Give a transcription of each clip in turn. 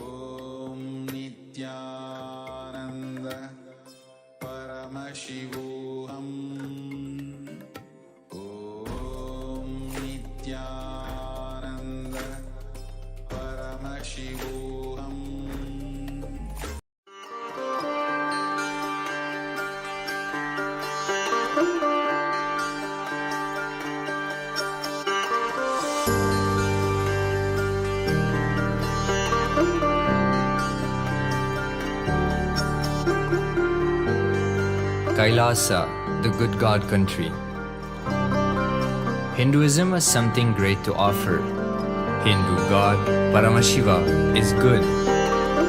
Om Nithyananda Paramashivoham. Om Nithyananda Paramashivoham. KAILASA, the good God country. Hinduism has something great to offer. Hindu God, Paramashiva, is good.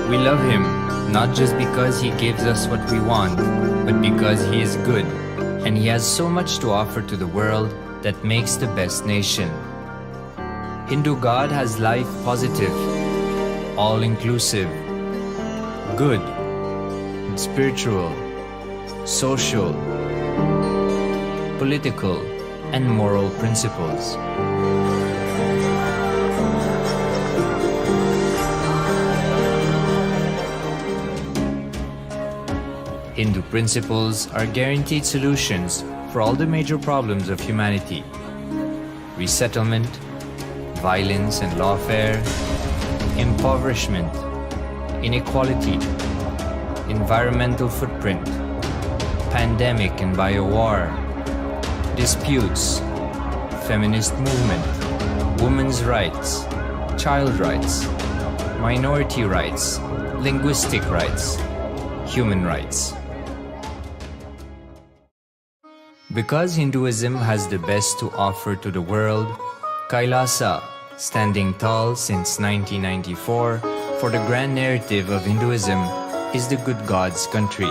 We love him not just because he gives us what we want, but because he is good, and he has so much to offer to the world that makes the best nation. Hindu God has life positive, all-inclusive, good, spiritual, social, political, and moral principles. Hindu principles are guaranteed solutions for all the major problems of humanity: resettlement, violence and lawfare, impoverishment, inequality, environmental footprint, pandemic and biowar, disputes, feminist movement, women's rights, child rights, minority rights, linguistic rights, human rights. Because Hinduism has the best to offer to the world, KAILASA, standing tall since 1994 for the grand narrative of Hinduism, is the good God's country.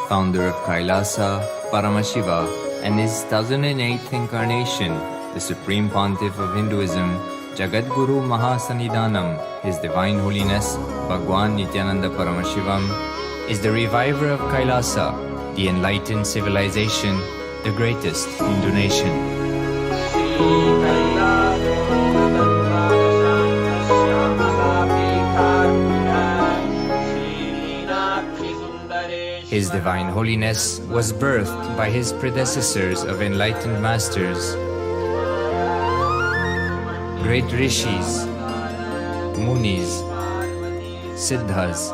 Founder of KAILASA, Paramashiva, and his 1008th incarnation, the Supreme Pontiff of Hinduism, Jagadguru Mahasannidhanam, His Divine Holiness, Bhagwan Nithyananda Paramashivam, is the reviver of KAILASA, the enlightened civilization, the greatest Hindu nation. His Divine Holiness was birthed by his predecessors of enlightened masters, great rishis, munis, siddhas,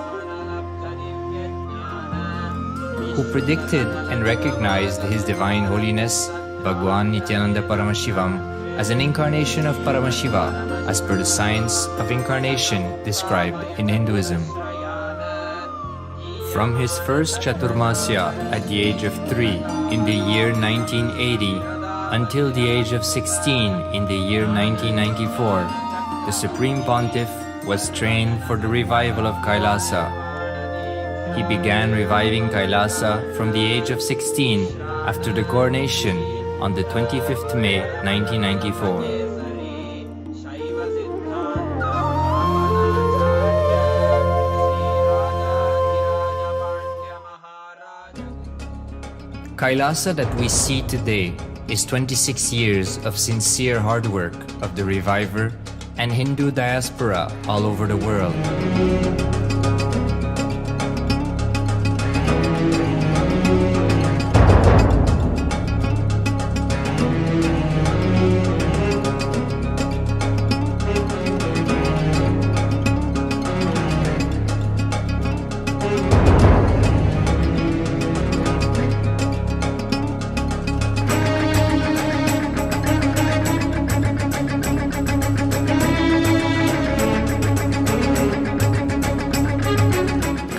who predicted and recognized His Divine Holiness, Bhagwan Nithyananda Paramashivam, as an incarnation of Paramashiva as per the science of incarnation described in Hinduism. From his first Chaturmasya at the age of 3 in the year 1980 until the age of 16 in the year 1994, the Supreme Pontiff was trained for the revival of KAILASA. He began reviving KAILASA from the age of 16 after the coronation on the 25th May 1994. KAILASA that we see today is 26 years of sincere hard work of the reviver and Hindu diaspora all over the world.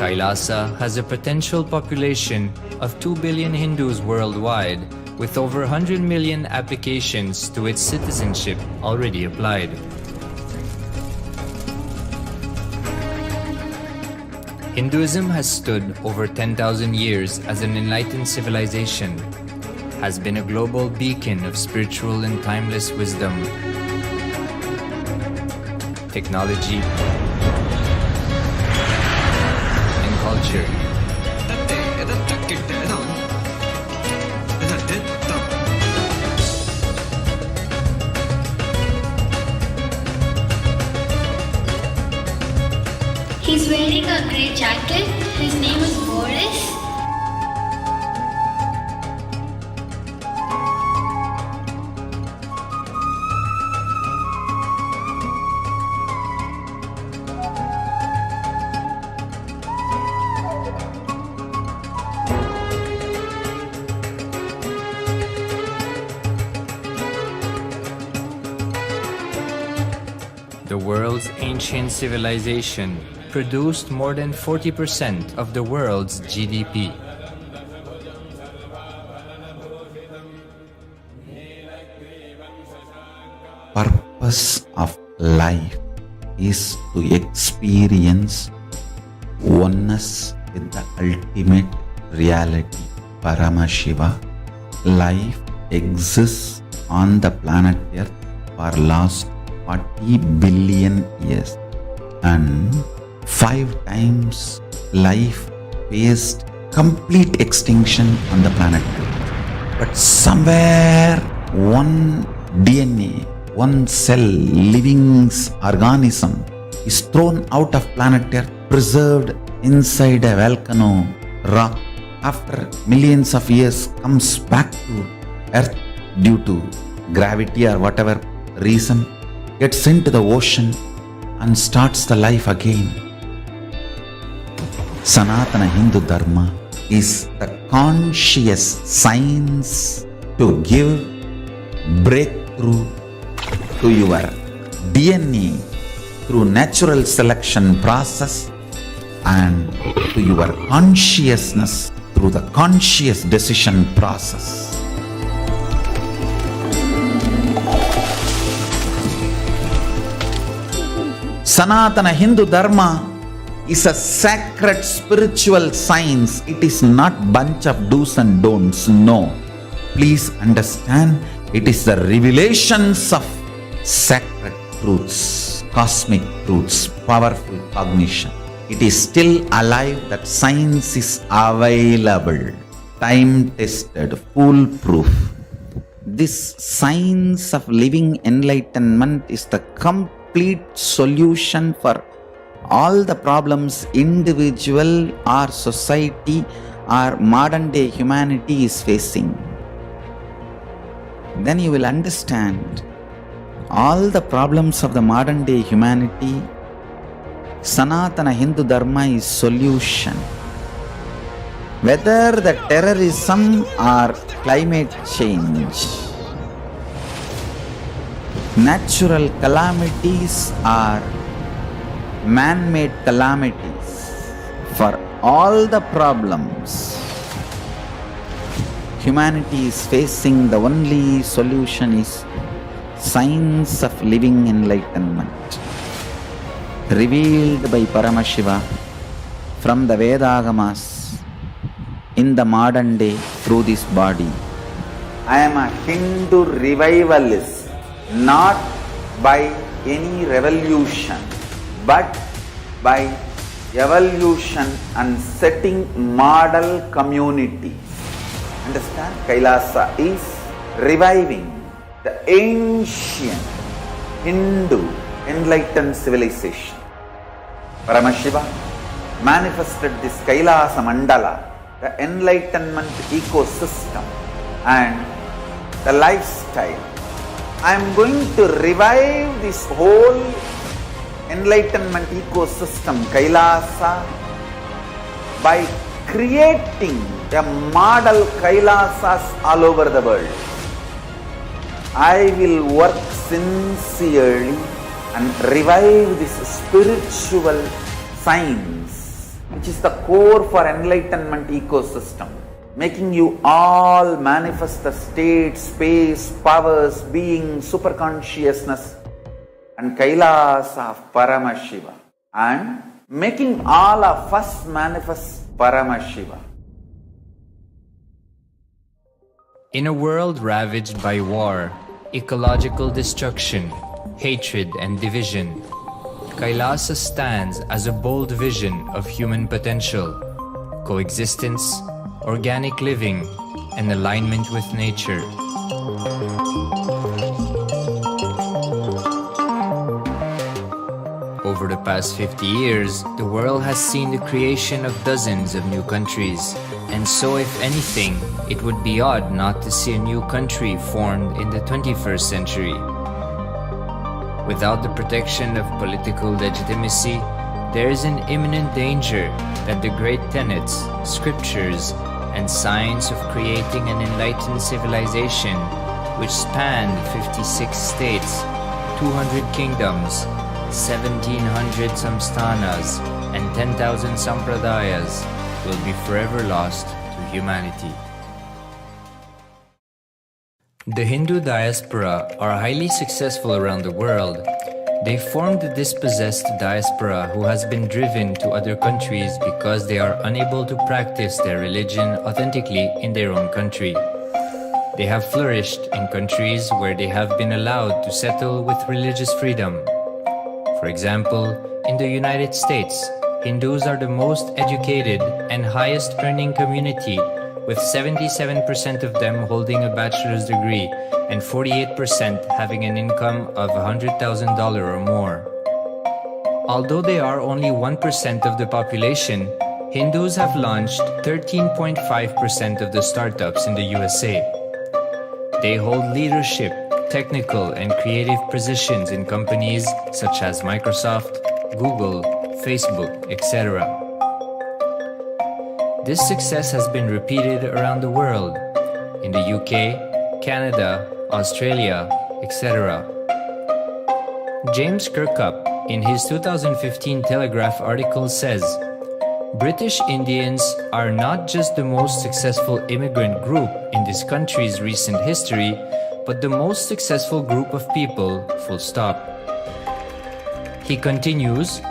KAILASA has a potential population of 2 billion Hindus worldwide, with over 100 million applications to its citizenship already applied. Hinduism has stood over 10,000 years as an enlightened civilization, has been a global beacon of spiritual and timeless wisdom, technology, and culture. He's wearing a grey jacket. His name is Boris. The world's ancient civilization produced more than 40% of the world's GDP. Purpose of life is to experience oneness with the ultimate reality, Paramashiva. Life exists on the planet Earth for last 40 billion years, and 5 times life faced complete extinction on the planet Earth. But somewhere one DNA, one cell, living organism is thrown out of planet Earth, preserved inside a volcano rock. After millions of years comes back to Earth due to gravity or whatever reason, gets into the ocean and starts the life again. Sanatana Hindu Dharma is the conscious science to give breakthrough to your DNA through natural selection process and to your consciousness through the conscious decision process. Sanatana Hindu Dharma is a sacred spiritual science. It is not bunch of do's and don'ts. No. Please understand, it is the revelations of sacred truths, cosmic truths, powerful cognition. It is still alive, that science is available, time-tested, foolproof. This science of living enlightenment is the complete solution for all the problems individual or society or modern day humanity is facing. Then you will understand all the problems of the modern day humanity. Sanatana Hindu Dharma is solution. Whether the terrorism or climate change, natural calamities or man-made calamities, for all the problems humanity is facing, the only solution is science of living enlightenment, revealed by Paramashiva from the Vedagamas in the modern day through this body. I am a Hindu revivalist, not by any revolution, but by evolution and setting model communities. Understand? KAILASA is reviving the ancient Hindu enlightened civilization. Paramashiva manifested this KAILASA mandala, the enlightenment ecosystem and the lifestyle. I am going to revive this whole enlightenment ecosystem, KAILASA, by creating a model KAILASAs all over the world. I will work sincerely and revive this spiritual science, which is the core for enlightenment ecosystem, making you all manifest the state, space, powers, being, superconsciousness and KAILASA of Paramashiva, and making all of us manifest Paramashiva. In a world ravaged by war, ecological destruction, hatred and division, KAILASA stands as a bold vision of human potential, coexistence, organic living, and alignment with nature. Over the past 50 years, the world has seen the creation of dozens of new countries, and so if anything, it would be odd not to see a new country formed in the 21st century. Without the protection of political legitimacy, there is an imminent danger that the great tenets, scriptures, and science of creating an enlightened civilization, which spanned 56 states, 200 kingdoms, 1700 samsthanas, and 10,000 sampradayas, will be forever lost to humanity. The Hindu diaspora are highly successful around the world. They formed the dispossessed diaspora who has been driven to other countries because they are unable to practice their religion authentically in their own country. They have flourished in countries where they have been allowed to settle with religious freedom. For example, in the United States, Hindus are the most educated and highest earning community, with 77% of them holding a bachelor's degree and 48% having an income of $100,000 or more. Although they are only 1% of the population, Hindus have launched 13.5% of the startups in the USA. They hold leadership, technical and creative positions in companies such as Microsoft, Google, Facebook, etc. This success has been repeated around the world, in the UK, Canada, Australia, etc. James Kirkup, in his 2015 Telegraph article says, British Indians are not just the most successful immigrant group in this country's recent history, but the most successful group of people, full stop. He continues,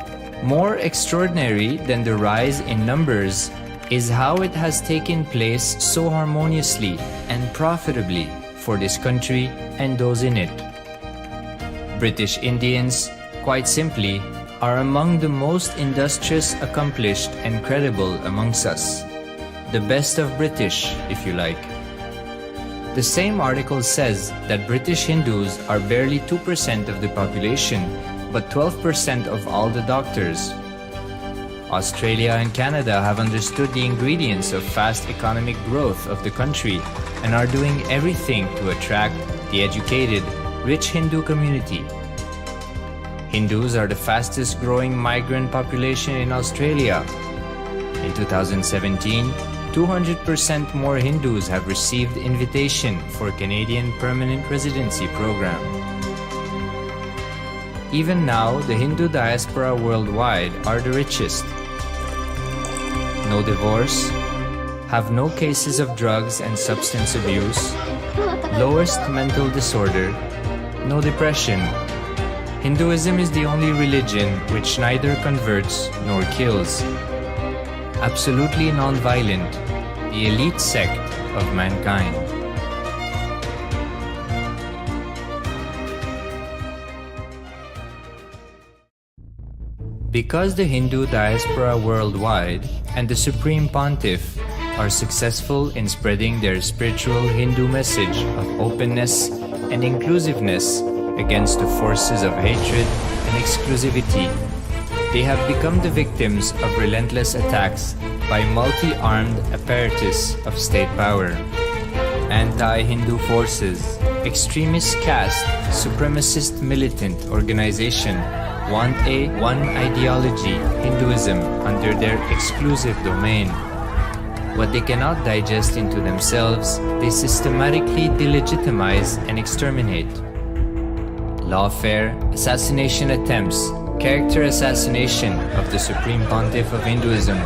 more extraordinary than the rise in numbers is how it has taken place so harmoniously and profitably for this country and those in it. British Indians, quite simply, are among the most industrious, accomplished, and credible amongst us. The best of British, if you like. The same article says that British Hindus are barely 2% of the population, but 12% of all the doctors. Australia and Canada have understood the ingredients of fast economic growth of the country and are doing everything to attract the educated, rich Hindu community. Hindus are the fastest growing migrant population in Australia. In 2017, 200% more Hindus have received invitation for Canadian Permanent Residency Program. Even now, the Hindu diaspora worldwide are the richest. No divorce, have no cases of drugs and substance abuse, lowest mental disorder, no depression. Hinduism is the only religion which neither converts nor kills. Absolutely non-violent, the elite sect of mankind. Because the Hindu diaspora worldwide and the Supreme Pontiff are successful in spreading their spiritual Hindu message of openness and inclusiveness against the forces of hatred and exclusivity, they have become the victims of relentless attacks by multi-armed apparatus of state power. Anti-Hindu forces, extremist caste, supremacist militant organization want a one ideology, Hinduism, under their exclusive domain. What they cannot digest into themselves, they systematically delegitimize and exterminate. Lawfare, assassination attempts, character assassination of the Supreme Pontiff of Hinduism,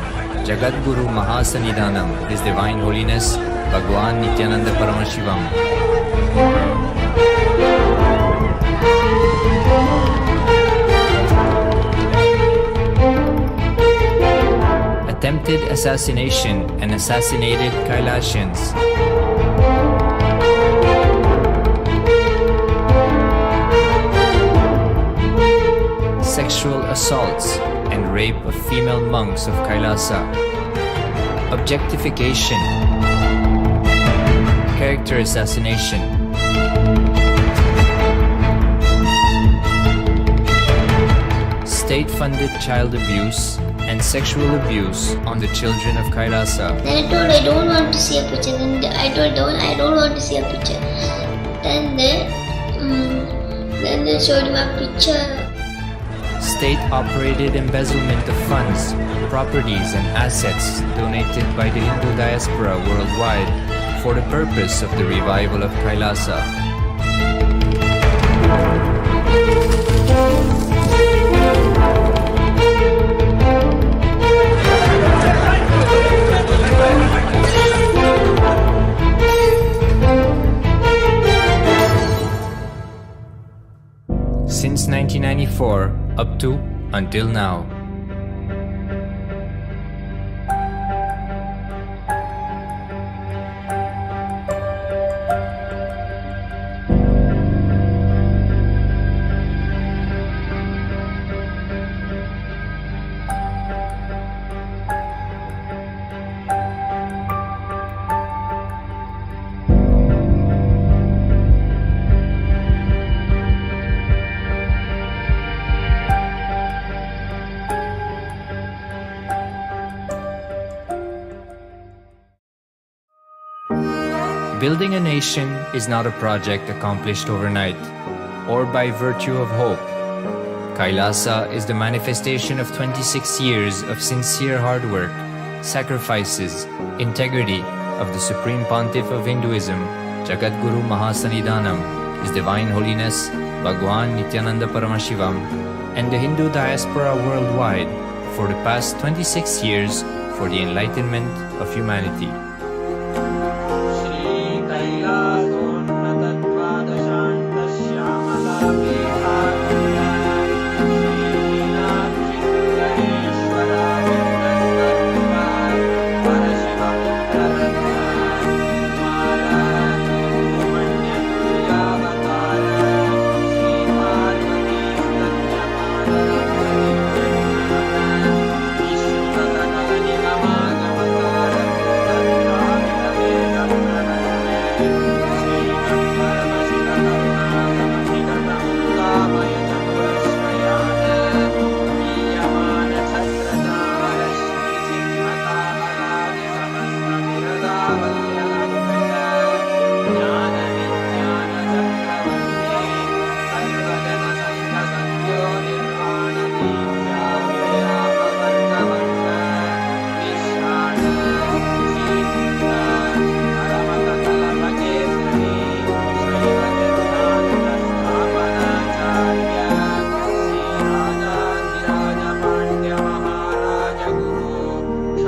Jagadguru Mahasannidhanam, His Divine Holiness, Bhagwan Nithyananda Paramashivam. Attempted assassination and assassinated Kailasians. Sexual assaults and rape of female monks of KAILASA. Objectification. Character assassination. state-funded child abuse and sexual abuse on the children of Kailasa. Then I told I don't want to see a picture. Then I told I don't want to see a picture. Then they showed him a picture. State-operated embezzlement of funds, properties and assets donated by the Hindu diaspora worldwide for the purpose of the revival of Kailasa. Since 1994 up to until now. Building a nation is not a project accomplished overnight or by virtue of hope. Kailasa is the manifestation of 26 years of sincere hard work, sacrifices, integrity of the Supreme Pontiff of Hinduism, Jagadguru Mahasanidhanam, His Divine Holiness Bhagwan Nithyananda Paramashivam, and the Hindu diaspora worldwide for the past 26 years for the enlightenment of humanity.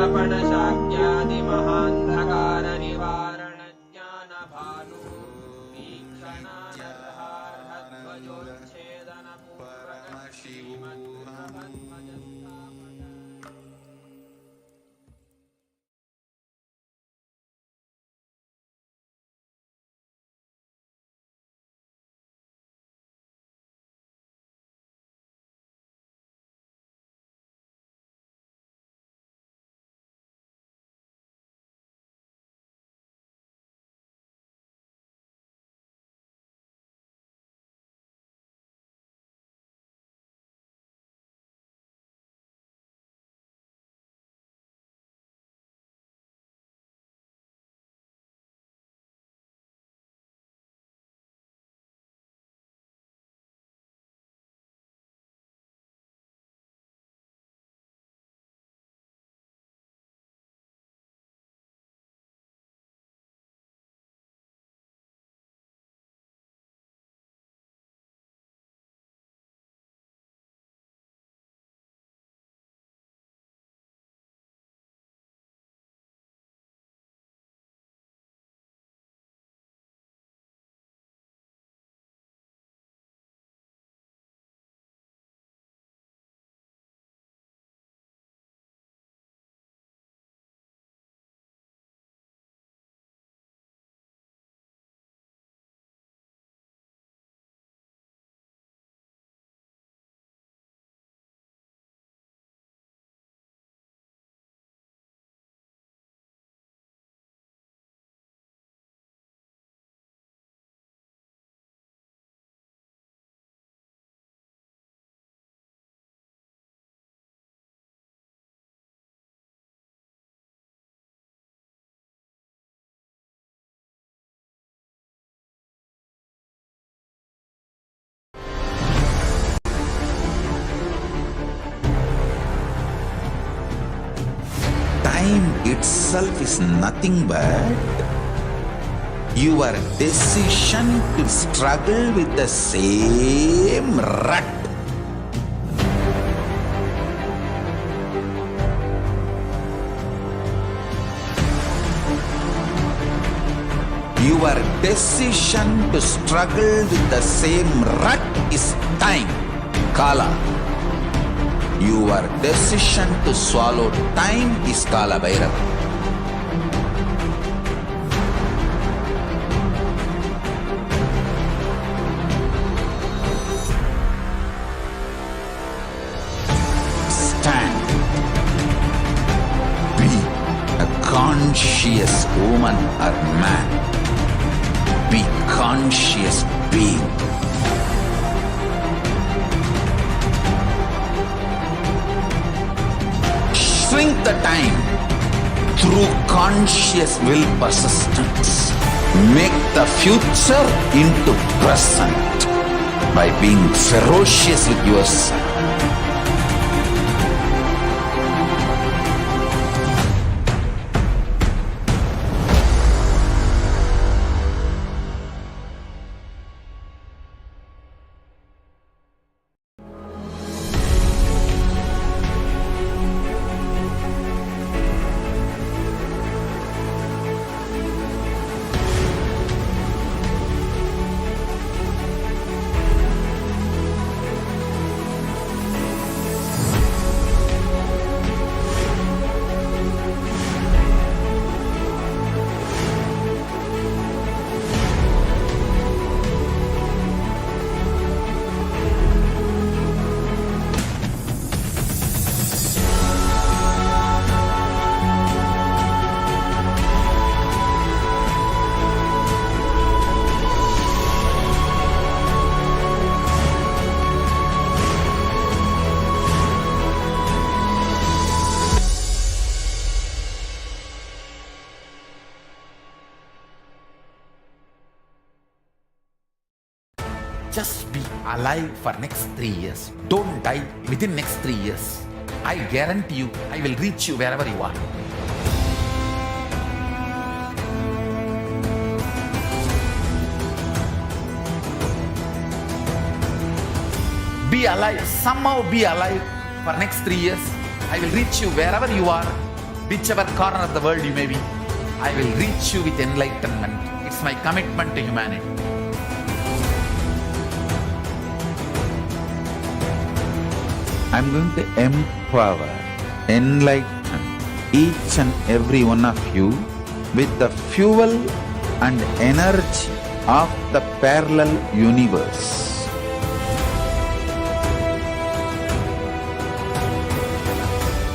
Paramashivoham. time itself is nothing but your decision to struggle with the same rut. Your decision to struggle with the same rut is time, Kala. Your decision to swallow time is Kala Bhairava. Stand. Be a conscious woman or man. Be conscious being. Shrink the time through conscious will persistence. Make the future into present by being ferocious with yourself. Just be alive for next 3 years. Don't die within next 3 years. I guarantee you, I will reach you wherever you are. Be alive, somehow be alive for next 3 years. I will reach you wherever you are, whichever corner of the world you may be. I will reach you with enlightenment. It's my commitment to humanity. I'm going to empower, enlighten each and every one of you with the fuel and energy of the parallel universe.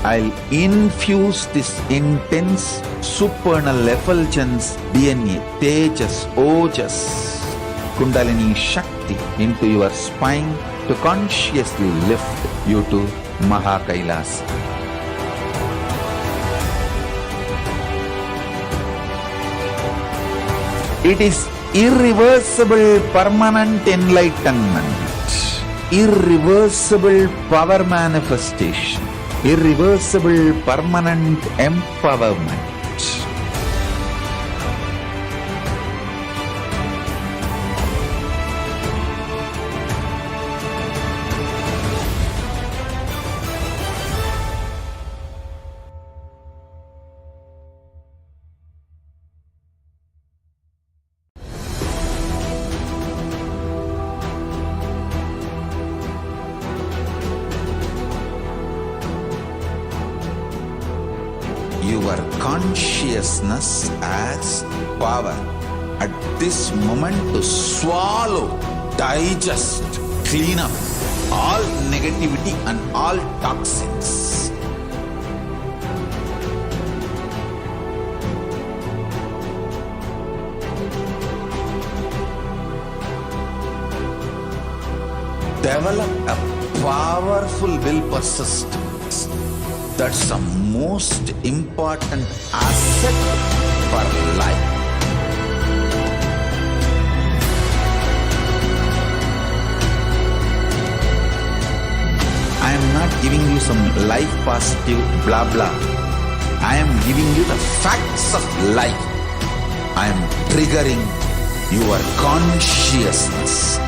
I'll infuse this intense supernal effulgence DNA, Tejas, Ojas, Kundalini Shakti into your spine to consciously lift you to KAILASA. It is irreversible permanent enlightenment, irreversible power manifestation, irreversible permanent empowerment. Your consciousness has power at this moment to swallow, digest, clean up all negativity and all toxins. Develop a powerful will persistence. That's the most important asset for life. I am not giving you some life positive blah blah. I am giving you the facts of life. I am triggering your consciousness.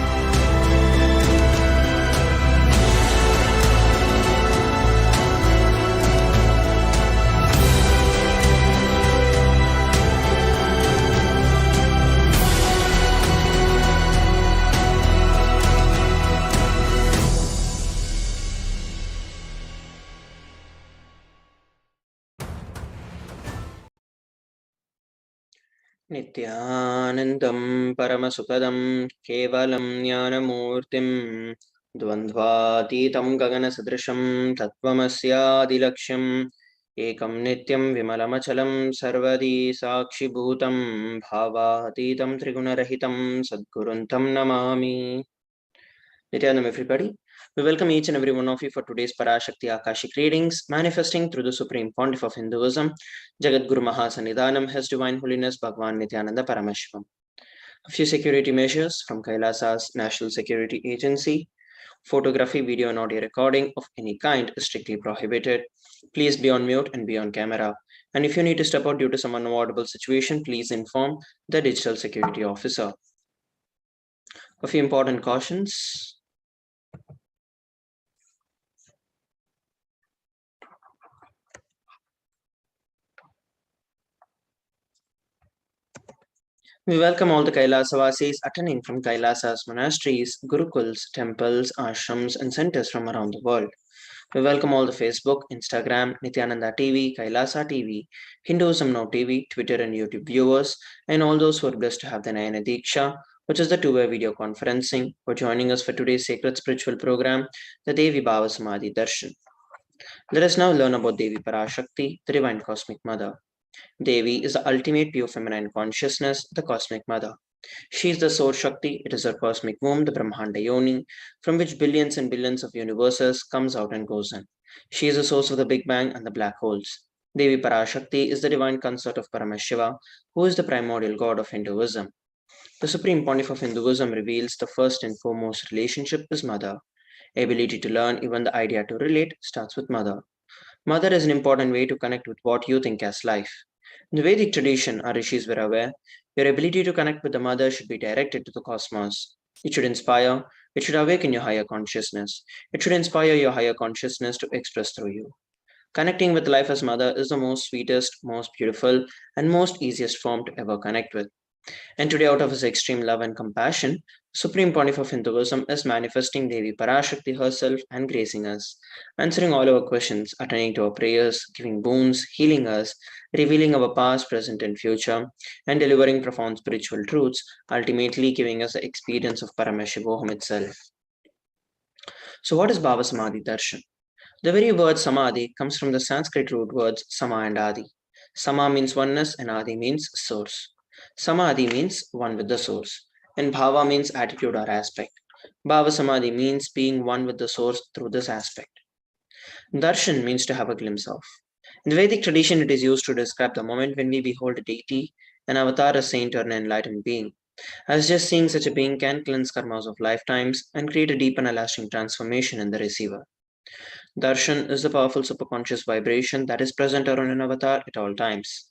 नित्यानन्दं परमसुखदं केवलं ज्ञानमूर्तिं द्वन्द्वातीतं गगनसदृशं तत्त्वमस्यादिलक्ष्यम् एकं नित्यं विमलमचलं सर्वदी साक्षिभूतं भावातीतं त्रिगुणरहितं सद्गुरुं तं Namami. Nityanam, everybody. We welcome each and every one of you for today's Parashakti Akashic readings, manifesting through the Supreme Pontiff of Hinduism, Jagat Guru Mahasannidhanam, His Divine Holiness Bhagwan Nithyananda Paramashivam. A few security measures from KAILASA's National Security Agency. Photography, video and audio recording of any kind is strictly prohibited. Please be on mute and be on camera. And if you need to step out due to some unavoidable situation, please inform the digital security officer. A few important cautions. We welcome all the Kailasa-vasis attending from Kailasa's monasteries, gurukuls, temples, ashrams, and centers from around the world. We welcome all the Facebook, Instagram, Nithyananda TV, Kailasa TV, Hinduism Now TV, Twitter and YouTube viewers, and all those who are blessed to have the Nayana Diksha, which is the two-way video conferencing, for joining us for today's sacred spiritual program, the Devi Bhava Samadhi Darshan. Let us now learn about Devi Parashakti, the Divine Cosmic Mother. Devi is the ultimate pure feminine consciousness, the cosmic mother. She is the source Shakti, it is her cosmic womb, the Brahmanda Yoni, from which billions and billions of universes comes out and goes in. She is the source of the Big Bang and the black holes. Devi Parashakti is the divine consort of Paramashiva, who is the primordial god of Hinduism. The Supreme Pontiff of Hinduism reveals the first and foremost relationship is mother. Ability to learn, even the idea to relate, starts with mother. Mother is an important way to connect with what you think as life. In the Vedic tradition, our rishis were aware, your ability to connect with the mother should be directed to the cosmos. It should inspire, it should awaken your higher consciousness. It should inspire your higher consciousness to express through you. Connecting with life as mother is the most sweetest, most beautiful, and most easiest form to ever connect with. And today, out of his extreme love and compassion, Supreme Pontiff of Hinduism is manifesting Devi Parashakti herself and gracing us, answering all our questions, attending to our prayers, giving boons, healing us, revealing our past, present, and future, and delivering profound spiritual truths, ultimately giving us the experience of Paramashivoham itself. So what is Bhava Samadhi Darshan? The very word Samadhi comes from the Sanskrit root words Sama and Adi. Sama means oneness and Adi means source. Samadhi means one with the source, and Bhava means attitude or aspect. Bhava Samadhi means being one with the source through this aspect. Darshan means to have a glimpse of. In the Vedic tradition, it is used to describe the moment when we behold a deity, an avatar, a saint, or an enlightened being. As just seeing such a being can cleanse karmas of lifetimes and create a deep and a lasting transformation in the receiver. Darshan is the powerful superconscious vibration that is present around an avatar at all times.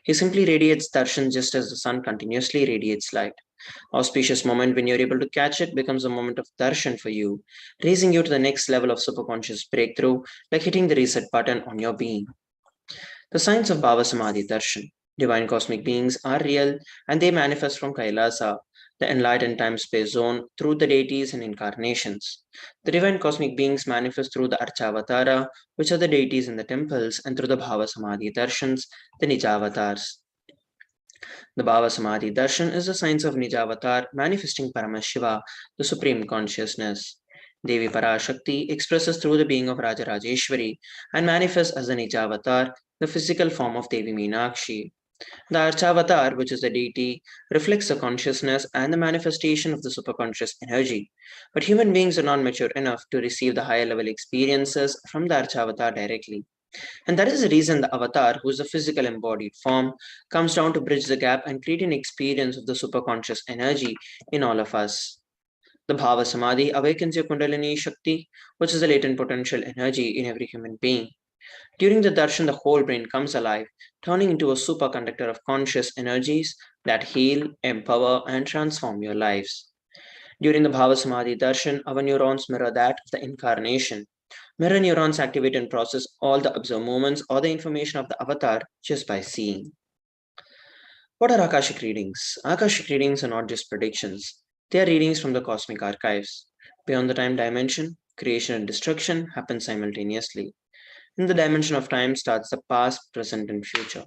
He simply radiates darshan just as the sun continuously radiates light. Auspicious moment when you're able to catch it becomes a moment of darshan for you, raising you to the next level of superconscious breakthrough, like hitting the reset button on your being. The science of Bhava Samadhi Darshan. Divine cosmic beings are real and they manifest from Kailasa, the enlightened time-space zone, through the deities and incarnations. The divine cosmic beings manifest through the Archavatara, which are the deities in the temples, and through the Bhava Samadhi Darshans, the Nijavatars. The Bhava Samadhi Darshan is the science of Nijavatar, manifesting Paramashiva, the Supreme Consciousness. Devi Parashakti expresses through the being of Rajarajeshwari and manifests as the Nijavatar, the physical form of Devi Meenakshi. The Archavatar, which is the deity, reflects the consciousness and the manifestation of the superconscious energy. But human beings are not mature enough to receive the higher level experiences from the Archavatar directly. And that is the reason the avatar, who is the physical embodied form, comes down to bridge the gap and create an experience of the superconscious energy in all of us. The Bhava Samadhi awakens your Kundalini Shakti, which is the latent potential energy in every human being. During the darshan, the whole brain comes alive, turning into a superconductor of conscious energies that heal, empower, and transform your lives. During the Bhava Samadhi darshan, our neurons mirror that of the incarnation. Mirror neurons activate and process all the observed moments or the information of the avatar just by seeing. What are Akashic readings? Akashic readings are not just predictions, they are readings from the cosmic archives. Beyond the time dimension, creation and destruction happen simultaneously. In the dimension of time starts the past, present, and future.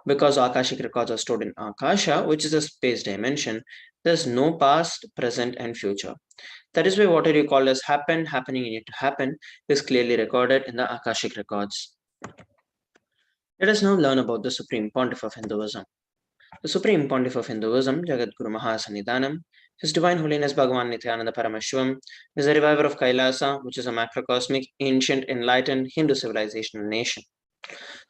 Because Akashic records are stored in Akasha, which is a space dimension, there's no past, present, and future. That is why what you call as happened, happening, and yet to happen is clearly recorded in the Akashic records. Let us now learn about the Supreme Pontiff of Hinduism. The Supreme Pontiff of Hinduism, Jagadguru Mahasannidhanam, His Divine Holiness Bhagavan Nithyananda Paramashivam, is the reviver of KAILASA, which is a macrocosmic, ancient, enlightened Hindu civilizational nation.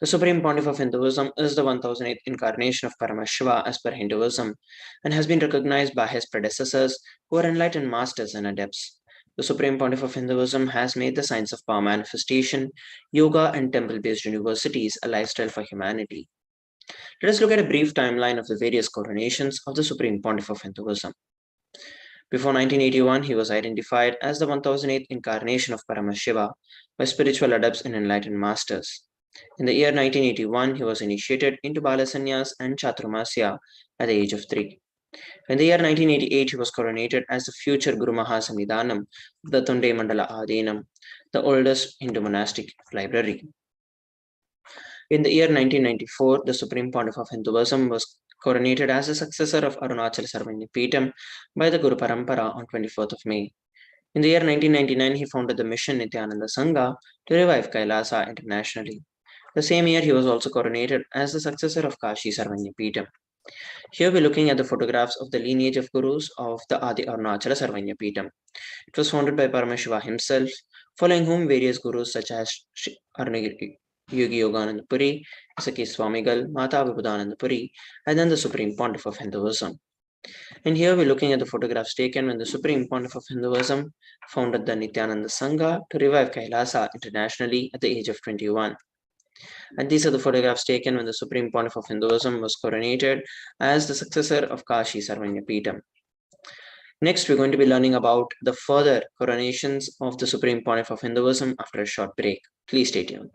The Supreme Pontiff of Hinduism is the 1008th incarnation of Paramashiva as per Hinduism and has been recognized by his predecessors who are enlightened masters and adepts. The Supreme Pontiff of Hinduism has made the science of power manifestation, yoga, and temple-based universities a lifestyle for humanity. Let us look at a brief timeline of the various coronations of the Supreme Pontiff of Hinduism. Before 1981, he was identified as the 1008th incarnation of Paramashiva by spiritual adepts and enlightened masters. In the year 1981, he was initiated into Balasanyas and Chaturmasya at the age of 3. In the year 1988, he was coronated as the future Guru Mahasannidhanam of the Tunde Mandala Adinam, the oldest Hindu monastic library. In the year 1994, the Supreme Pontiff of Hinduism was coronated as the successor of Arunachala Sarvanya Peetham by the Guru Parampara on 24th of May. In the year 1999, he founded the mission Nithyananda Sangha to revive Kailasa internationally. The same year, he was also coronated as the successor of Kashi Sarvanya Peetham. Here we're looking at the photographs of the lineage of gurus of the Adi Arunachala Sarvanya Peetham. It was founded by Paramashiva himself, following whom various gurus such as Yogi Yogananda Puri, Isaki Swamigal, Mata Vibhudananda Puri, and then the Supreme Pontiff of Hinduism. And here we're looking at the photographs taken when the Supreme Pontiff of Hinduism founded the Nithyananda Sangha to revive Kailasa internationally at the age of 21. And these are the photographs taken when the Supreme Pontiff of Hinduism was coronated as the successor of Kashi Sarvanya Peetham. Next, we're going to be learning about the further coronations of the Supreme Pontiff of Hinduism after a short break. Please stay tuned.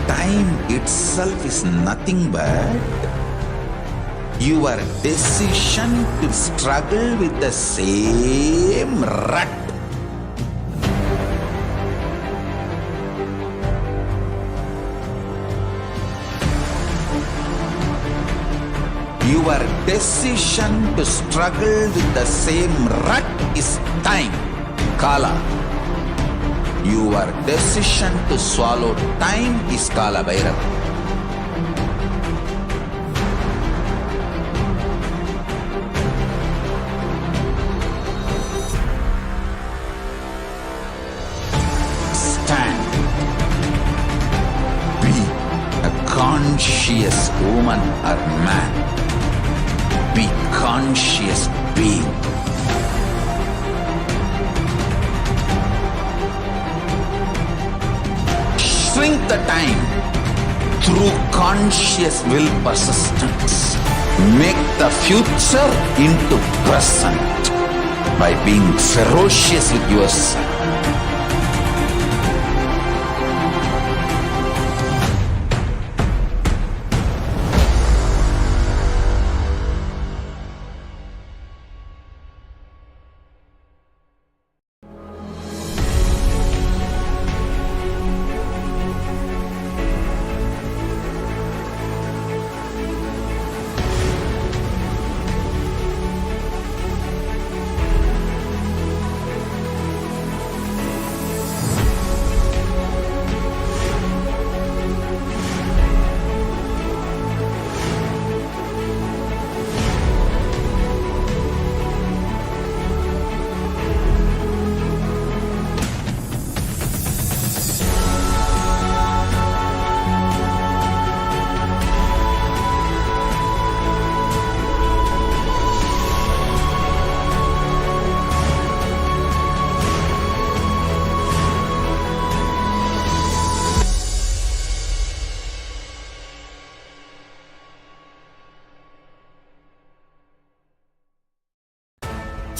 Time itself is nothing but your decision to struggle with the same rut. Your decision to struggle with the same rut is time, Kala. Your decision to swallow time is Kala Bhairava. Stand. Be a conscious woman or man. Be conscious being. Shrink the time through conscious will persistence. Make the future into present by being ferocious with yourself.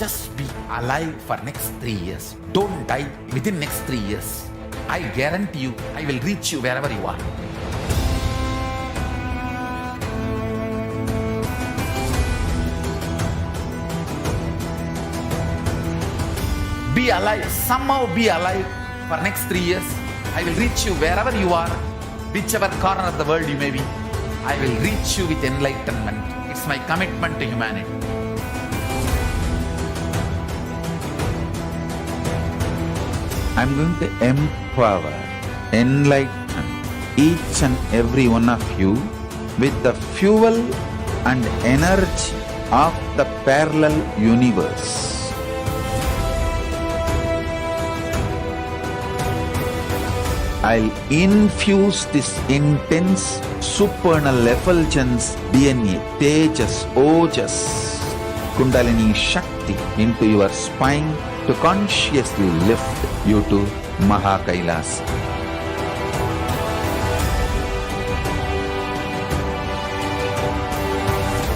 Just be alive for next 3 years. Don't die within next 3 years. I guarantee you, I will reach you wherever you are. Be alive, somehow be alive for next 3 years. I will reach you wherever you are, whichever corner of the world you may be. I will reach you with enlightenment. It's my commitment to humanity. I'm going to empower, enlighten each and every one of you with the fuel and energy of the parallel universe. I'll infuse this intense supernal effulgence DNA, Tejas, Ojas, Kundalini Shakti into your spine to consciously lift you to KAILASA.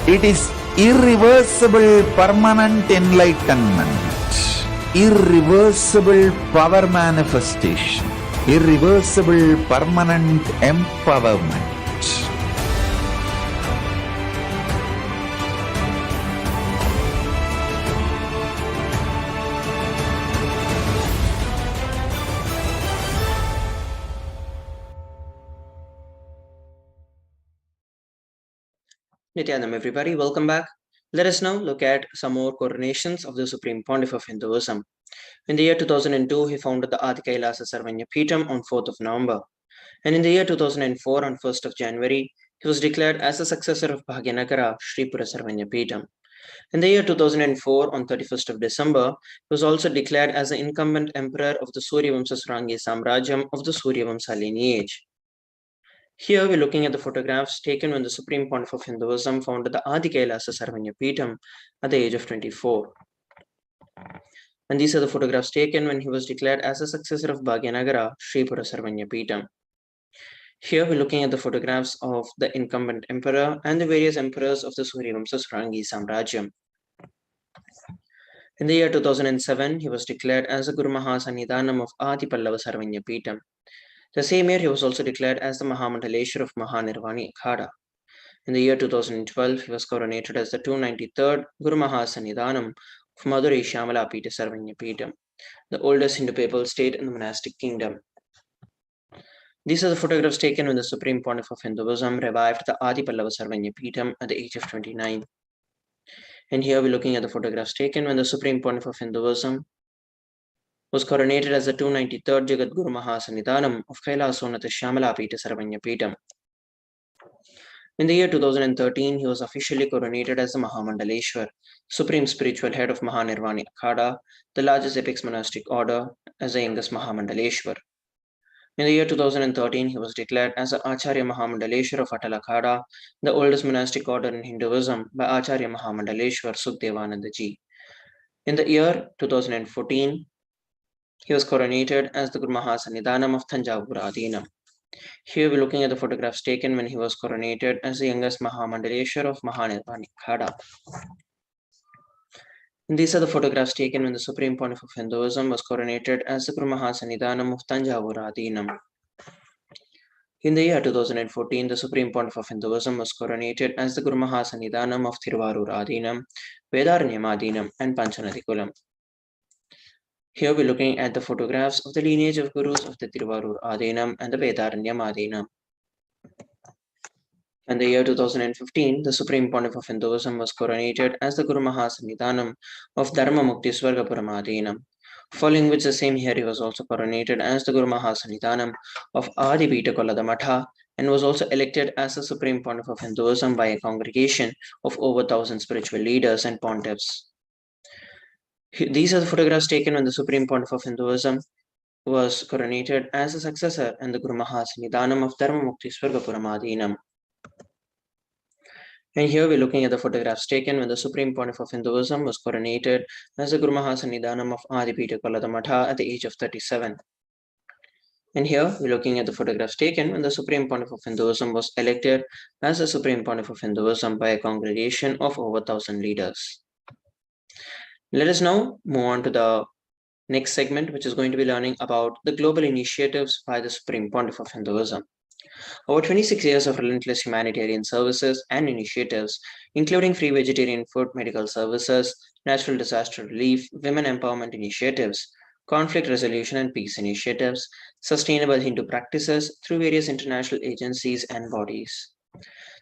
It is irreversible permanent enlightenment, irreversible power manifestation, irreversible permanent empowerment. Nithyanam, everybody, welcome back. Let us now look at some more coronations of the Supreme Pontiff of Hinduism. In the year 2002, he founded the Adi KAILASA Sarvanya Peetham on 4th of November. And in the year 2004, on 1st of January, he was declared as the successor of Bhagyanagara Shripura Sarvanya Peetham. In the year 2004, on 31st of December, he was also declared as the incumbent emperor of the Suryavamsa Srangi Samrajyam of the Suryavamsa lineage. Here we're looking at the photographs taken when the Supreme Pontiff of Hinduism founded the Adi KAILASA Sarvanya Peetham at the age of 24. And these are the photographs taken when he was declared as the successor of Bhagyanagara Shripura Sarvanya Peetham. Here we're looking at the photographs of the incumbent emperor and the various emperors of the Suryavamsa Srangi Samrajyam. In the year 2007, he was declared as the Guru Mahasannidhanam of Adi Pallava Sarvanya Peetham. The same year, he was also declared as the Mahamandaleshwar of Mahanirvani Akhada. In the year 2012, he was coronated as the 293rd Guru Mahasannidhanam of Madurai Shyamala Peeta Sarvanya Peetham, the oldest Hindu papal state in the monastic kingdom. These are the photographs taken when the Supreme Pontiff of Hinduism revived the Adi Pallava Sarvanya Peetham at the age of 29. And here we're looking at the photographs taken when the Supreme Pontiff of Hinduism was coronated as the 293rd Jagat Guru Mahasannidhanam of Kailasonatha Shyamala Peeta Sarvanya Peetham. In the year 2013, he was officially coronated as the Mahamandaleshwar, Supreme Spiritual Head of Mahanirvani Akhada, the largest apex monastic order, as the youngest Mahamandaleshwar. In the year 2013, he was declared as the Acharya Mahamandaleshwar of Atal Akhada, the oldest monastic order in Hinduism, by Acharya Mahamandaleshwar Sukhdevananda Ji. In the year 2014, he was coronated as the Guru Mahasannidhanam of Thanjavur Adinam. Here we're looking at the photographs taken when he was coronated as the youngest Mahamandaleshwar of Mahanirvani Akhada. And these are the photographs taken when the Supreme Pontiff of Hinduism was coronated as the Guru Mahasannidhanam of Thanjavur Adinam. In the year 2014, the Supreme Pontiff of Hinduism was coronated as the Guru Mahasannidhanam of Thiruvarur Adinam, Vedaranyam Adinam, and Panchanadikulam. Here we're looking at the photographs of the lineage of Gurus of the Thiruvarur Adinam and the Vedaranyam Adinam. In the year 2015, the Supreme Pontiff of Hinduism was coronated as the Guru Mahasannidhanam of Dharma Mukti Swargapuram Adinam, following which the same year he was also coronated as the Guru Mahasannidhanam of Adi Peeta Kollada Matha and was also elected as the Supreme Pontiff of Hinduism by a congregation of over 1,000 spiritual leaders and pontiffs. These are the photographs taken when the Supreme Pontiff of Hinduism was coronated as a successor and the Guru Mahasannidhanam of Dharma Mukti Swargapuram Adinam. And here we're looking at the photographs taken when the Supreme Pontiff of Hinduism was coronated as the Guru Mahasannidhanam of Adi Peeta Kollada Matha at the age of 37. And here we're looking at the photographs taken when the Supreme Pontiff of Hinduism was elected as the Supreme Pontiff of Hinduism by a congregation of over 1,000 leaders. Let us now move on to the next segment, which is going to be learning about the global initiatives by the Supreme Pontiff of Hinduism. Over 26 years of relentless humanitarian services and initiatives, including free vegetarian food, medical services, natural disaster relief, women empowerment initiatives, conflict resolution and peace initiatives, sustainable Hindu practices through various international agencies and bodies.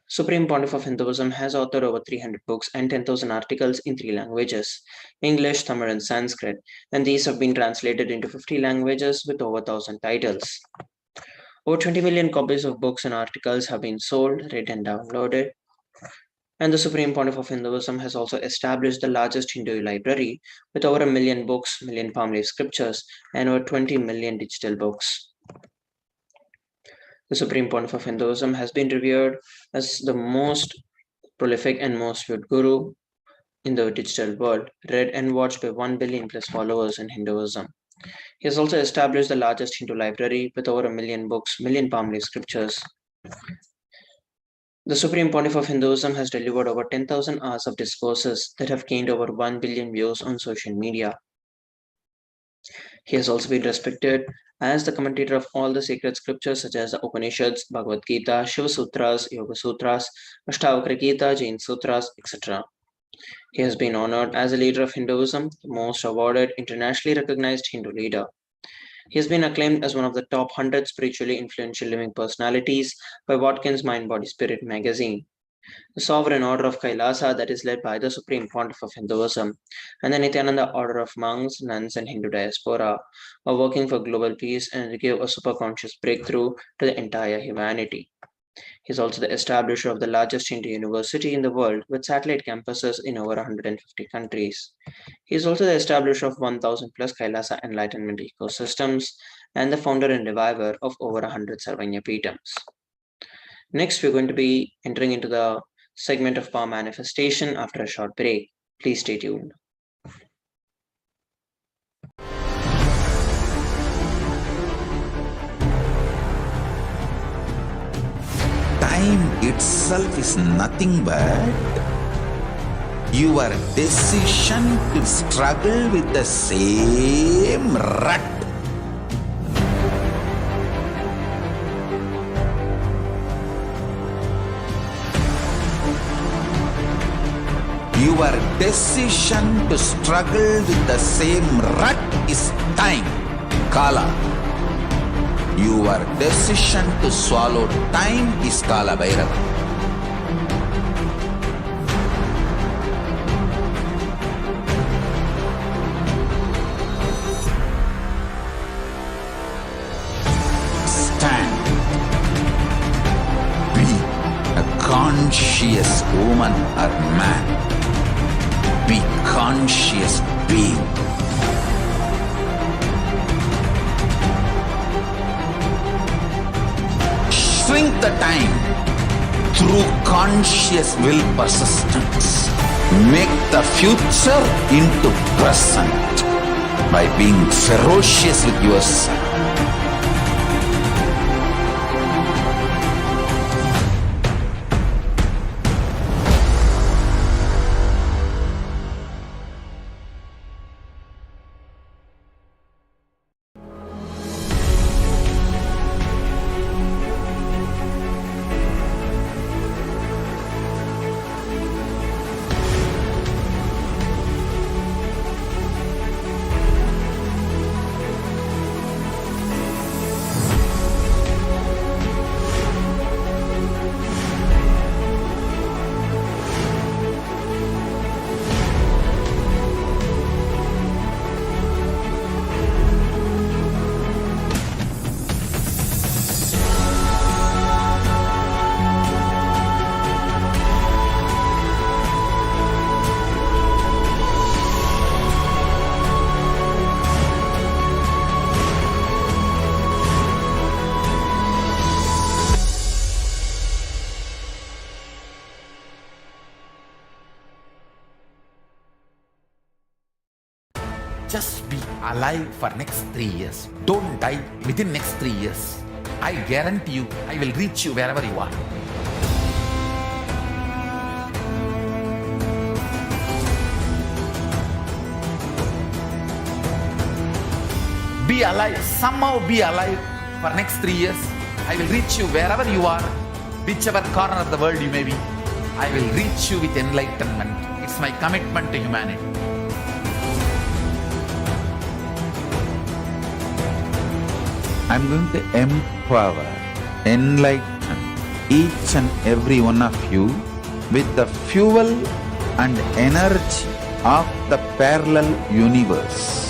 Supreme Pontiff of Hinduism has authored over 300 books and 10,000 articles in 3 languages, English, Tamil, and Sanskrit, and these have been translated into 50 languages with over 1,000 titles. Over 20 million copies of books and articles have been sold, read, and downloaded. And the Supreme Pontiff of Hinduism has also established the largest Hindu library with over 1 million books, million palm leaf scriptures, and over 20 million digital books. The Supreme Pontiff of Hinduism has been revered as the most prolific and most viewed guru in the digital world, read and watched by 1 billion plus followers in Hinduism. He has also established the largest Hindu library with over 1 million books, million palm leaf scriptures. The Supreme Pontiff of Hinduism has delivered over 10,000 hours of discourses that have gained over 1 billion views on social media. He has also been respected as the commentator of all the sacred scriptures such as the Upanishads, Bhagavad Gita, Shiva Sutras, Yoga Sutras, Ashtavakra Gita, Jain Sutras, etc. He has been honored as a leader of Hinduism, the most awarded, internationally recognized Hindu leader. He has been acclaimed as one of the top 100 spiritually influential living personalities by Watkins Mind Body Spirit magazine. The Sovereign Order of KAILASA, that is led by the Supreme Pontiff of Hinduism, and the Nithyananda Order of Monks, Nuns, and Hindu Diaspora are working for global peace and to give a superconscious breakthrough to the entire humanity. He is also the establisher of the largest Hindu university in the world with satellite campuses in over 150 countries. He is also the establisher of 1,000 plus Kailasa Enlightenment ecosystems and the founder and reviver of over 100 Sarvanya Peetams. Next, we're going to be entering into the segment of power manifestation after a short break. Please stay tuned. Time itself is nothing but your decision to struggle with the same rut. Your decision to struggle with the same rut is time, Kala. Your decision to swallow time is Kala Bhairava. Stand. Be a conscious woman or man. Be conscious being. Shrink the time through conscious will persistence. Make the future into present by being ferocious with yourself. Just be alive for next 3 years. Don't die within next 3 years. I guarantee you, I will reach you wherever you are. be alive, somehow be alive for next 3 years. I will reach you wherever you are, whichever corner of the world you may be. I will reach you with enlightenment. It's my commitment to humanity. I'm going to empower, enlighten each and every one of you with the fuel and energy of the parallel universe.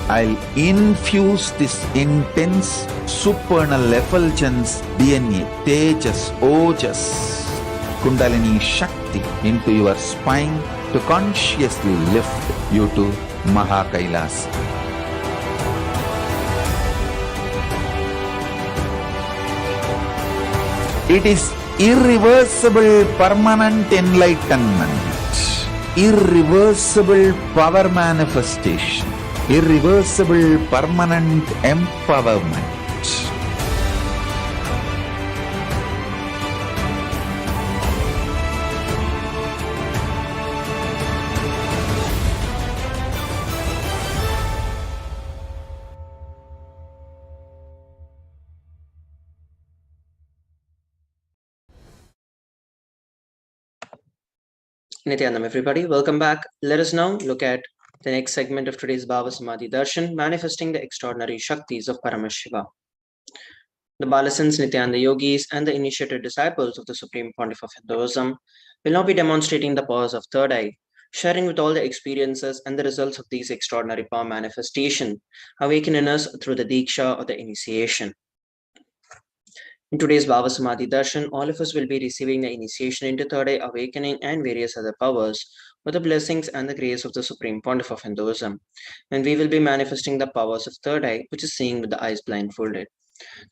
I'll infuse this intense supernal effulgence DNA, Tejas, Ojas, Kundalini Shakti into your spine to consciously lift you to KAILASA. It is irreversible permanent enlightenment, irreversible power manifestation, irreversible permanent empowerment. Nithyanandam, everybody, welcome back. Let us now look at the next segment of today's Bhava Samadhi Darshan, manifesting the extraordinary Shaktis of Paramashiva. The Balasans, Nityananda Yogis, and the initiated disciples of the Supreme Pontiff of Hinduism will now be demonstrating the powers of Third Eye, sharing with all the experiences and the results of these extraordinary power manifestation awakened in us through the Diksha or the initiation. In today's Bhava Samadhi Darshan, all of us will be receiving the initiation into Third Eye awakening and various other powers with the blessings and the grace of the Supreme Pontiff of Hinduism. And we will be manifesting the powers of Third Eye, which is seeing with the eyes blindfolded.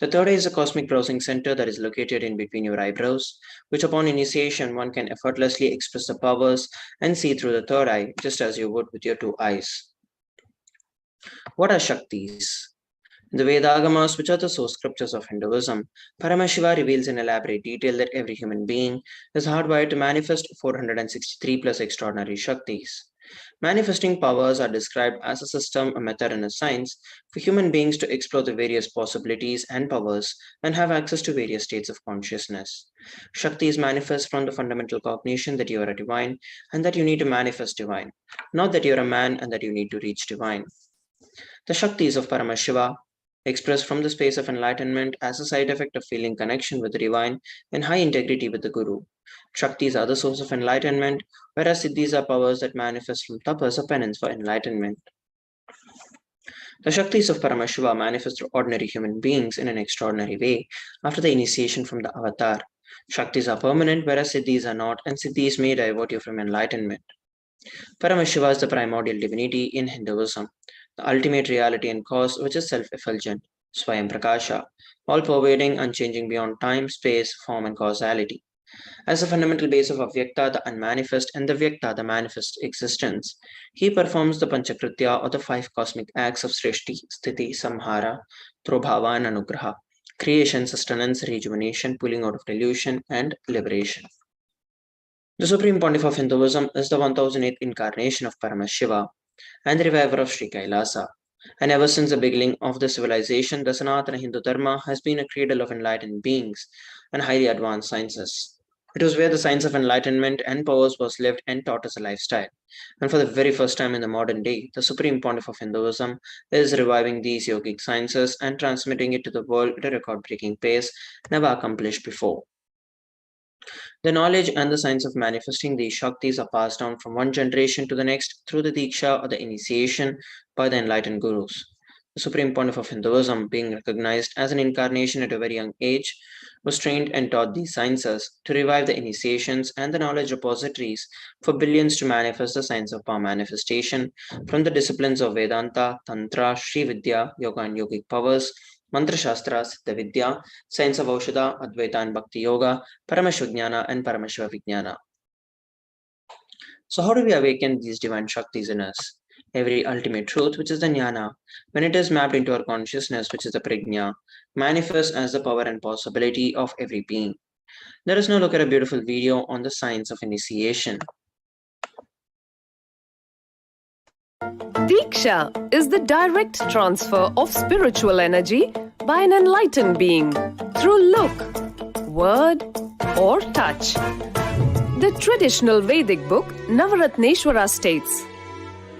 The Third Eye is a cosmic browsing center that is located in between your eyebrows, which upon initiation one can effortlessly express the powers and see through the third eye, just as you would with your two eyes. What are Shaktis? In the Vedagamas, which are the source scriptures of Hinduism, Paramashiva reveals in elaborate detail that every human being is hardwired to manifest 463 plus extraordinary Shaktis. Manifesting powers are described as a system, a method, and a science for human beings to explore the various possibilities and powers and have access to various states of consciousness. Shaktis manifest from the fundamental cognition that you are a divine and that you need to manifest divine, not that you're a man and that you need to reach divine. The Shaktis of Paramashiva expressed from the space of enlightenment as a side effect of feeling connection with the divine and high integrity with the Guru. Shaktis are the source of enlightenment, whereas Siddhis are powers that manifest from tapas or penance for enlightenment. The Shaktis of Paramashiva manifest through ordinary human beings in an extraordinary way after the initiation from the avatar. Shaktis are permanent, whereas Siddhis are not, and Siddhis may divert you from enlightenment. Paramashiva is the primordial divinity in Hinduism, the ultimate reality and cause, which is self-effulgent, Swayam Prakasha, all-pervading, unchanging beyond time, space, form, and causality. As the fundamental base of Avyakta, the unmanifest, and the Vyakta, the manifest existence, he performs the Panchakritya or the 5 cosmic acts of Srishti, Sthiti, Samhara, Prabhava, and Anugraha, creation, sustenance, rejuvenation, pulling out of delusion, and liberation. The Supreme Pontiff of Hinduism is the 1008th incarnation of Paramashiva and the reviver of Sri KAILASA. And ever since the beginning of the civilization, the Sanatana Hindu Dharma has been a cradle of enlightened beings and highly advanced sciences. It was where the science of enlightenment and powers was lived and taught as a lifestyle. And for the very first time in the modern day, the Supreme Pontiff of Hinduism is reviving these yogic sciences and transmitting it to the world at a record-breaking pace never accomplished before. The knowledge and the science of manifesting these Shaktis are passed down from one generation to the next through the Diksha or the initiation by the enlightened Gurus. The Supreme Pontiff of Hinduism, being recognized as an incarnation at a very young age, was trained and taught these sciences to revive the initiations and the knowledge repositories for billions to manifest the science of power manifestation from the disciplines of Vedanta, Tantra, Sri Vidya, Yoga and Yogic powers, Mantra Shastra, Siddha Vidya, Science of Aushadha, Advaita and Bhakti Yoga, Paramashvajnana and Paramashiva Vijnana. So how do we awaken these divine Shaktis in us? Every ultimate truth, which is the Jnana, when it is mapped into our consciousness, which is the Prajna, manifests as the power and possibility of every being. Let us now look at a beautiful video on the science of initiation. Diksha is the direct transfer of spiritual energy by an enlightened being through look, word, or touch. The traditional Vedic book Navaratneshwara states,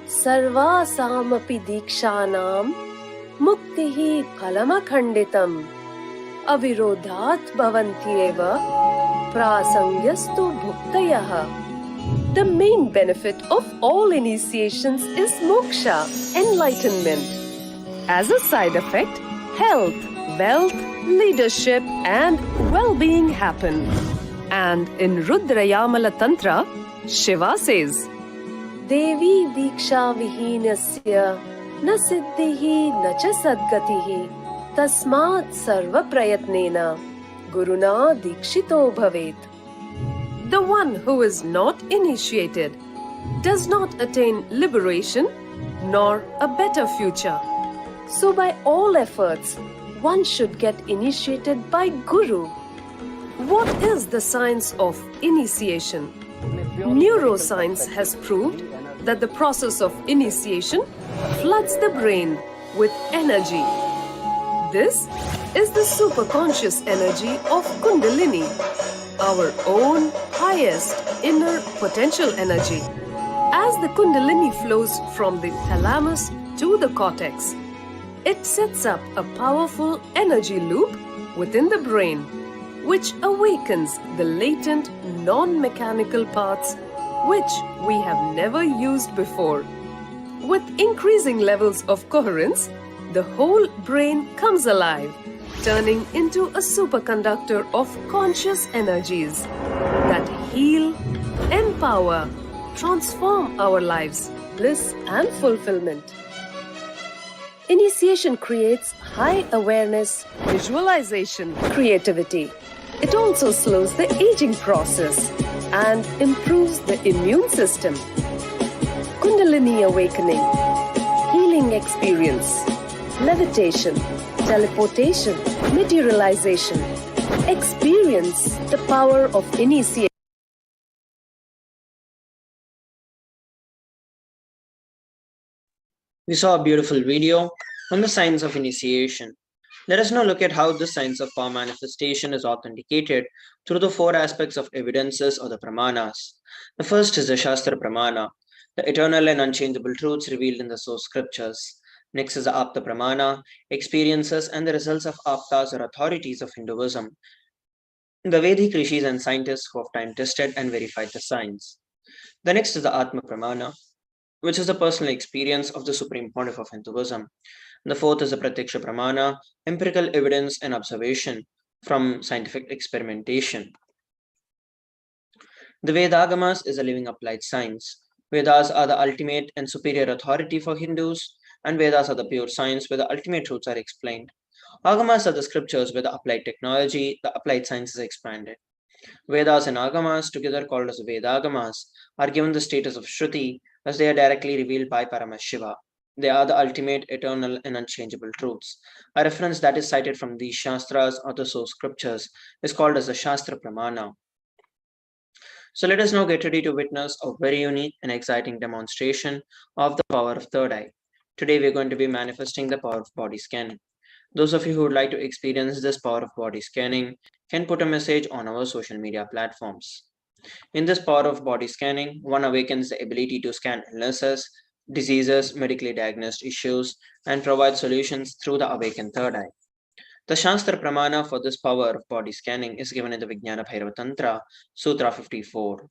Sarva samapi dikshanam muktihi phalamakhanditam avirodhat bhavantyeva prasangyastu bhuktayaha. The main benefit of all initiations is moksha, enlightenment. As a side effect, health, wealth, leadership, and well-being happen. And in Rudrayamala Tantra, Shiva says, Devi diksha vihinasya na siddhihi na cha sadgatihi tasmat sarva prayatnena guruna dikshito bhavet. The one who is not initiated does not attain liberation nor a better future. So by all efforts, one should get initiated by Guru. What is the science of initiation? Neuroscience has proved that the process of initiation floods the brain with energy. This is the superconscious energy of Kundalini, our own highest inner potential energy. As the Kundalini flows from the thalamus to the cortex, it sets up a powerful energy loop within the brain, which awakens the latent non-mechanical parts which we have never used before. With increasing levels of coherence, the whole brain comes alive, turning into a superconductor of conscious energies that heal, empower, transform our lives, bliss and fulfillment. Initiation creates high awareness, visualization, creativity. It also slows the aging process and improves the immune system. Kundalini awakening, healing experience, levitation, teleportation, materialization. Experience the power of initiation. We saw a beautiful video on the science of initiation. Let us now look at how this science of power manifestation is authenticated through the four aspects of evidences or the pramanas. The first is the Shastra Pramana, the eternal and unchangeable truths revealed in the source scriptures. Next is the Apta Pramana, experiences and the results of Aptas or authorities of Hinduism, the Vedic rishis and scientists who have time tested and verified the science. The next is the Atma Pramana, which is the personal experience of the Supreme Pontiff of Hinduism. The fourth is the Pratyaksha Pramana, empirical evidence and observation from scientific experimentation. The Vedagamas is a living applied science. Vedas are the ultimate and superior authority for Hindus, and Vedas are the pure science where the ultimate truths are explained. Agamas are the scriptures where the applied technology, the applied science is expanded. Vedas and Agamas, together called as Vedagamas, are given the status of Shruti as they are directly revealed by Paramashiva. They are the ultimate, eternal, and unchangeable truths. A reference that is cited from these Shastras or the source scriptures is called as the Shastra Pramana. So let us now get ready to witness a very unique and exciting demonstration of the power of third eye. Today we are going to be manifesting the power of body scanning. Those of you who would like to experience this power of body scanning can put a message on our social media platforms. In this power of body scanning, one awakens the ability to scan illnesses, diseases, medically diagnosed issues, and provide solutions through the awakened third eye. The Shastra Pramana for this power of body scanning is given in the Vijnana Bhairava Tantra, Sutra 54.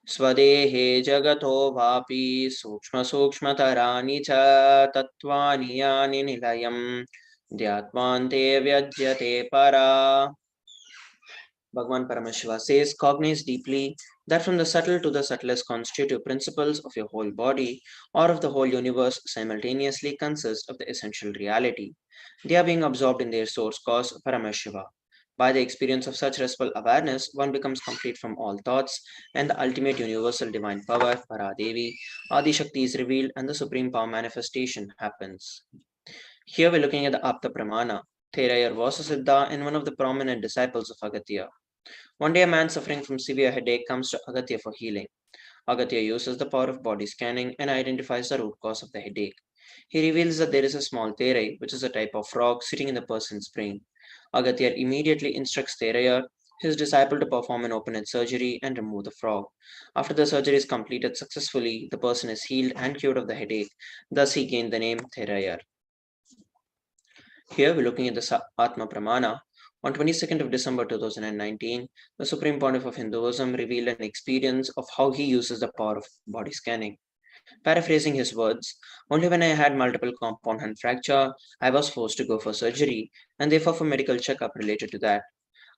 Swadehe jagato vapi sukshma sukshmatarani cha tattvani yani nilayam dhyatmante vyajyate para. Bhagavan Paramashiva says, cognize deeply that from the subtle to the subtlest constitutive principles of your whole body or of the whole universe simultaneously consist of the essential reality. They are being absorbed in their source cause, Paramashiva. By the experience of such restful awareness, one becomes complete from all thoughts, and the ultimate universal divine power, Paradevi, Adi Shakti is revealed, and the supreme power manifestation happens. Here we're looking at the Apta Pramana. Therayar was a Siddha and one of the prominent disciples of Agatya. One day, a man suffering from severe headache comes to Agatya for healing. Agatya uses the power of body scanning and identifies the root cause of the headache. He reveals that there is a small therai, which is a type of frog, sitting in the person's brain. Agatya immediately instructs Theraya, his disciple, to perform an open-head surgery and remove the frog. After the surgery is completed successfully, the person is healed and cured of the headache. Thus, he gained the name Theraya. Here, we're looking at the Atma Pramana. On 22nd of December 2019, the Supreme Pontiff of Hinduism revealed an experience of how he uses the power of body scanning. Paraphrasing his words, only when I had multiple compound hand fracture, I was forced to go for surgery and therefore for medical checkup related to that.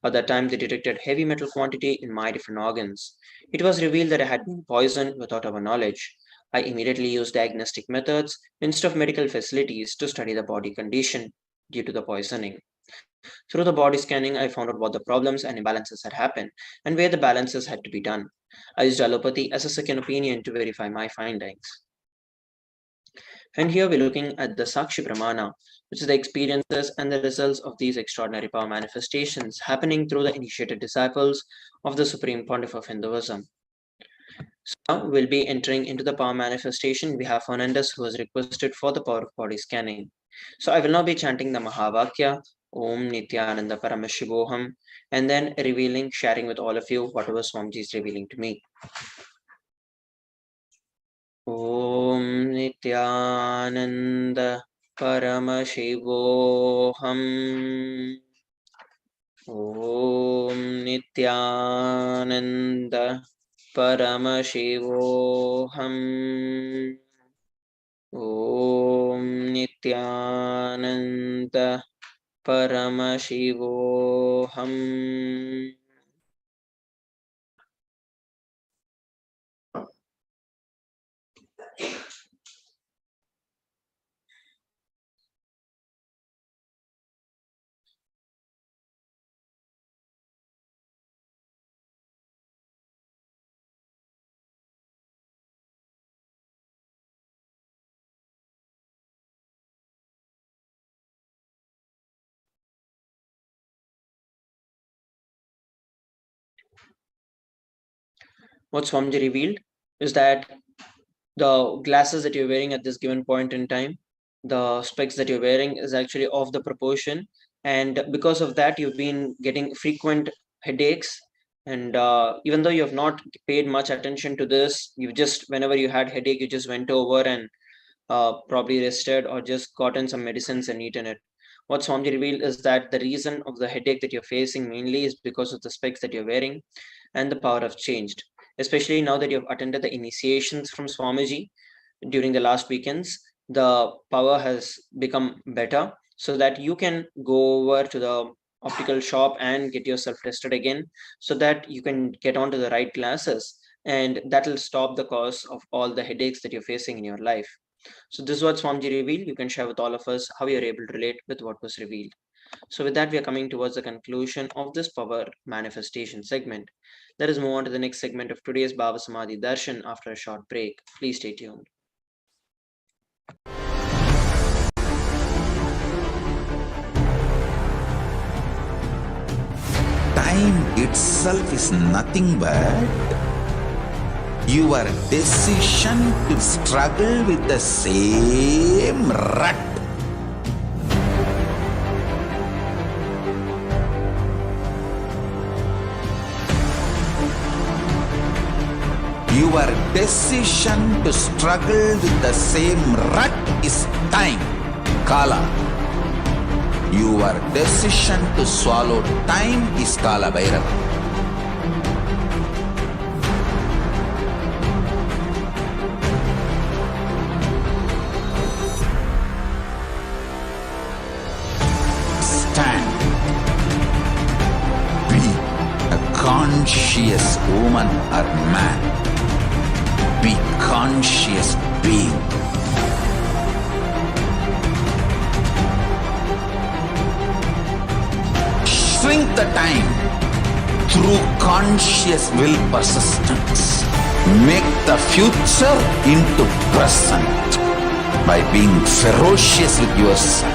At that time, they detected heavy metal quantity in my different organs. It was revealed that I had been poisoned without our knowledge. I immediately used diagnostic methods instead of medical facilities to study the body condition due to the poisoning. Through the body scanning, I found out what the problems and imbalances had happened and where the balances had to be done. I used allopathy as a second opinion to verify my findings. And here we're looking at the Sakshi Pramana, which is the experiences and the results of these extraordinary power manifestations happening through the initiated disciples of the Supreme Pontiff of Hinduism. So now we'll be entering into the power manifestation. We have Fernandez who has requested for the power of body scanning. So I will now be chanting the Mahavakya, Om Nithyananda Paramashivoham, and then revealing, sharing with all of you whatever Swamiji is revealing to me. Om Nithyananda Paramashivoham. Om Nithyananda Paramashivoham. Om Nithyananda Paramashivoham. What Swamiji revealed is that the glasses that you're wearing at this given point in time, the specs that you're wearing is actually off the proportion, and because of that you've been getting frequent headaches. And even though you have not paid much attention to this, you just, whenever you had headache, you just went over and probably rested or just gotten some medicines and eaten it. What Swamiji revealed is that the reason of the headache that you're facing mainly is because of the specs that you're wearing, and the power have changed. Especially now that you've attended the initiations from Swamiji during the last weekends, the power has become better so that you can go over to the optical shop and get yourself tested again so that you can get onto the right glasses, and that will stop the cause of all the headaches that you're facing in your life. So this is what Swamiji revealed. You can share with all of us how you're able to relate with what was revealed. So with that, we are coming towards the conclusion of this power manifestation segment. Let us move on to the next segment of today's Bhava Samadhi Darshan after a short break. Please stay tuned. Time itself is nothing but your decision to struggle with the same rut. Your decision to struggle with the same rut is time, Kala. Your decision to swallow time is Kala Bhairava. Stand. Be a conscious woman or man. Be conscious being. Shrink the time through conscious will persistence. Make the future into present by being ferocious with yourself.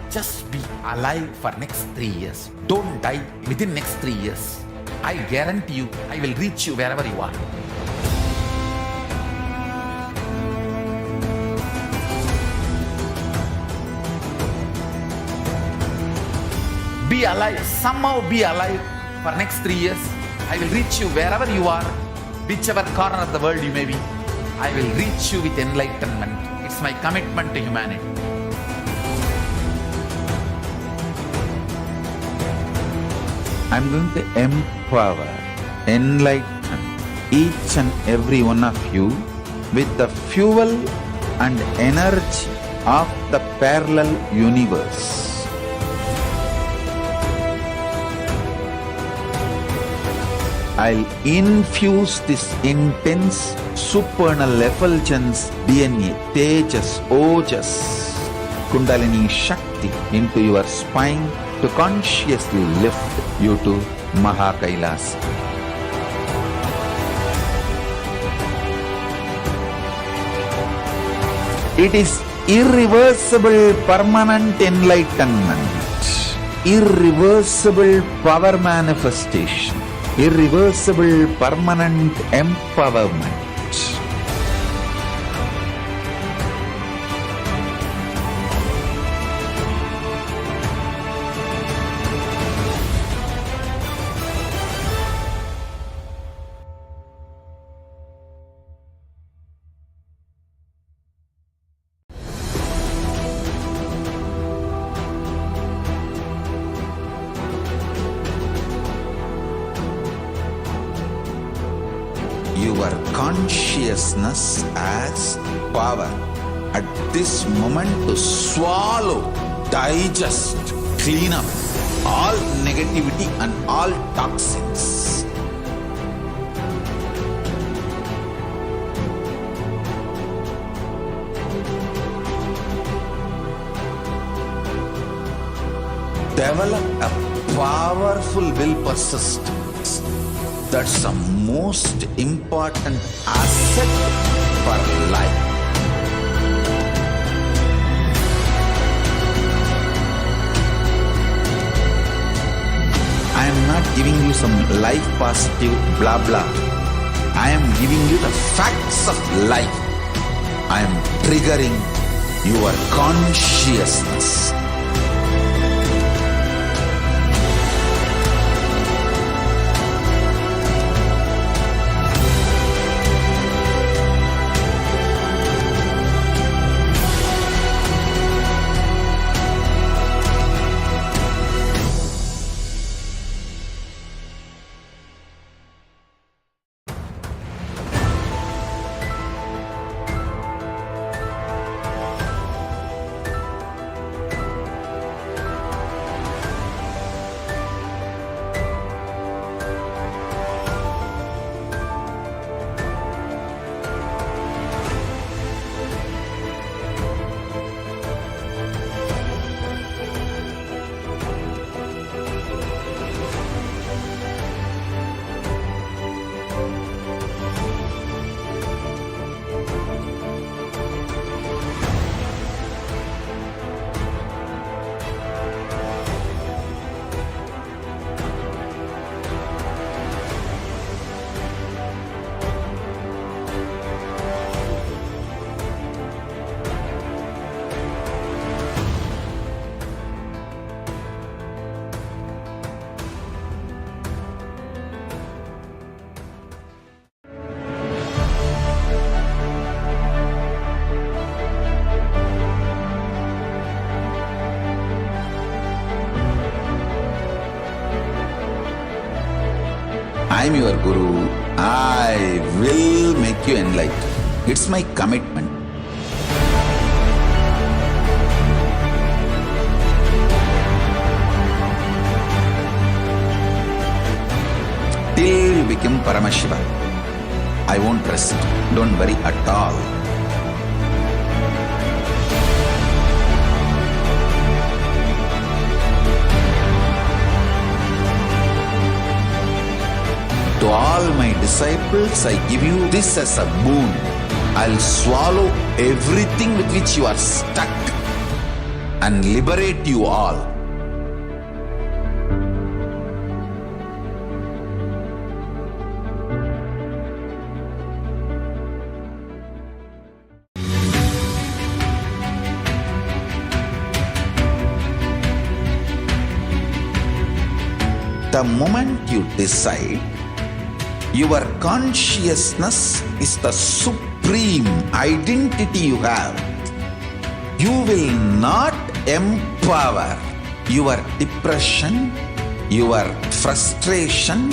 Just be alive for next 3 years. Don't die within next 3 years. I guarantee you, I will reach you wherever you are. Be alive, somehow be alive for next 3 years. I will reach you wherever you are, whichever corner of the world you may be. I will reach you with enlightenment. It's my commitment to humanity. I'm going to empower, enlighten each and every one of you with the fuel and energy of the parallel universe. I'll infuse this intense supernal effulgence DNA, Tejas, Ojas, Kundalini Shakti into your spine to consciously lift you to KAILASA. It is irreversible permanent enlightenment, irreversible power manifestation, irreversible permanent empowerment. Your consciousness as power at this moment to swallow, digest, clean up all negativity and all toxins. Develop a powerful will persistence. That's the most important asset for life. I am not giving you some life positive blah blah. I am giving you the facts of life. I am triggering your consciousness. I am your Guru. I will make you enlightened. It's my commitment. Till you become Paramashiva, I won't rest. Don't worry at all. To all my disciples, I give you this as a boon. I'll swallow everything with which you are stuck. and liberate you all. The moment you decide, your consciousness is the supreme identity you have. You will not empower your depression, your frustration,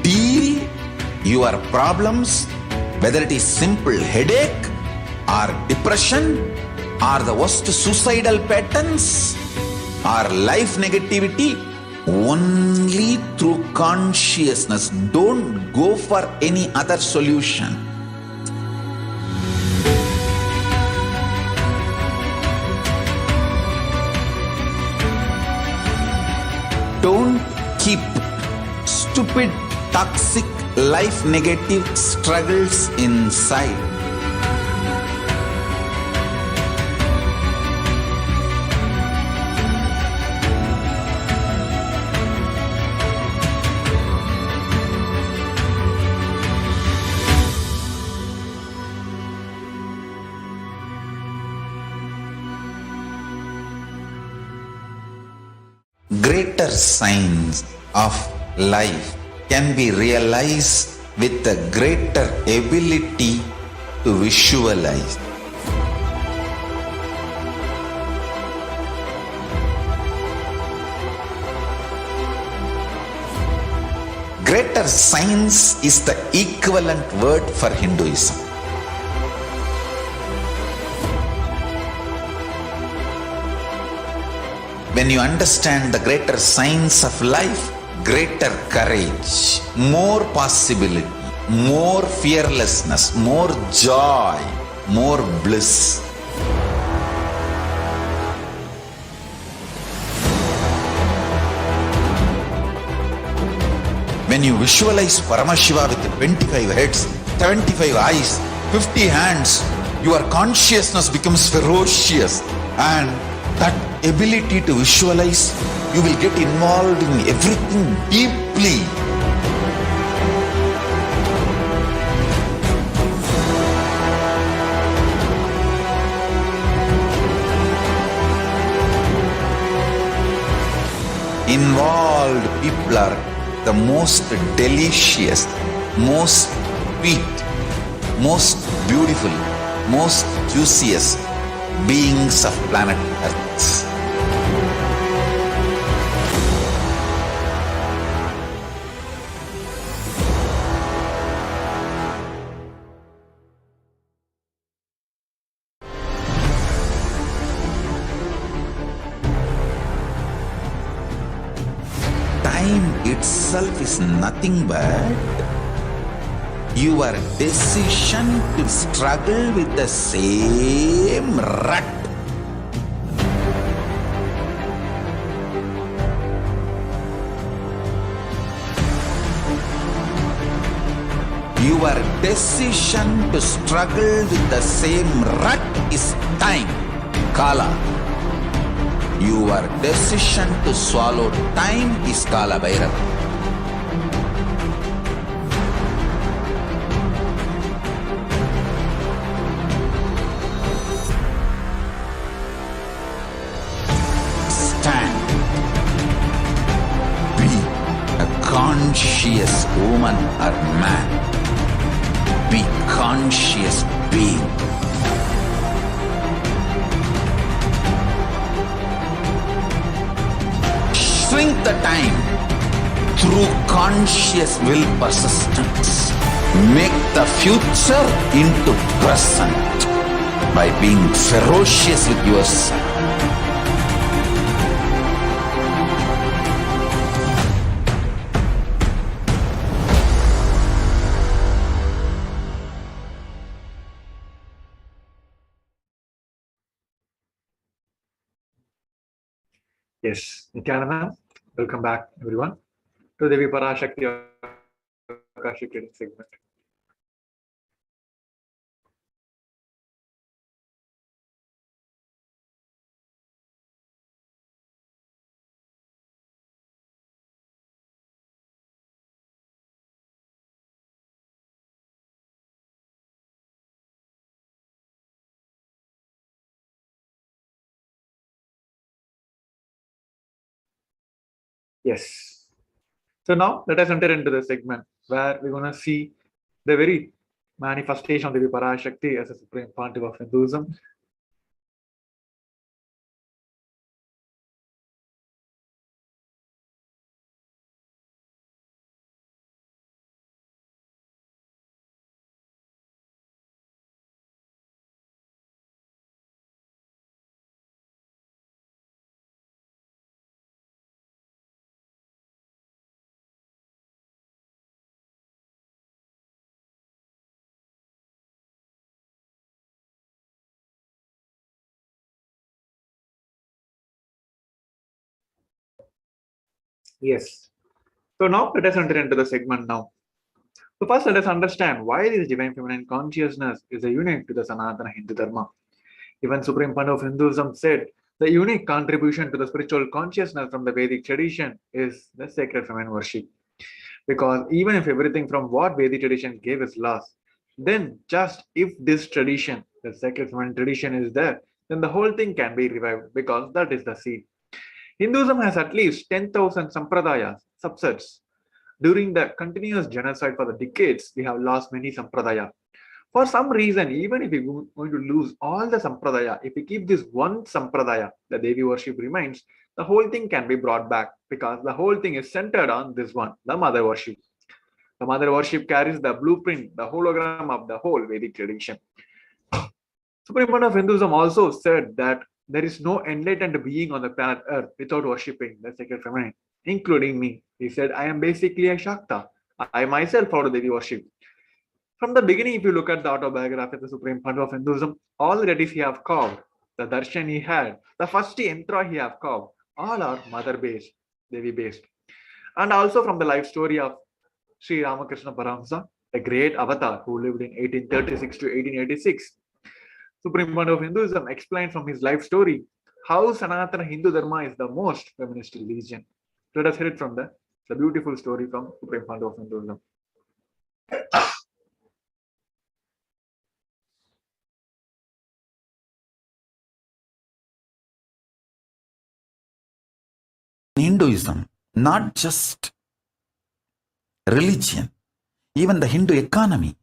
deal your problems, whether it is simple headache or depression or the worst suicidal patterns or life negativity, only through consciousness. Don't go for any other solution. Don't keep stupid, toxic, life negative struggles inside. Greater signs of life can be realized with a greater ability to visualize. Greater signs is the equivalent word for Hinduism. When you understand the greater signs of life, greater courage, more possibility, more fearlessness, more joy, more bliss. When you visualize Paramashiva with 25 heads, 75 eyes, 50 hands, your consciousness becomes ferocious, and that ability to visualize, you will get involved in everything deeply. Involved people are the most delicious, most sweet, most beautiful, most juiciest beings of planet Earth. Time itself is nothing but your decision to struggle with the same rut. Your decision to struggle with the same rut is time, Kala. Your decision to swallow time is Kala Bhairava. Stand. Be a conscious woman or man. Be conscious being. Shrink the time through conscious will persistence. Make the future into present by being ferocious with yourself. Yes, Nithyananda, welcome back everyone to Devi Parashakti Akashic reading segment. Yes. So now let us enter into the segment where we're going to see the very manifestation of the Parashakti as a supreme pontiff of Hinduism. Yes. So now let us enter into the segment now. So first let us understand why this divine feminine consciousness is a unique to the Sanatana Hindu Dharma. Even Supreme Pontiff of Hinduism said the unique contribution to the spiritual consciousness from the Vedic tradition is the sacred feminine worship. Because even if everything from what Vedic tradition gave is lost, then just if this tradition, the sacred feminine tradition is there, then the whole thing can be revived because that is the seed. Hinduism has at least 10,000 sampradayas, subsets. During the continuous genocide for the decades, we have lost many sampradaya. For some reason, even if we're going to lose all the sampradaya, if we keep this one sampradaya, the Devi worship remains, the whole thing can be brought back because the whole thing is centered on this one, the mother worship. The mother worship carries the blueprint, the hologram of the whole Vedic tradition. Supreme Pontiff of Hinduism also said that there is no enlightened being on the planet Earth without worshipping the sacred feminine, including me. He said, I am basically a Shakta. I myself follow Devi worship. From the beginning, if you look at the autobiography of the Supreme Pontiff of Hinduism, all the deities he have carved, the darshan he had, the first yantra he have carved, all are mother-based, Devi-based. And also from the life story of Sri Ramakrishna Paramahamsa, a great avatar who lived in 1836 to 1886. Supreme Pontiff of Hinduism explained from his life story how Sanatana Hindu Dharma is the most feminist religion. Let us hear it from the beautiful story from Supreme Pontiff of Hinduism. Hinduism, not just religion, even the Hindu economy,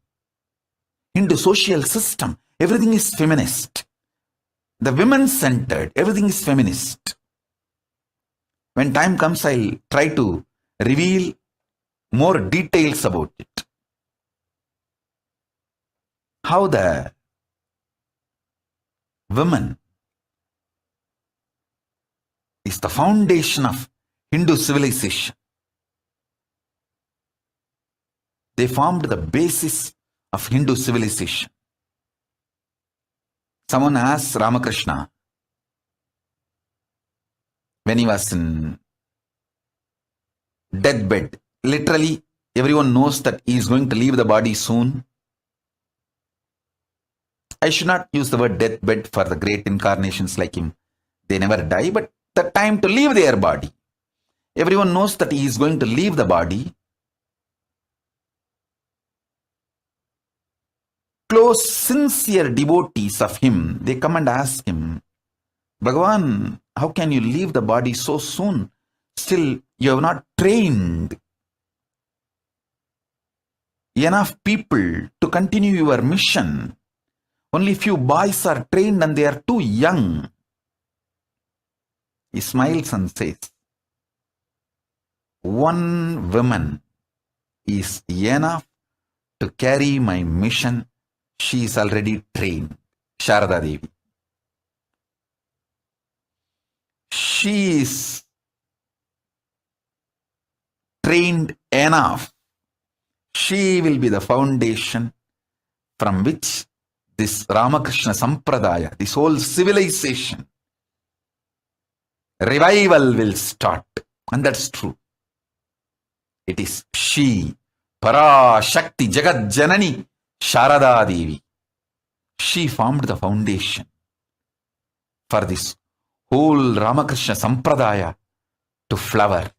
Hindu social system, everything is feminist. The women-centered, everything is feminist. When time comes, I'll try to reveal more details about it. How the woman is the foundation of Hindu civilization. They formed the basis of Hindu civilization. Someone asked Ramakrishna when he was in deathbed. Literally, everyone knows that he is going to leave the body soon. I should not use the word deathbed for the great incarnations like him. They never die, but the time to leave their body. Everyone knows that he is going to leave the body. Close, sincere devotees of him, they come and ask him, Bhagavan, how can you leave the body so soon? Still, you have not trained enough people to continue your mission. Only few boys are trained and they are too young. He smiles and says, one woman is enough to carry my mission. She is already trained. Sharada Devi. She is trained enough. She will be the foundation from which this Ramakrishna Sampradaya, this whole civilization, revival will start. And that's true. It is she Parashakti Jagat Janani Sharada Devi. She formed the foundation for this whole Ramakrishna Sampradaya to flower.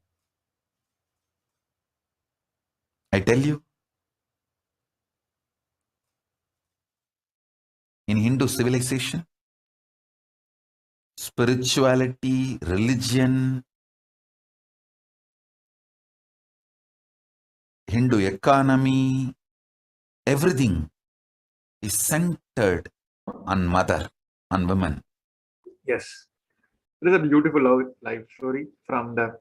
I tell you, in Hindu civilization, spirituality, religion, Hindu economy, everything is centered on mother, on women. Yes. It is a beautiful life story from the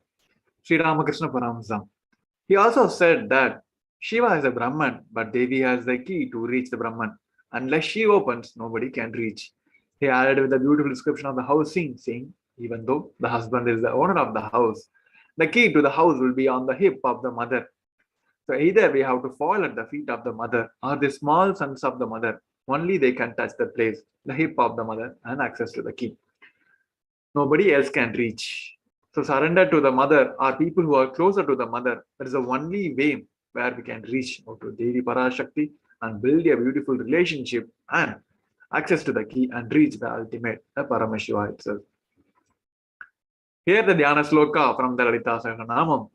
Sri Ramakrishna Paramashivam. He also said that Shiva is a Brahman, but Devi has the key to reach the Brahman. Unless she opens, nobody can reach. He added with a beautiful description of the house scene, saying, even though the husband is the owner of the house, the key to the house will be on the hip of the mother. So either we have to fall at the feet of the mother or the small sons of the mother. Only they can touch the place, the hip of the mother, and access to the key. Nobody else can reach. So surrender to the mother or people who are closer to the mother. That is the only way where we can reach out to Devi Parashakti and build a beautiful relationship and access to the key and reach the ultimate, the Paramashiva itself. Here the Dhyana Sloka from the Lalita Sahasranamam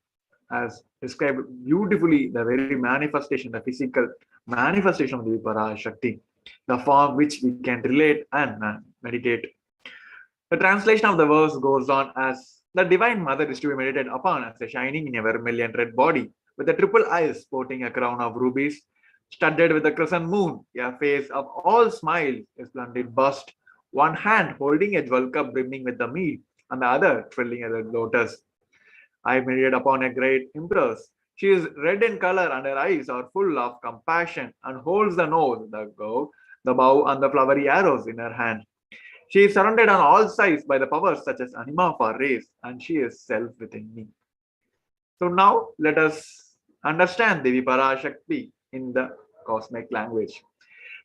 has described beautifully the very manifestation, the physical manifestation of Devi Parashakti, the form which we can relate and meditate. The translation of the verse goes on as the Divine Mother is to be meditated upon as a shining in a vermilion red body, with the triple eyes sporting a crown of rubies, studded with a crescent moon, a face of all smiles, a splendid bust, one hand holding a jewel cup brimming with the mead, and the other trilling a red lotus. I meditate upon a great empress. She is red in color and her eyes are full of compassion and holds the nose, the bow, and the flowery arrows in her hand. She is surrounded on all sides by the powers such as anima for race, and she is self within me. So now let us understand Devi Parashakti in the cosmic language.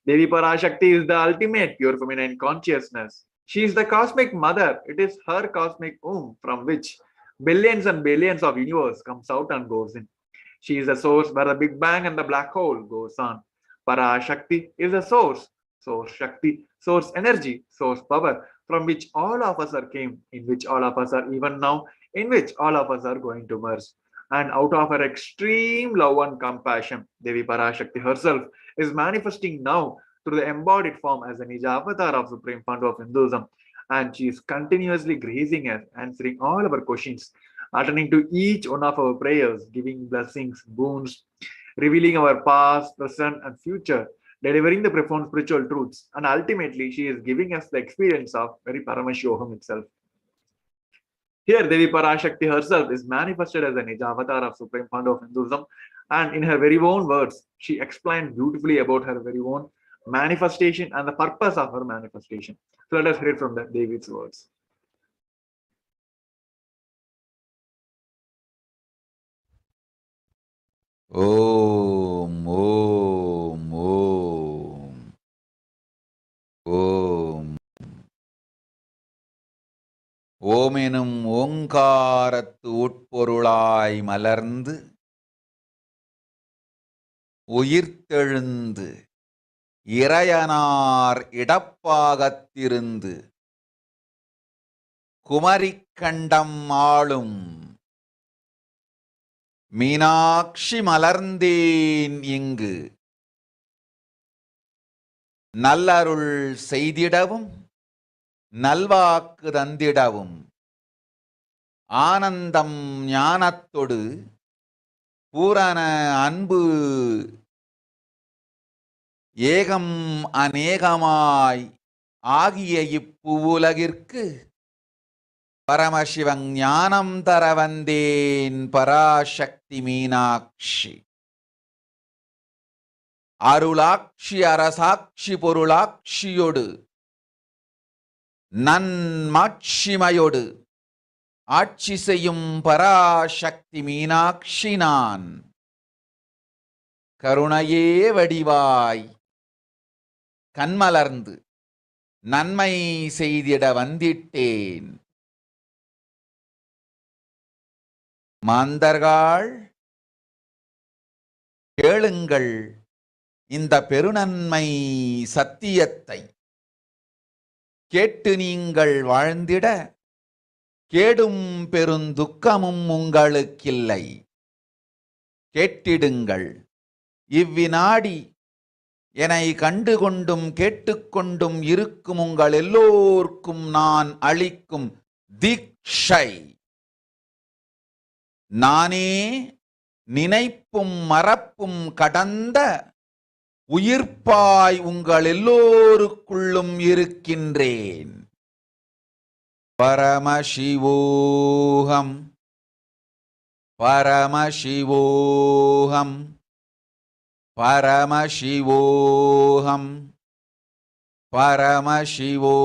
Devi Parashakti is the ultimate pure feminine consciousness. She is the cosmic mother. It is her cosmic womb from which billions and billions of universe comes out and goes in. She is the source where the Big Bang and the black hole goes on. Parashakti is the source Shakti, source energy, source power, from which all of us are came, in which all of us are even now, in which all of us are going to merge. And out of her extreme love and compassion, Devi Parashakti herself is manifesting now through the embodied form as a Nija avatar of Supreme Fund of Hinduism. And she is continuously gracing us, answering all our questions, attending to each one of our prayers, giving blessings, boons, revealing our past, present, and future, delivering the profound spiritual truths, and ultimately she is giving us the experience of very Paramashivoham itself. Here Devi Parashakti herself is manifested as a Nija avatar of Supreme Fund of Hinduism, and in her very own words, she explained beautifully about her very own manifestation and the purpose of her manifestation. So let us hear it from the Devi's words. Om, Om, Om, Om. ஓமெனும் ஓங்காரத்து உட்பொருளாய் மலர்ந்து உயிர்த்தெழுந்து இறையனார் இடப்பாகத்திருந்து குமரிக்கண்டம் ஆளும் மீனாட்சி மலர்ந்தேன் இங்கு நல்லருள் செய்திடவும் நல்வாக்கு தந்திடவும் ஆனந்தம் ஞானத்தொடு பூரண அன்பு ஏகம் அநேகமாய் ஆகிய இப்புவுலகிற்கு பரமசிவன் ஞானம் தர வந்தேன் பராசக்தி மீனாட்சி அருளாட்சி அரசாட்சி பொருளாட்சியொடு நன்மாட்சிமையோடு ஆட்சி செய்யும் பராசக்தி மீனாட்சி நான் கருணையே வடிவாய் கண்மலர்ந்து நன்மை செய்திட வந்திட்டேன். மாந்தர்கள் கேளுங்கள் இந்த பெருநன்மை சத்தியத்தை. கேட்டு நீங்கள் வாழ்ந்திட கேடும் பெருந்துக்கமும் உங்களுக்கில்லை. கேட்டிடுங்கள். இவ்வினாடி என்னை கண்டுகொண்டும் கேட்டுக்கொண்டும் இருக்கும் உங்கள் எல்லோர்க்கும் நான் அளிக்கும் தீட்சை. நானே நினைப்பும் மறப்பும் கடந்த உயிர்ப்பாய் உங்கள் எல்லோருக்குள்ளும் இருக்கின்றேன். பரமசிவோகம் பரமசிவோகம் பரமசிவோகம் பரமசிவோகம்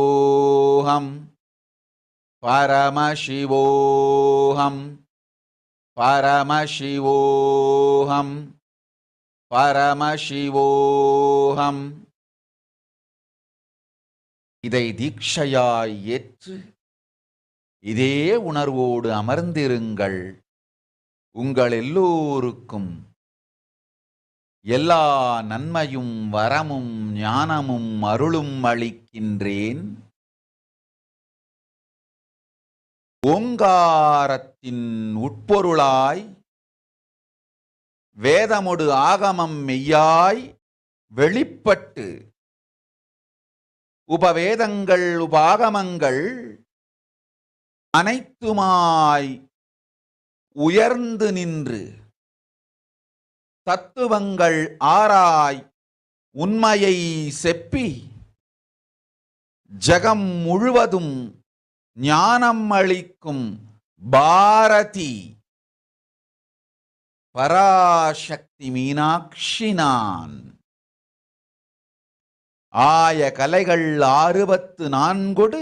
பரமசிவோகம் பரமசிவோகம் பரமசிவோகம். இதை தீட்சையாய் ஏற்று இதே உணர்வோடு அமர்ந்திருங்கள். உங்கள் எல்லோருக்கும் எல்லா நன்மையும் வரமும் ஞானமும் அருளும் அளிக்கின்றேன். ஓங்காரத்தின் உட்பொருளாய் வேதமொடு ஆகமம் மெய்யாய் வெளிப்பட்டு உபவேதங்கள் உபாகமங்கள் அனைத்துமாய் உயர்ந்து நின்று தத்துவங்கள் ஆராய் உண்மையை செப்பி ஜகம் முழுவதும் ஞானம் அளிக்கும் பாரதி பராசக்தி மீனாட்சி நான். ஆய கலைகள் 64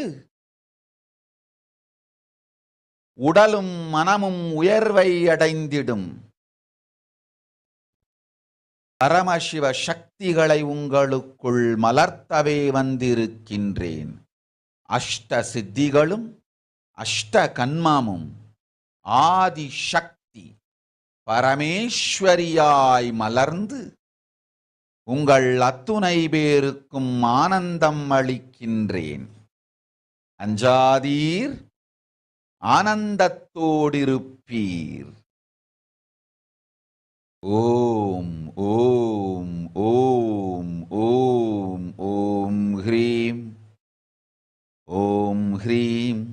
உடலும் மனமும் உயர்வை அடைந்திடும் பரமசிவ சக்திகளை உங்களுக்குள் மலர்த்தவே வந்திருக்கின்றேன். அஷ்ட சித்திகளும் அஷ்ட கன்மமும் ஆதி சக்தி பரமேஸ்வரியாய் மலர்ந்து உங்கள் அத்துணை பேருக்கும் ஆனந்தம் அளிக்கின்றேன். அஞ்சாதீர், ஆனந்தத்தோடிருப்பீர். ஓம் ஓம் ஓம் ஓம் ஓம் ஹ்ரீம் ஓம் ஹ்ரீம்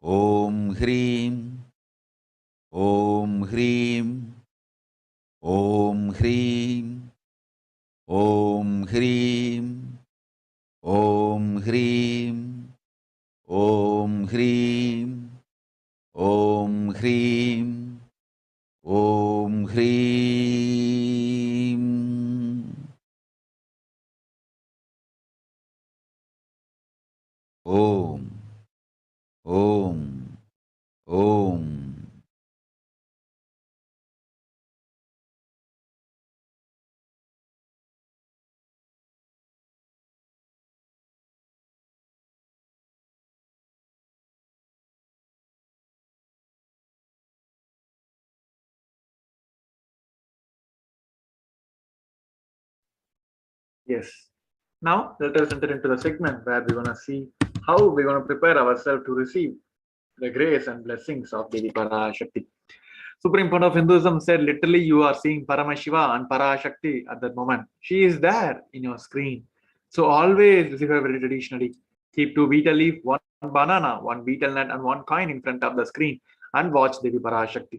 ஓம் ஹ்ரீம் ஓம் ஹ்ரீம் ஓம் ஹ்ரீம் ஓம் ஹ்ரீம் ஓம் ஹ்ரீம் ஓம் ஹ்ரீம் ஓம் ஹ்ரீம் ஓம் ஹ்ரீம். ஓம் ஓம் ஓம். Yes. Now let us enter into the segment where we're gonna see how we're gonna prepare ourselves to receive the grace and blessings of Devi Parashakti. Supreme Point of Hinduism said literally you are seeing Paramashiva and Parashakti at that moment. She is there in your screen. So always receive her very traditionally. Keep 2 betel leaf, 1 banana, 1 betel nut and 1 coin in front of the screen and watch Devi Parashakti.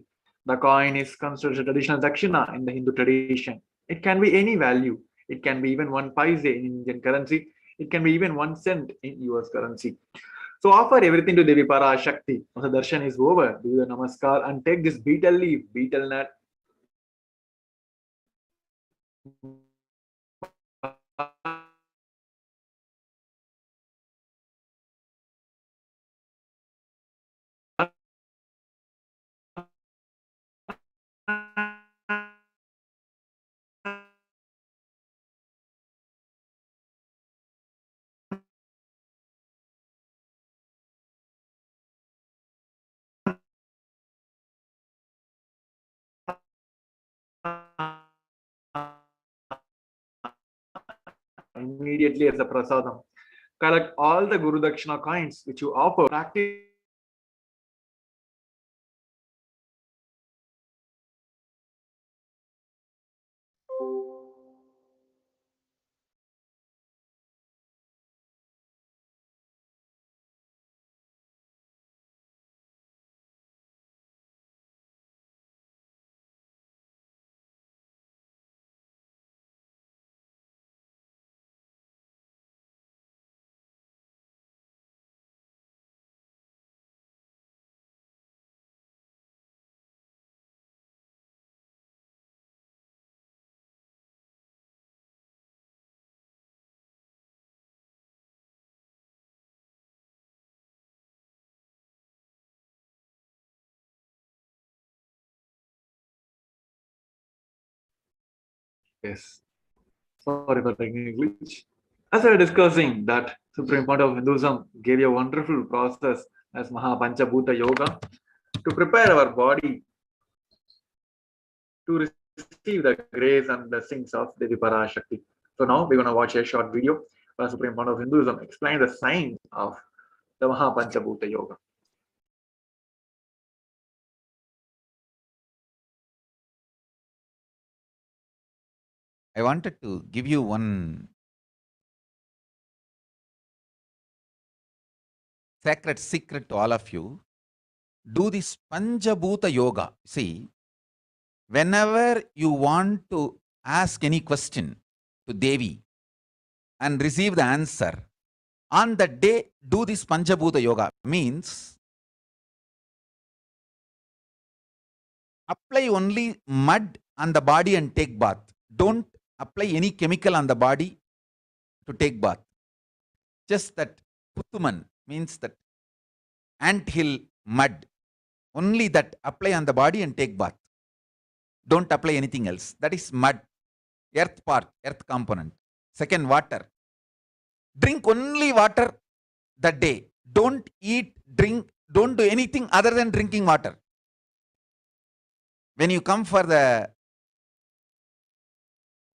The coin is considered a traditional dakshina in the Hindu tradition. It can be any value. It can be even 1 paise in Indian currency. It can be even 1 cent in US currency. So offer everything to Devi Parashakti. Once the darshan is over, do the namaskar and take this betel leaf, betel nut, immediately as a prasadam. Collect all the Guru Dakshina coins which you offer. Practice Yes. Sorry for technical glitch. As we were discussing that Supreme Point of Hinduism gave you a wonderful process as Maha Panchabhuta Yoga to prepare our body to receive the grace and blessings of Devi Parashakti. So now we're going to watch a short video where Supreme Point of Hinduism explains the science of the Maha Panchabhuta Yoga. I wanted to give you one sacred secret to all of you. Do this Panchabhuta Yoga. See, whenever you want to ask any question to Devi and receive the answer, on that day, do this Panchabhuta Yoga. Means, apply only mud on the body and take bath. Don't apply any chemical on the body to take bath. Just that Puttuman means that ant hill mud. Only that apply on the body and take bath. Don't apply anything else. That is mud. Earth part, earth component. Second, water. Drink only water that day. Don't eat, drink, don't do anything other than drinking water. When you come for the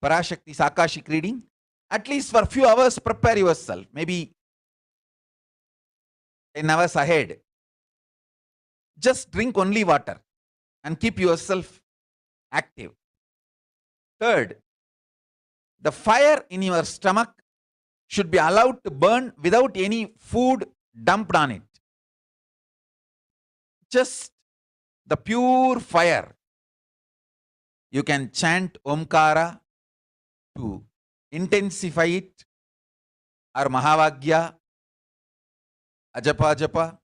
Parashakti Akashic reading, at least for a few hours prepare yourself. Maybe 10 hours ahead. Just drink only water and keep yourself active. Third, the fire in your stomach should be allowed to burn without any food dumped on it. Just the pure fire. You can chant Omkara to intensify it, or Mahavagya, Ajapa Japa,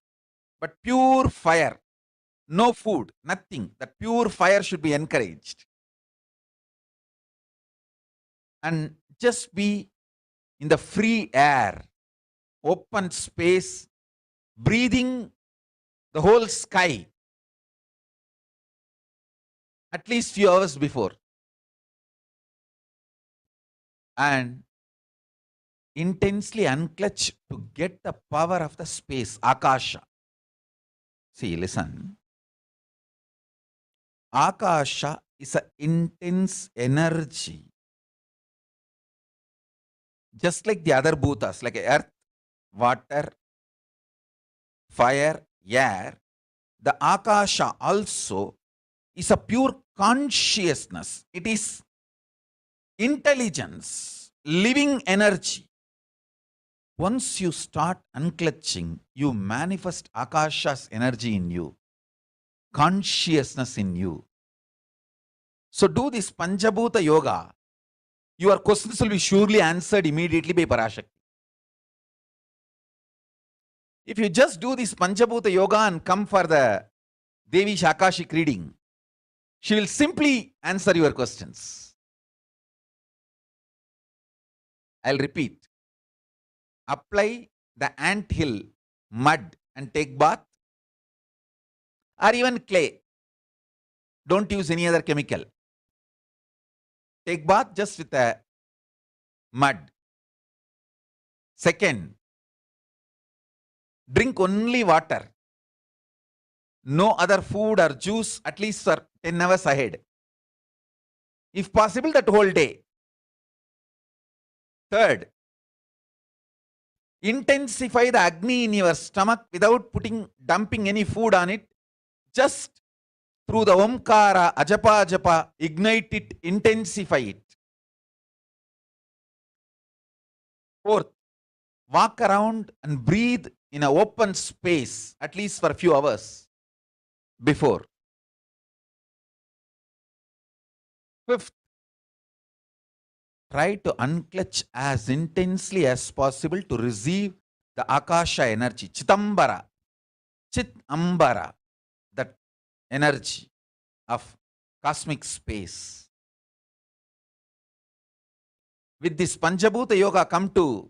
but pure fire. No food, nothing. That pure fire should be encouraged. And just be in the free air, open space, breathing the whole sky at least few hours before. And intensely unclutch to get the power of the space, Akasha. See, listen. Akasha is an intense energy. Just like the other bhutas, like earth, water, fire, air, the Akasha also is a pure consciousness. It is intelligence, living energy. Once you start unclutching, you manifest Akasha's energy in you, consciousness in you. So do this Panchabhuta Yoga. Your questions will be surely answered immediately by Parashakti. If you just do this Panchabhuta Yoga and come for the Devi Akashic reading, she will simply answer your questions. I'll repeat. Apply the ant hill mud and take bath, or even clay. Don't use any other chemical. Take bath just with a mud. Second, drink only water. No other food or juice at least for 10 hours ahead. If possible, that whole day. Third, intensify the Agni in your stomach without dumping any food on it. Just through the Omkara, Ajapa, Japa, ignite it, intensify it. Fourth, walk around and breathe in an open space, at least for a few hours before. Fifth, try to unclutch as intensely as possible to receive the Akasha energy, Chitambara, Chitambara, that energy of cosmic space. With this Panchabhuta Yoga, come to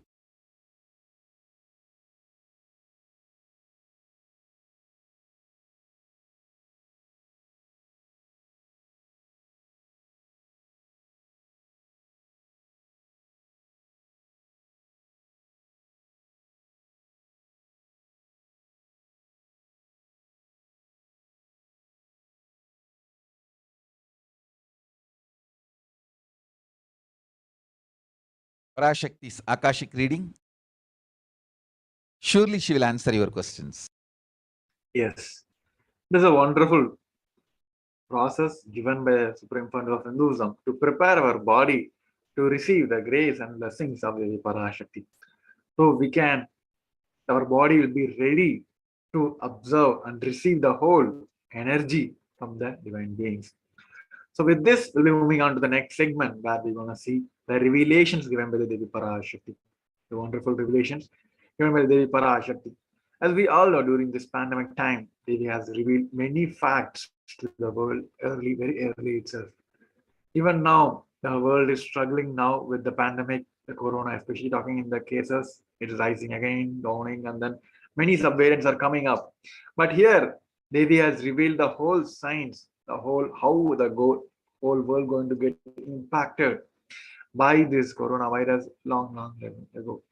Parashakti's Akashic reading. Surely she will answer your questions. Yes. This is a wonderful process given by the Supreme Founder of Hinduism to prepare our body to receive the grace and blessings of the Parashakti. So our body will be ready to observe and receive the whole energy from the divine beings. So with this, we'll be moving on to the next segment where we're going to see the revelations given by the Devi Parashakti. The wonderful revelations given by the Devi Parashakti. As we all know, during this pandemic time, Devi has revealed many facts to the world very early itself. Even now, the world is struggling now with the pandemic, the corona, especially talking in the cases, it's rising again, downing, and then many subvariants are coming up. But here, Devi has revealed the whole science, how the whole world going to get impacted by this coronavirus long ago.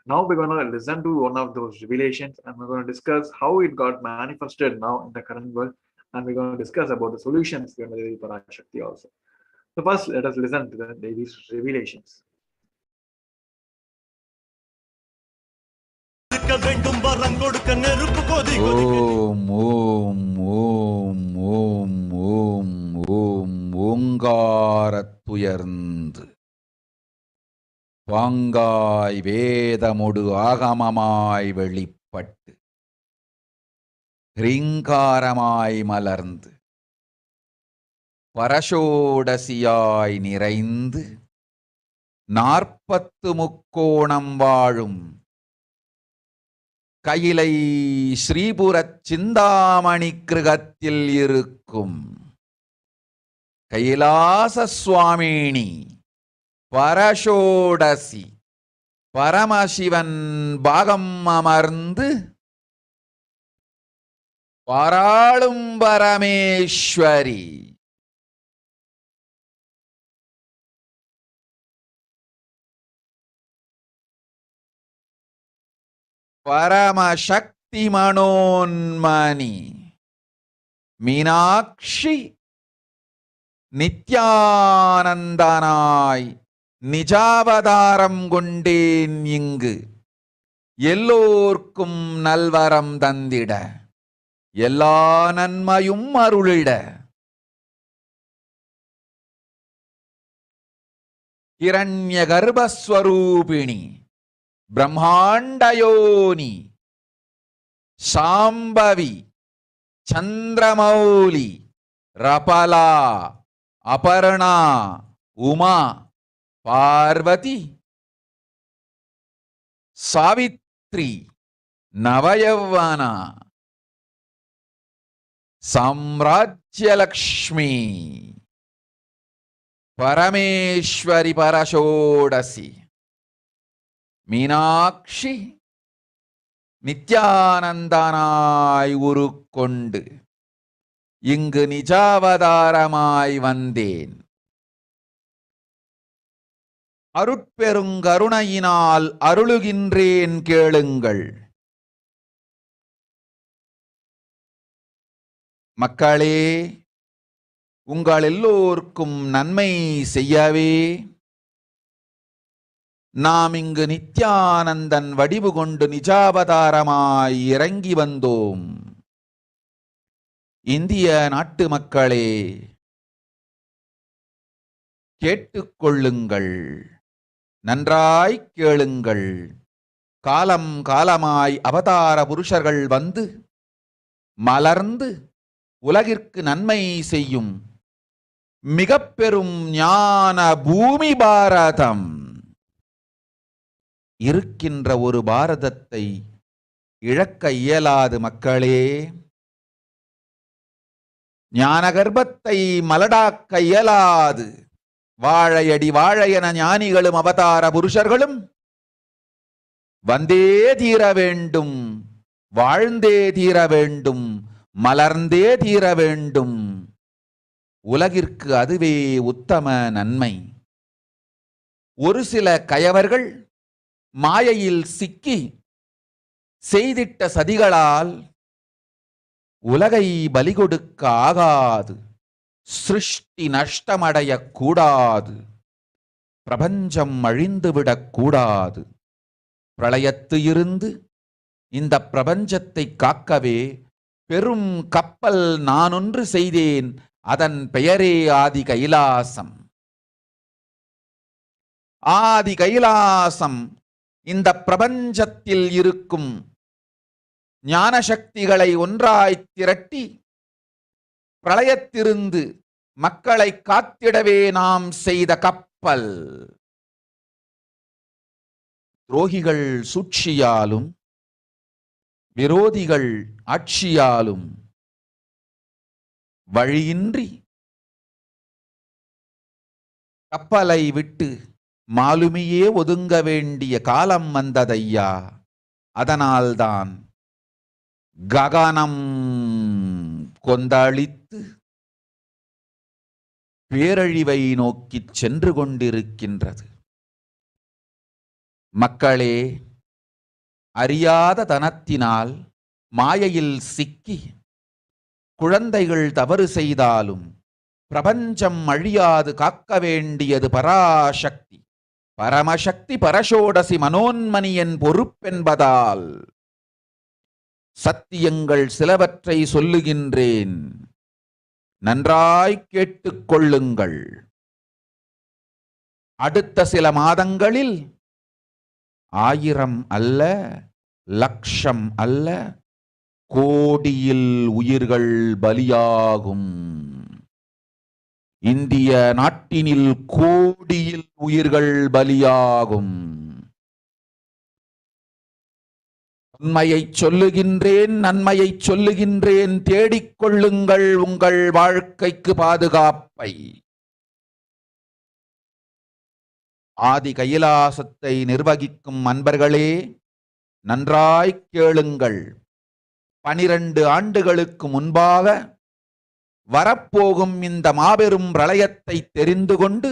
Now we're going to listen to one of those revelations and we're going to discuss how it got manifested now in the current world, and we're going to discuss about the solutions given by the Devi Parashakti also. So first, let us listen to the Devi's revelations. Om, Om, Om, Om, Om, Om, ஓங்காரத்துயர்ந்து பாங்காய் வேதமுடு ஆகமமாய் வெளிப்பட்டு ஹ்ரீங்காரமாய் மலர்ந்து பரஷோடசியாய் நிறைந்து 40 முக்கோணம் வாழும் கையிலை ஸ்ரீபுரச் சிந்தாமணி கிருகத்தில் இருக்கும் கைலாச சுவாமினி பரஷோடசி பரமசிவன் பாகம் அமர்ந்து பாராளும் பரமேஸ்வரி பரமசக்தி மனோன்மணி மீனாட்சி நித்யானந்தனாய் நிஜாவதாரம் கொண்டேன் இங்கு எல்லோர்க்கும் நல்வரம் தந்திட எல்லா நன்மையும் அருளிட ஹிரண்ய கர்ப்பஸ்வரூபிணி பிரம்மாண்டயோனி சாம்பவி சந்திரமௌலி ரபலா அபர்ணா உமா பார்வதி சாவித்ரி நவயவனா சாம்ராஜ்யலக்ஷ்மி பரமேஸ்வரி பரஷோடசி மீனாட்சி நித்யானந்தனாய் உருக்கொண்டு இங்கு நிஜாவதாரமாய் வந்தேன். அருட்பெருங்கருணையினால் அருளுகின்றேன் கேளுங்கள். மக்களே, உங்கள் எல்லோருக்கும் நன்மை செய்யவே நாம் இங்கு நித்யானந்தன் வடிவு கொண்டு நிஜாவதாரமாய் இறங்கி வந்தோம். இந்திய நாட்டு மக்களே, கேட்டுக்கொள்ளுங்கள், நன்றாய் கேளுங்கள். காலம் காலமாய் அவதார புருஷர்கள் வந்து மலர்ந்து உலகிற்கு நன்மை செய்யும் மிக பெரும் ஞான பூமி பாரதம். இருக்கின்ற ஒரு பாரதத்தை இழக்க இயலாது மக்களே. ஞான கர்ப்பத்தை மலடாக்க இயலாது. வாழையடி வாழையென ஞானிகளும் அவதார புருஷர்களும் வந்தே தீர வேண்டும், வாழ்ந்தே தீர வேண்டும், மலர்ந்தே தீர வேண்டும். உலகிற்கு அதுவே உத்தம நன்மை. ஒரு சில கயவர்கள் மாயையில் சிக்கி செய்திட்ட சதிகளால் உலகை பலி கொடுக்க ஆகாது. சிருஷ்டி நஷ்டமடையக் கூடாது. பிரபஞ்சம் அழிந்துவிடக் கூடாது. பிரளயத்து இருந்து இந்த பிரபஞ்சத்தை காக்கவே பெரும் கப்பல் நானொன்று செய்தேன். அதன் பெயரே ஆதி கைலாசம். ஆதி கைலாசம் இந்த பிரபஞ்சத்தில் இருக்கும் ஞான சக்திகளை ஒன்றாய் திரட்டி பிரளயத்திலிருந்து மக்களை காத்திடவே நாம் செய்த கப்பல். துரோகிகள் சூழ்ச்சியாலும் விரோதிகள் ஆட்சியாலும் வழியின்றி கப்பலை விட்டு மாலுமியே ஒதுங்க வேண்டிய காலம் வந்ததையா. அதனால்தான் ககனம் கொந்தளித்து பேரழிவை நோக்கிச் சென்று கொண்டிருக்கின்றது. மக்களே, அறியாத தனத்தினால் மாயையில் சிக்கி குழந்தைகள் தவறு செய்தாலும் பிரபஞ்சம் அழியாது காக்க வேண்டியது பராசக்தி. பரமசக்தி பரஷோடசி மனோன்மணியன் பொறுப்பென்பதால் சத்தியங்கள் சிலவற்றை சொல்லுகின்றேன், நன்றாய் கேட்டுக்கொள்ளுங்கள். அடுத்த சில மாதங்களில் 1000 அல்ல, லட்சம் அல்ல, கோடியில் உயிர்கள் பலியாகும். இந்திய நாட்டினில் கோடியில் உயிர்கள் பலியாகும். உண்மையை சொல்லுகின்றேன், நன்மையை சொல்லுகின்றேன். தேடிக்கொள்ளுங்கள் உங்கள் வாழ்க்கைக்கு பாதுகாப்பை. ஆதி கைலாசத்தை நிர்வகிக்கும் அன்பர்களே, நன்றாய் கேளுங்கள். 12 ஆண்டுகளுக்கு முன்பாக வரப்போகும் இந்த மாபெரும் பிரளயத்தை தெரிந்து கொண்டு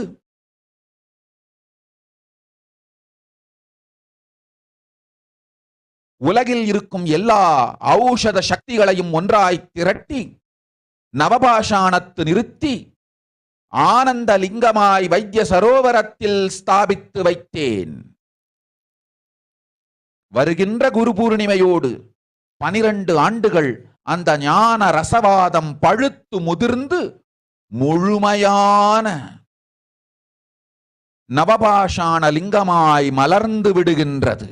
உலகில் இருக்கும் எல்லா ஔஷத சக்திகளையும் ஒன்றாய் திரட்டி நவபாஷாணத்து நிறுத்தி ஆனந்த லிங்கமாய் வைத்திய சரோவரத்தில் ஸ்தாபித்து வைத்தேன். வருகின்ற குரு பூர்ணிமையோடு 12 ஆண்டுகள் அந்த ஞான ரசவாதம் பழுத்து முதிர்ந்து முழுமையான நவபாஷாண லிங்கமாய் மலர்ந்து விடுகின்றது.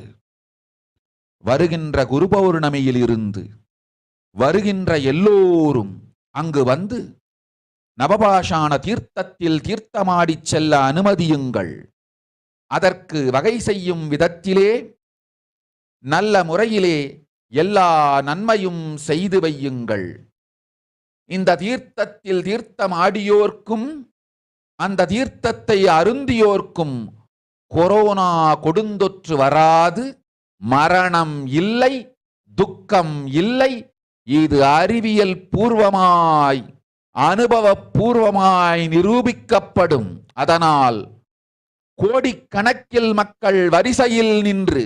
வருகின்ற குரு பௌர்ணமியில் இருந்து வருகின்ற எல்லோரும் அங்கு வந்து நவபாஷாண தீர்த்தத்தில் தீர்த்தமாடிச் செல்ல அனுமதியுங்கள். அதற்கு வகை செய்யும் விதத்திலே நல்ல முறையிலே எல்லா நன்மையும் செய்து வையுங்கள். இந்த தீர்த்தத்தில் தீர்த்தமாடியோர்க்கும் அந்த தீர்த்தத்தை அருந்தியோர்க்கும் கொரோனா கொடுந்தொற்று வராது, மரணம் இல்லை, துக்கம் இல்லை. இது அறிவியல் பூர்வமாய் அனுபவபூர்வமாய் நிரூபிக்கப்படும். அதனால் கோடிக்கணக்கில் மக்கள் வரிசையில் நின்று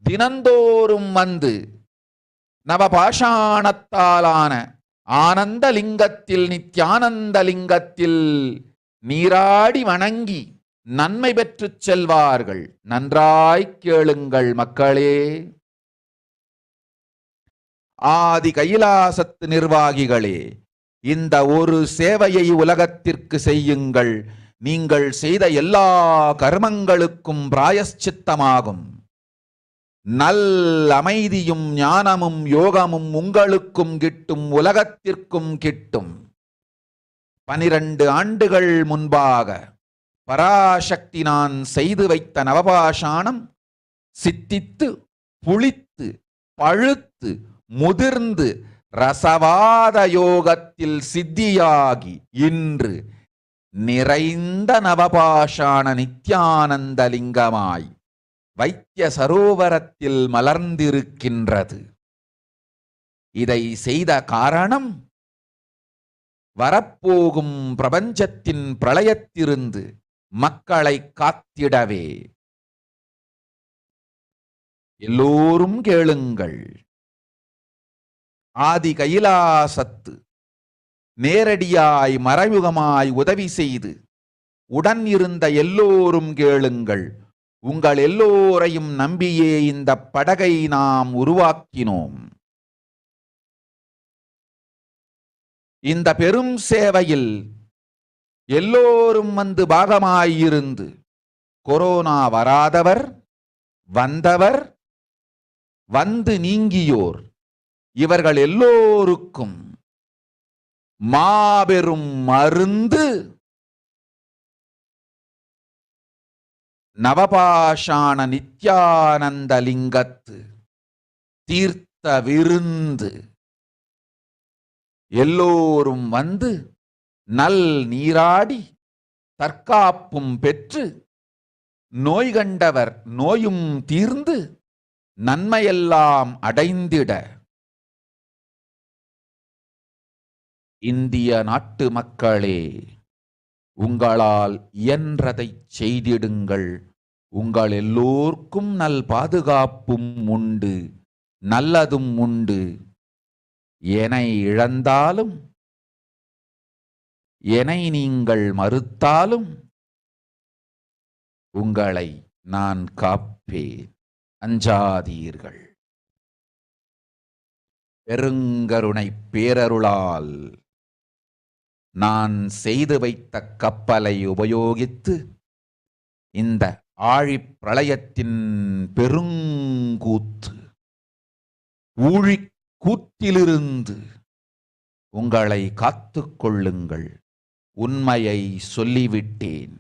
தினந்தோறும் வந்து நவபாஷாணத்தாலான ஆனந்த லிங்கத்தில் நித்யானந்த லிங்கத்தில் நீராடி வணங்கி நன்மை பெற்றுச் செல்வார்கள். நன்றாய்க் கேளுங்கள் மக்களே. ஆதி கைலாசத்து நிர்வாகிகளே, இந்த ஒரு சேவையை உலகத்திற்கு செய்யுங்கள். நீங்கள் செய்த எல்லா கர்மங்களுக்கும் பிராயஷ்சித்தமாகும். நல் அமைதியும் ஞானமும் யோகமும் உங்களுக்கும் கிட்டும், உலகத்திற்கும் கிட்டும். 12 ஆண்டுகள் முன்பாக பராசக்தி நான் செய்து வைத்த நவபாஷாணம் சித்தித்து புளித்து பழுத்து முதிர்ந்து ரசவாத யோகத்தில் சித்தியாகி இன்று நிறைந்த நவபாஷாண நித்யானந்த லிங்கமாய் வைத்திய சரோவரத்தில் மலர்ந்திருக்கின்றது. இதை செய்த காரணம் வரப்போகும் பிரபஞ்சத்தின் பிரளயத்திலிருந்து மக்களை காத்திடவே. எல்லோரும் கேளுங்கள். ஆதி கைலாசத்து நேரடியாய் மறைமுகமாய் உதவி செய்து உடன் இருந்த எல்லோரும் கேளுங்கள். உங்கள் எல்லோரையும் நம்பியே இந்த படகை நாம் உருவாக்கினோம். இந்த பெரும் சேவையில் எல்லோரும் வந்து பாகமாயிருந்து கொரோனா வராதவர், வந்தவர், வந்து நீங்கியோர் இவர்கள் எல்லோருக்கும் மாபெரும் மருந்து நவபாஷாண நித்யானந்த லிங்கத்து தீர்த்த விருந்து. எல்லோரும் வந்து நல் நீராடி தற்காப்பும் பெற்று நோய் கண்டவர் நோயும் தீர்ந்து நன்மையெல்லாம் அடைந்திட இந்திய நாட்டு மக்களே, உங்களால் இயன்றதை செய்திடுங்கள். உங்கள் எல்லோர்க்கும் நல் பாதுகாப்பும் உண்டு, நல்லதும் உண்டு. என்னை இழந்தாலும் என்னை நீங்கள் மறுத்தாலும் உங்களை நான் காப்பேன். அஞ்சாதீர்கள். பெருங்கருணை பேரருளால் நான் செய்து வைத்த கப்பலை உபயோகித்து இந்த ஆழிப் பிரளயத்தின் பெருங்கூத்து ஊழிக் கூத்திலிருந்து உங்களை காத்துக் கொள்ளுங்கள். உண்மையை சொல்லிவிட்டேன்,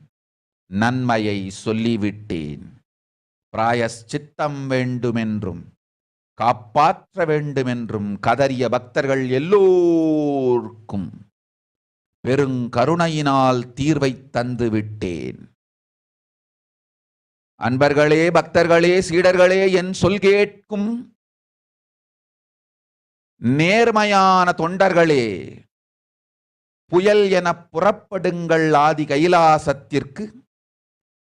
நன்மையை சொல்லிவிட்டேன். பிராயஷ்சித்தம் வேண்டுமென்றும் காப்பாற்ற வேண்டுமென்றும் கதறிய பக்தர்கள் எல்லோருக்கும் பெருங்கருணையினால் தீர்வை தந்து விட்டேன். அன்பர்களே, பக்தர்களே, சீடர்களே, என் சொல் கேட்கும் நேர்மையான தொண்டர்களே, புயல் என புறப்படுங்கள். ஆதி கைலாசத்திற்கு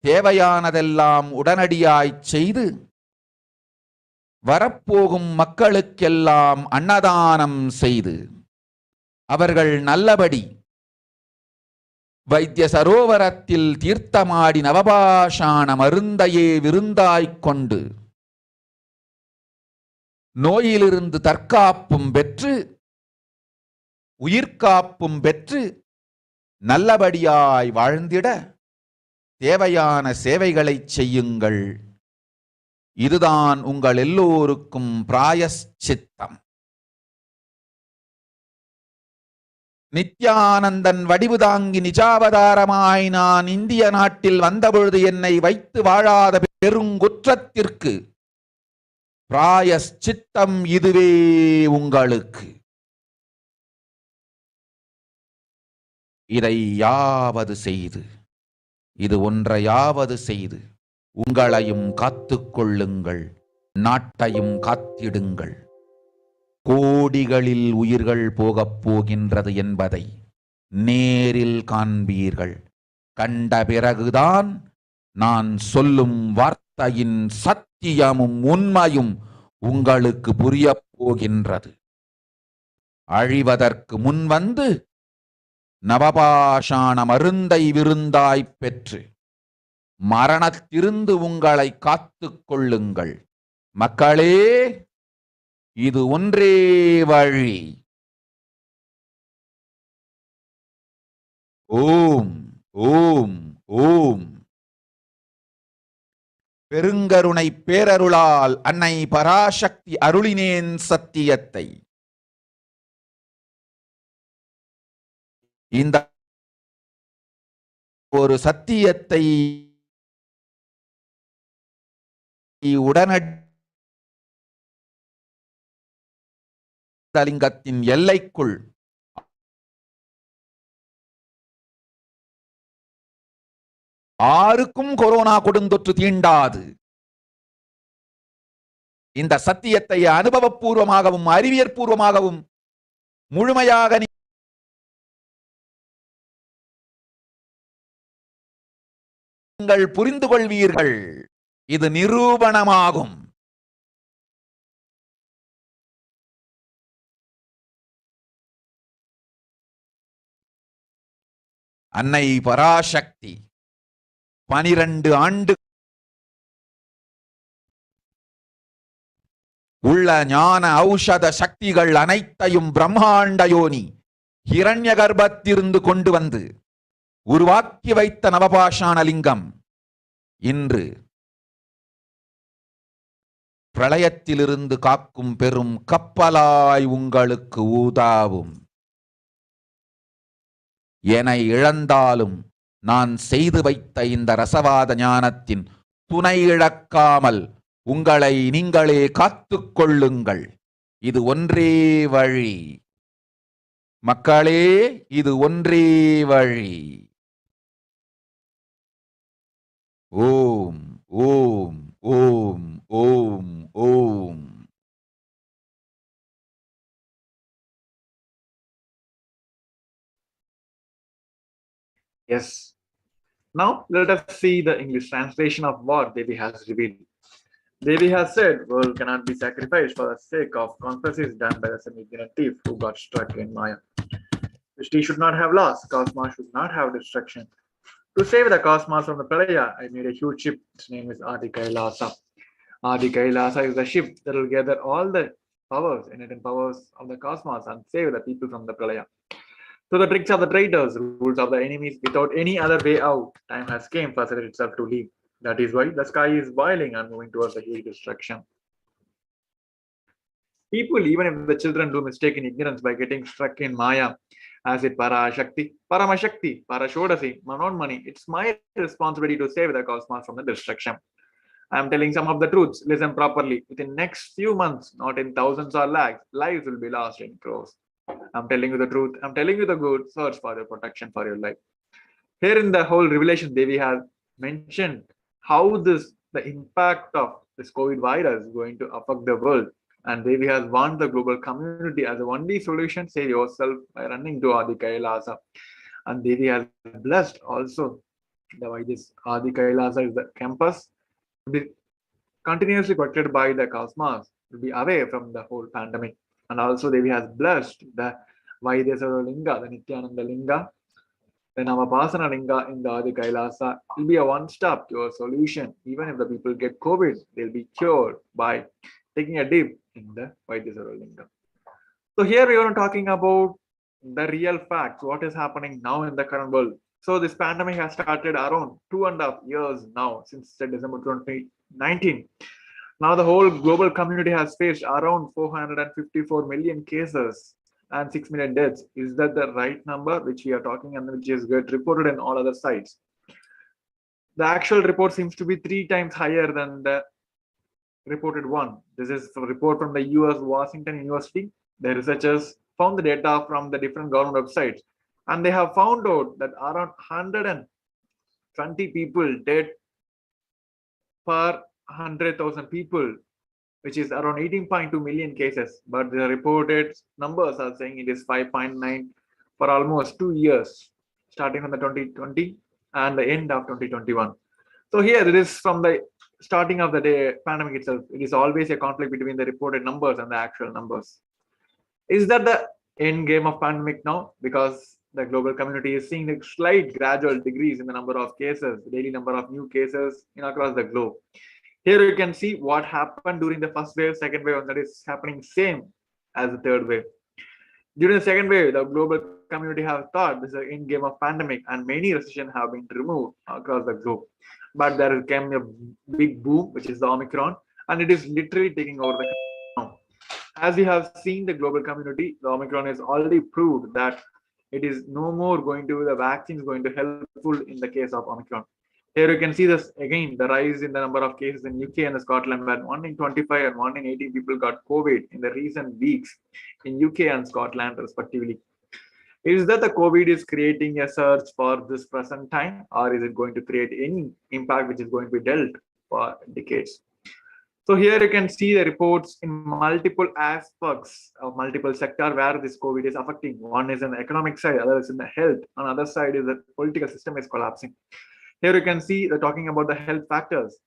தேவையானதெல்லாம் உடனடியாய்ச் செய்து வரப்போகும் மக்களுக்கெல்லாம் அன்னதானம் செய்து அவர்கள் நல்லபடி வைத்திய சரோவரத்தில் தீர்த்தமாடி நவபாஷாண மருந்தையே விருந்தாய்க் கொண்டு நோயிலிருந்து தற்காப்பும் பெற்று உயிர்காப்பும் பெற்று நல்லபடியாய் வாழ்ந்திட தேவையான சேவைகளை செய்யுங்கள். இதுதான் உங்கள் எல்லோருக்கும் பிராயஷ்சித்தம். நித்யானந்தன் வடிவு தாங்கி நிஜாவதாரமாய் நான் இந்திய நாட்டில் வந்தபொழுது என்னை வைத்து வாழாத பெருங்குற்றத்திற்கு பிராயஷ்சித்தம் இதுவே உங்களுக்கு. இதை யாவது செய்து, இது ஒன்றையாவது செய்து உங்களையும் காத்துக்கொள்ளுங்கள், நாட்டையும் காத்திடுங்கள். கோடிகளில் உயிர்கள் போகப் போகின்றது என்பதை நேரில் காண்பீர்கள். கண்ட பிறகுதான் நான் சொல்லும் வார்த்தையின் சத்தியமும் உண்மையும் உங்களுக்கு புரியப் போகின்றது. அழிவதற்கு முன் வந்து நவபாஷாண மருந்தை விருந்தாய்ப் பெற்று மரணத்திலிருந்து உங்களை காத்துக் கொள்ளுங்கள். மக்களே, இது ஒன்றே வழி. ஓம் ஓம் ஓம். பெருங்கருணை பேரருளால் அன்னை பராசக்தி அருளினேன் சத்தியத்தை. இந்த ஒரு சத்தியத்தை உடனடிலிங்கத்தின் எல்லைக்குள் ஆருக்கும் கொரோனா கொடுந்தொற்று தீண்டாது. இந்த சத்தியத்தை அனுபவபூர்வமாகவும் அறிவியற் பூர்வமாகவும் முழுமையாக நீங்கள் புரிந்து கொள்வீர்கள். இது நிரூபணமாகும். அன்னை பராசக்தி 12 ஆண்டு உள்ள ஞான ஔஷத சக்திகள் அனைத்தையும் பிரம்மாண்ட யோனி ஹிரண்ய கர்ப்பத்திலிருந்து கொண்டு வந்து உருவாக்கி வைத்த நவபாஷாண லிங்கம் இன்று பிரளயத்திலிருந்து காக்கும் பெரும் கப்பலாய் உங்களுக்கு ஊதாவும். என இழந்தாலும் நான் செய்து வைத்த இந்த ரசவாத ஞானத்தின் துணை இழக்காமல் உங்களை நீங்களே காத்துக் கொள்ளுங்கள். இது ஒன்றே வழி. மக்களே, இது ஒன்றே வழி. ஓம் ஓம் ஓம் ஓம் ஓம். Yes. Now let us see the English translation of what Devi has revealed. Devi has said, world cannot be sacrificed for the sake of conspiracies done by the semi-ignorant thief who got struck in Maya. Srishti should not have loss, cosmos should not have destruction. To save the cosmos from the Pralaya, I made a huge ship. Its name is Adi KAILASA. Adi KAILASA is the ship that will gather all the powers, innate powers of the cosmos and save the people from the Pralaya. So the tricks of the traitors, rules of the enemies, without any other way out, time has came for Satan itself to leave. That is why the sky is boiling and moving towards the huge destruction. People, even if the children do mistake in ignorance by getting struck in Maya, as it Parashakti, Paramashakti, Parashodasi, not money, it's my responsibility to save the cosmos from the destruction. I am telling some of the truths. Listen properly. Within next few months, not in thousands or lakhs, lives will be lost in crores. I'm telling you the truth. I'm telling you the good. Search for your protection for your life. Here in the whole revelation, Devi has mentioned how the impact of this COVID virus is going to affect the world. And Devi has warned the global community as the only solution, save yourself by running to Adi KAILASA. And Devi has blessed also why this Adi KAILASA is the campus to be continuously protected by the cosmos, to be away from the whole pandemic. And also Devi has blessed the Vaidesara Linga, the Nithyananda Linga, the Navapasana Linga in the Adi KAILASA will be a one-stop cure solution. Even if the people get COVID, they'll be cured by taking a dip in the Vaidesara Linga. So here we are talking about the real facts, what is happening now in the current world. So this pandemic has started around 2.5 years now, since December 2019. Now the whole global community has faced around 454 million cases and 6 million deaths. Is that the right number which we are talking and which is get reported in all other sites? The actual report seems to be 3 times higher than the reported one. This is a report from the US Washington University. The researchers found the data from the different government websites, and they have found out that around 120 people dead per 100,000 people, which is around 18.2 million cases. But the reported numbers are saying it is 5.9 for almost 2 years, starting from the 2020 and the end of 2021. So here it is from the starting of the day pandemic itself. It is always a conflict between the reported numbers and the actual numbers. Is that the end game of pandemic now? Because the global community is seeing a slight gradual decrease in the number of cases, daily number of new cases across the globe. Here you can see what happened during the first wave, second wave, and that is happening same as the third wave. During the second wave, the global community have thought this is an end game of pandemic and many restrictions have been removed across the globe. But there came a big boom, which is the Omicron, and it is literally taking over the now. As we have seen the global community, the Omicron has already proved that it is no more going to, the vaccine is going to helpful in the case of Omicron. Here you can see this again, the rise in the number of cases in UK and Scotland, where 1 in 25 and 1 in 18 people got COVID in the recent weeks in UK and Scotland respectively. Is that the COVID is creating a surge for this present time, or is it going to create any impact which is going to be dealt for decades? So here you can see the reports in multiple aspects of multiple sector where this COVID is affecting. One is in the economic side, other is in the health, and other side is the political system is collapsing. Here you can see they're talking about the health factors.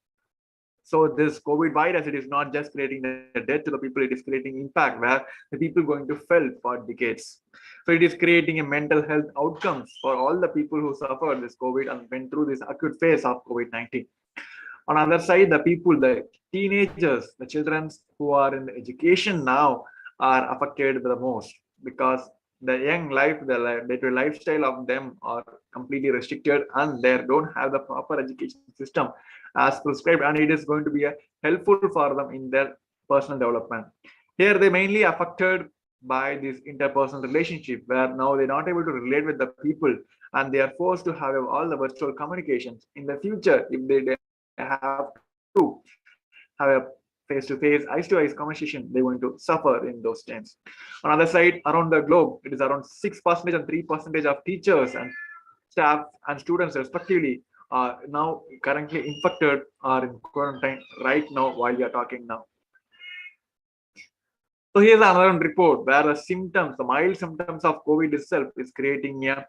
So this COVID virus, it is not just creating the death to the people, it is creating impact where the people going to fail for decades. So it is creating a mental health outcomes for all the people who suffered this COVID and went through this acute phase of COVID-19. On the other side, the people, the teenagers, the children who are in education now are affected the most because the young life, the lifestyle of them are completely restricted and they don't have the proper education system as prescribed, and it is going to be helpful for them in their personal development. Here they mainly affected by this interpersonal relationship where now they're not able to relate with the people and they are forced to have all the virtual communications. In the future, if they have to have a face-to-face, eyes-to-eyes conversation, they're going to suffer in those times. On the other side, around the globe, it is around 6% and 3% of teachers and staff and students respectively are now currently infected or in quarantine right now while we are talking now. So here's another report where the symptoms, the mild symptoms of COVID itself is creating a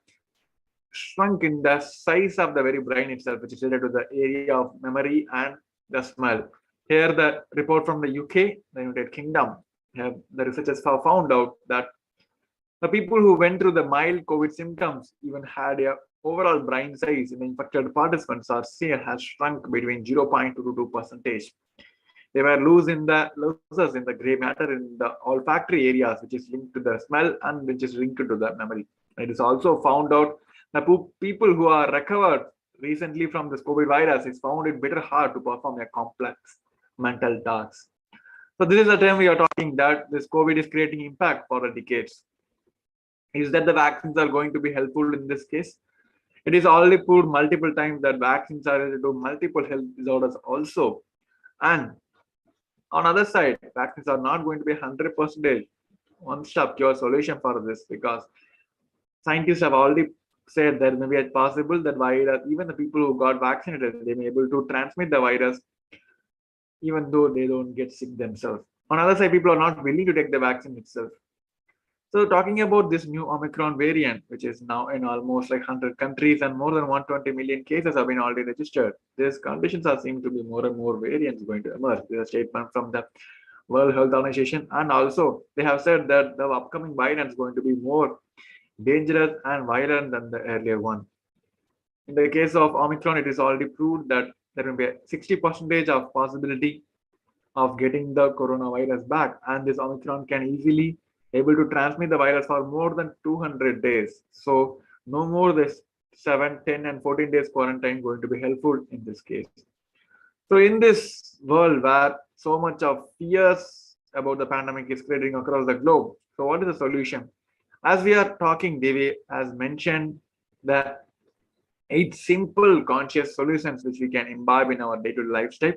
shrunk in the size of the very brain itself, which is related to the area of memory and the smell. Here the report from the UK, the United Kingdom, the researchers have found out that the people who went through the mild COVID symptoms even had a overall brain size in the infected participants are seen has shrunk between 0.2 to 2%. They were losses in the gray matter in the olfactory areas, which is linked to the smell and which is linked to the memory. It is also found out that people who are recovered recently from this COVID virus is found it better hard to perform a complex mental tasks. So this is the time we are talking that this COVID is creating impact for the decades. Is that the vaccines are going to be helpful in this case? It is already proved multiple times that vaccines are related to multiple health disorders also. And on other side, vaccines are not going to be 100% one-stop cure solution for this because scientists have already said there may be a possible that virus, even the people who got vaccinated, they may be able to transmit the virus even though they don't get sick themselves. On the other side, people are not willing to take the vaccine itself. So talking about this new Omicron variant, which is now in almost like 100 countries and more than 120 million cases have been already registered. These conditions are seen to be more and more variants going to emerge. There's a statement from the World Health Organization, and also they have said that the upcoming variant is going to be more dangerous and violent than the earlier one. In the case of Omicron, it is already proved that there will be a 60% of possibility of getting the coronavirus back, and this Omicron can easily able to transmit the virus for more than 200 days. So no more this 7, 10 and 14 days quarantine going to be helpful in this case. So in this world where so much of fears about the pandemic is spreading across the globe, so what is the solution? As we are talking, Devi has mentioned that 8 simple conscious solutions which we can imbibe in our day-to-day lifestyle.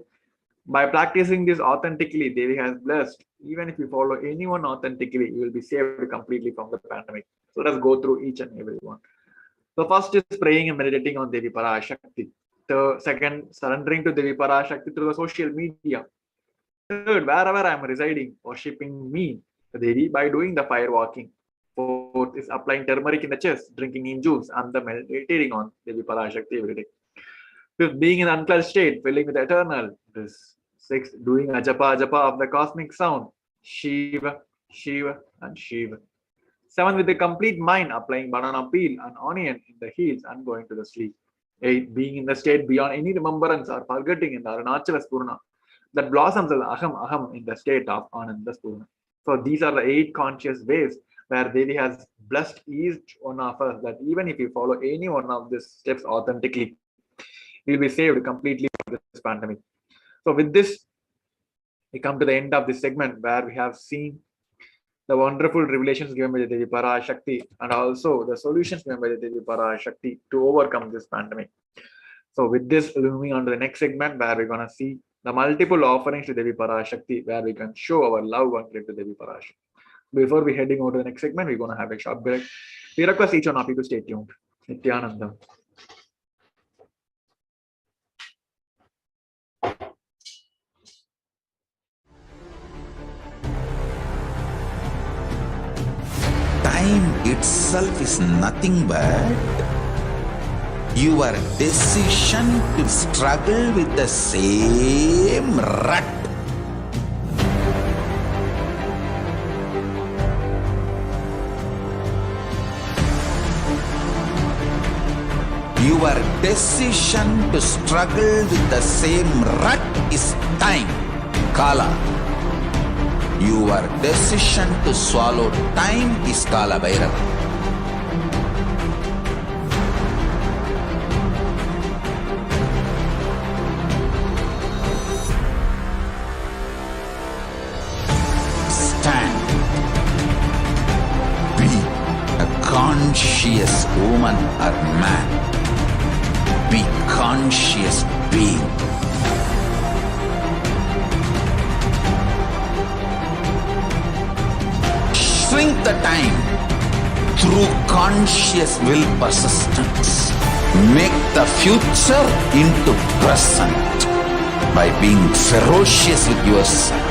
By practicing this authentically, Devi has blessed. Even if you follow anyone authentically, you will be saved completely from the pandemic. So let's go through each and every one. So first is praying and meditating on Devi Parashakti. The second, surrendering to Devi Parashakti through the social media. Third, wherever I am residing, worshipping me, Devi, by doing the fire walking. Fourth is applying turmeric in the chest, drinking neem juice, and the meditating on Devi Parashakti every day. Fifth, being in unclear state, filling with eternal. This sixth, doing ajapa of the cosmic sound, Shiva, Shiva, and Shiva. 7. With a complete mind, applying banana peel and onion in the heels and going to the sleep. 8. Being in the state beyond any remembrance or forgetting in the Arunachala Spurna that blossoms as Aham in the state of Ananda Spurna. So these are the 8 conscious ways where Devi has blessed each one of us that even if we follow any one of these steps authentically, we will be saved completely from this pandemic. So with this, we come to the end of this segment where we have seen the wonderful revelations given by the Devi Parashakti and also the solutions given by the Devi Parashakti to overcome this pandemic. So with this, moving on to the next segment where we're going to see the multiple offerings to Devi Parashakti where we can show our love and pray to Devi Parashakti. Before we heading over to the next segment, we're going to have a short break. We request each one of you to stay tuned. Nithyananda. Time itself is nothing but your decision to struggle with the same rut. Your decision to struggle with the same rut is time, Kala. Your decision to swallow time is Kala Bhairava. Stand. Be a conscious woman or man. Be conscious being. Shrink the time through conscious will persistence. Make the future into present by being ferocious with yourself.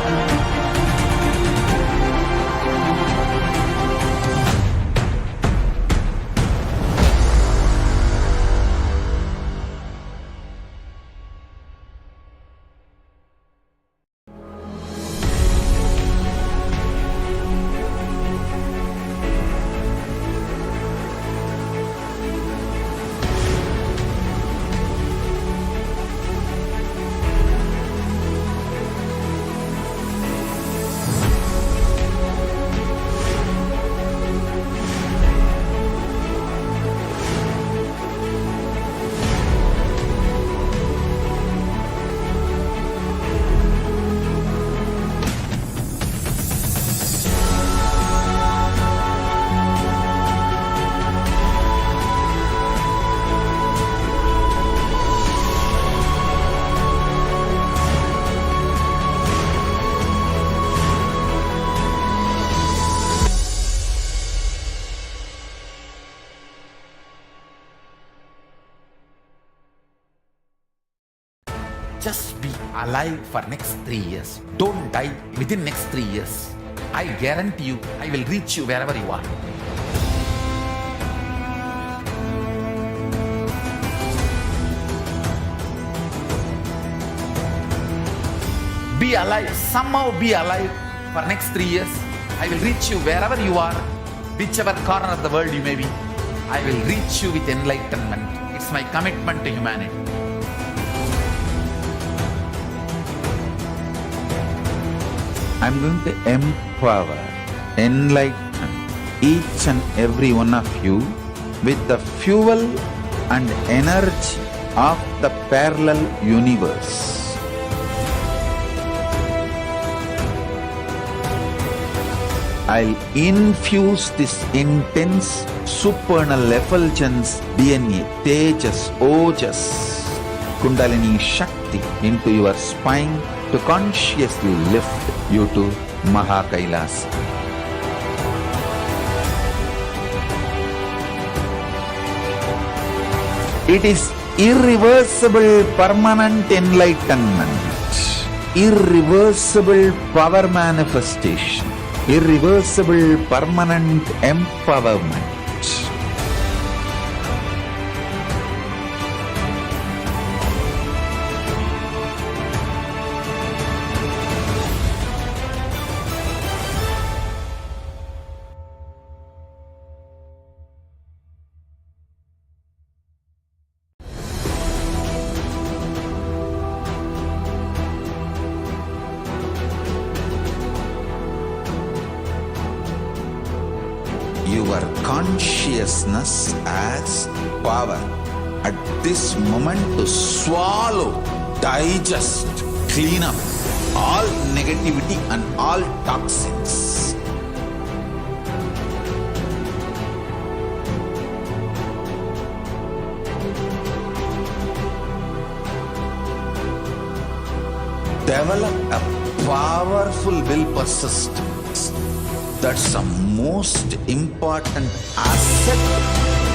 Just be alive for next 3 years. Don't die within next 3 years. I guarantee you, I will reach you wherever you are. Be alive, somehow be alive for next 3 years. I will reach you wherever you are, whichever corner of the world you may be. I will reach you with enlightenment. It's my commitment to humanity. I'm going to empower, enlighten each and every one of you with the fuel and energy of the parallel universe. I'll infuse this intense supernal effulgence DNA, Tejas, Ojas, Kundalini Shakti into your spine to consciously lift you to KAILASA. It is irreversible permanent enlightenment, irreversible power manifestation, irreversible permanent empowerment. consciousness as power at this moment to swallow, digest, clean up all negativity and all toxins. Develop a powerful will persistence. That's the most important asset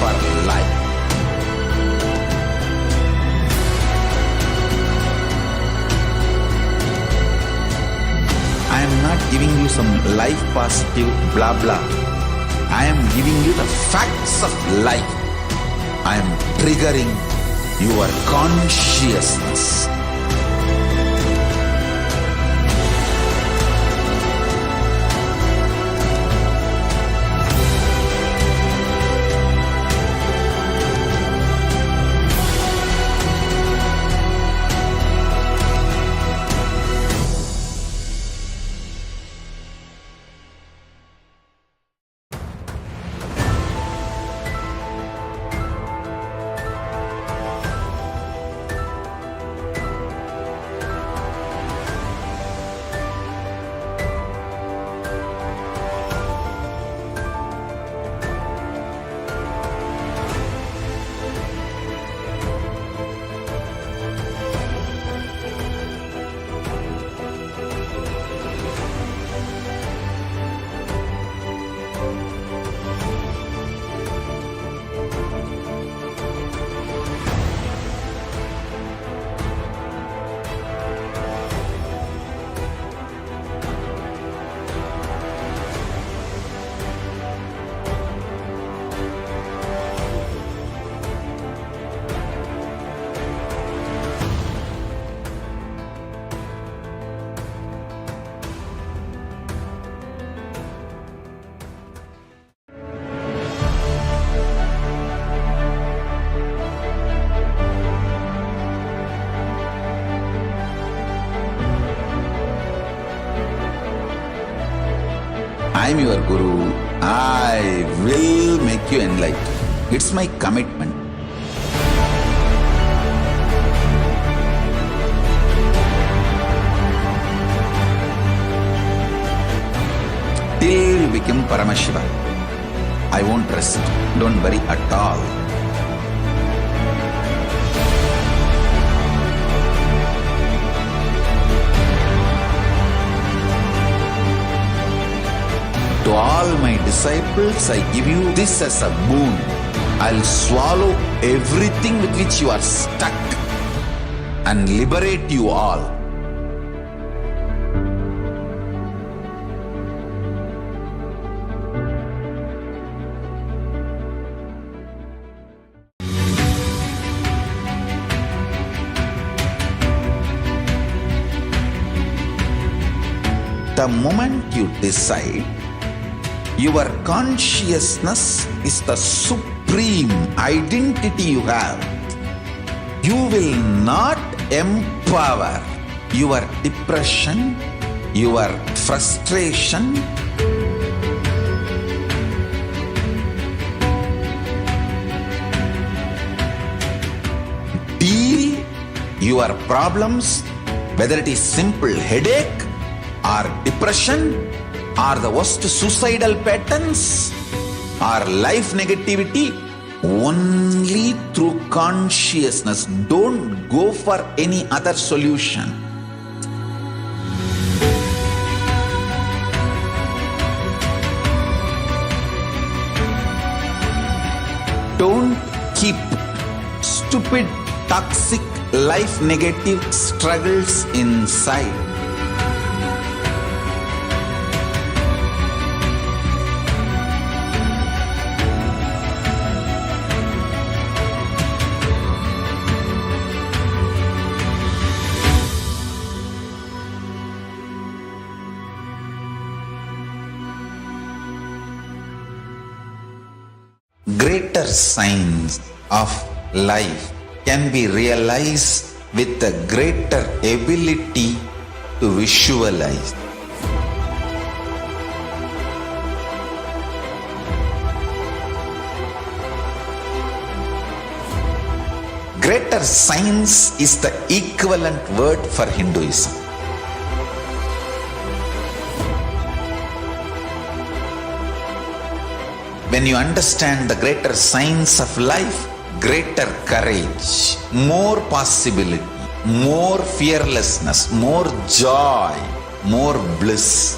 for life. I am not giving you some life positive blah blah. I am giving you the facts of life. I am triggering your consciousness. I am your Guru. I will make you enlightened. It's my commitment. Till you become Paramashiva, I won't rest. Don't worry at all. To all my disciples, I give you this as a boon. I'll swallow everything with which you are stuck and liberate you all. The moment you decide, your consciousness is the supreme identity you have. You will not empower your depression, your frustration, deal your problems, whether it is simple headache or depression, or the worst suicidal patterns, or life negativity, only through consciousness. Don't go for any other solution. Don't keep stupid, toxic, life negative struggles inside. Greater signs of life can be realized with a greater ability to visualize. Greater science is the equivalent word for Hinduism. When you understand the greater science of life, greater courage, more possibility, more fearlessness, more joy, more bliss.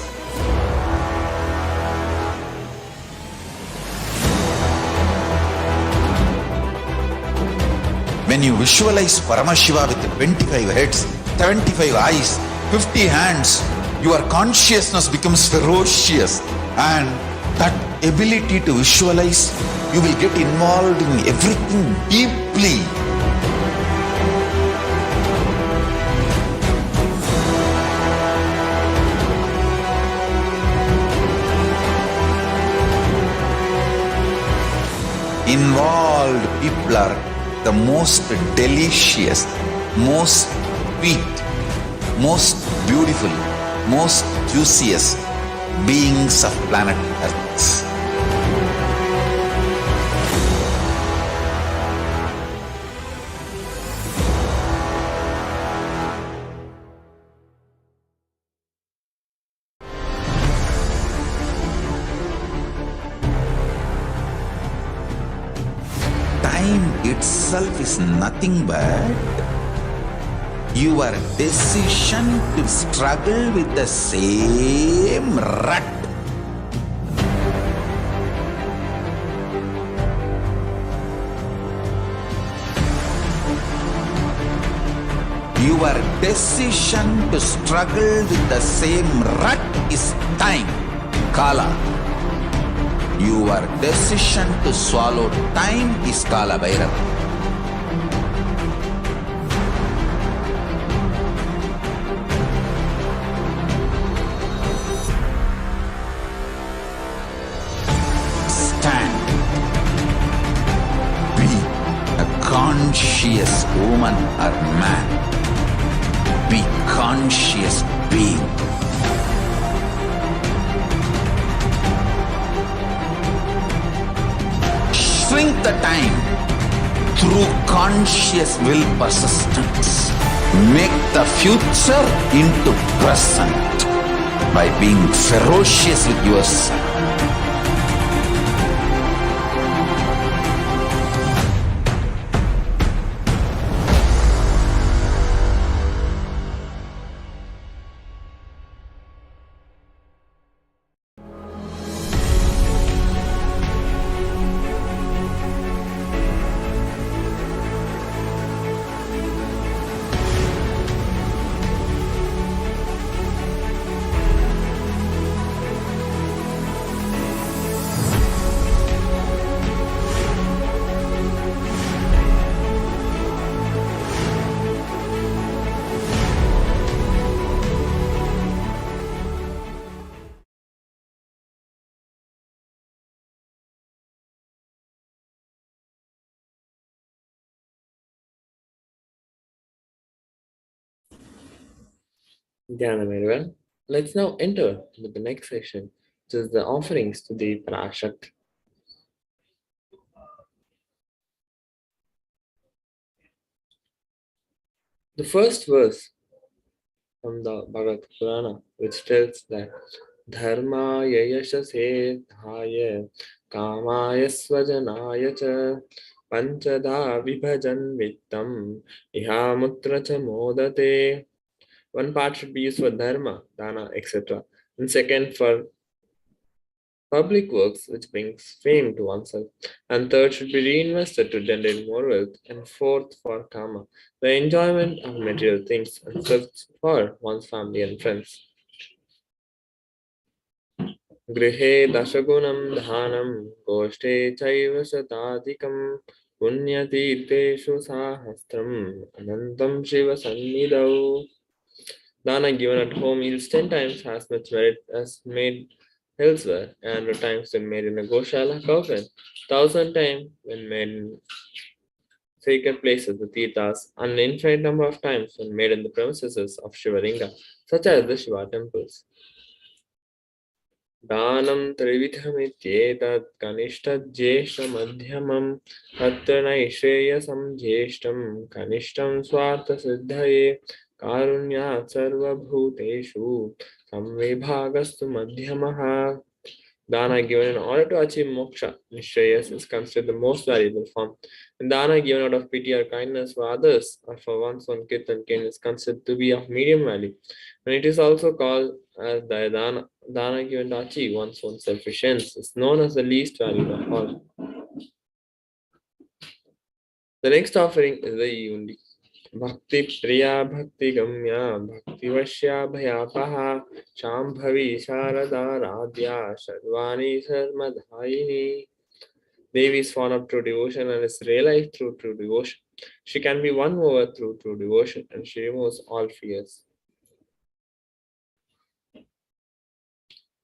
When you visualize Paramashiva with 25 heads, 75 eyes, 50 hands, your consciousness becomes ferocious, and that ability to visualize, you will get involved in everything deeply. Involved people are the most delicious, most sweet, most beautiful, most juiciest beings of planet Earth. Time itself is nothing but your decision to struggle with the same rut. Your decision to struggle with the same rut is time, Kala. Your decision to swallow time is Kala Bhairava. Stand. Be a conscious woman or man. Be conscious being. Shrink the time through conscious will persistence. Make the future into present by being ferocious with yourself. Dhyanam, everyone. Let's now enter into the next section, which is the offerings to the Parashakti. The first verse from the Bhagavad Purana, which tells that Dharma yashase dhaya kamaya svajanaya cha panchada vibhajan vittam ihamutra cha modate. One part should be used for dharma, dana, etc. And second for public works, which brings fame to oneself. And third should be reinvested to generate more wealth. And fourth for karma, the enjoyment of material things. And fifth for one's family and friends. Grihe dashagunam dhanam goshte chaiva satadikam punyatirteshu sahastram anantam shiva sannidau. Dana given at home yields 10 times as much merit as made elsewhere, and 100 times when made in a Goshala coffin, 1,000 times when made in sacred places, the Tirthas, and an infinite number of times when made in the premises of Shivalinga, such as the Shiva temples. दानं त्रिविधमित्येतत् कनिष्ठज्येष्ठमध्यमं तत्र नैश्रेयसं ज्येष्ठं कनिष्ठं स्वार्थसिद्धये कारुण्यात् सर्वभूतेषु संविभागस्तु मध्यमः. Dana given in order to achieve moksha, Nishreyas, is considered the most valuable form. And dana given out of pity or kindness for others or for one's own kith and kin is considered to be of medium value. And it is also called as the dana given to achieve one's own self-sufficiency is known as the least valued of all. The next offering is the yundi. Bhakti Priya Bhakti Gamya Bhakti Vashya Bhayapaha Shambhavi Sharada Radhya Sarvani Sarmadhayini. Devi is formed of true devotion and is realized through true devotion. She can be won over through true devotion and she removes all fears.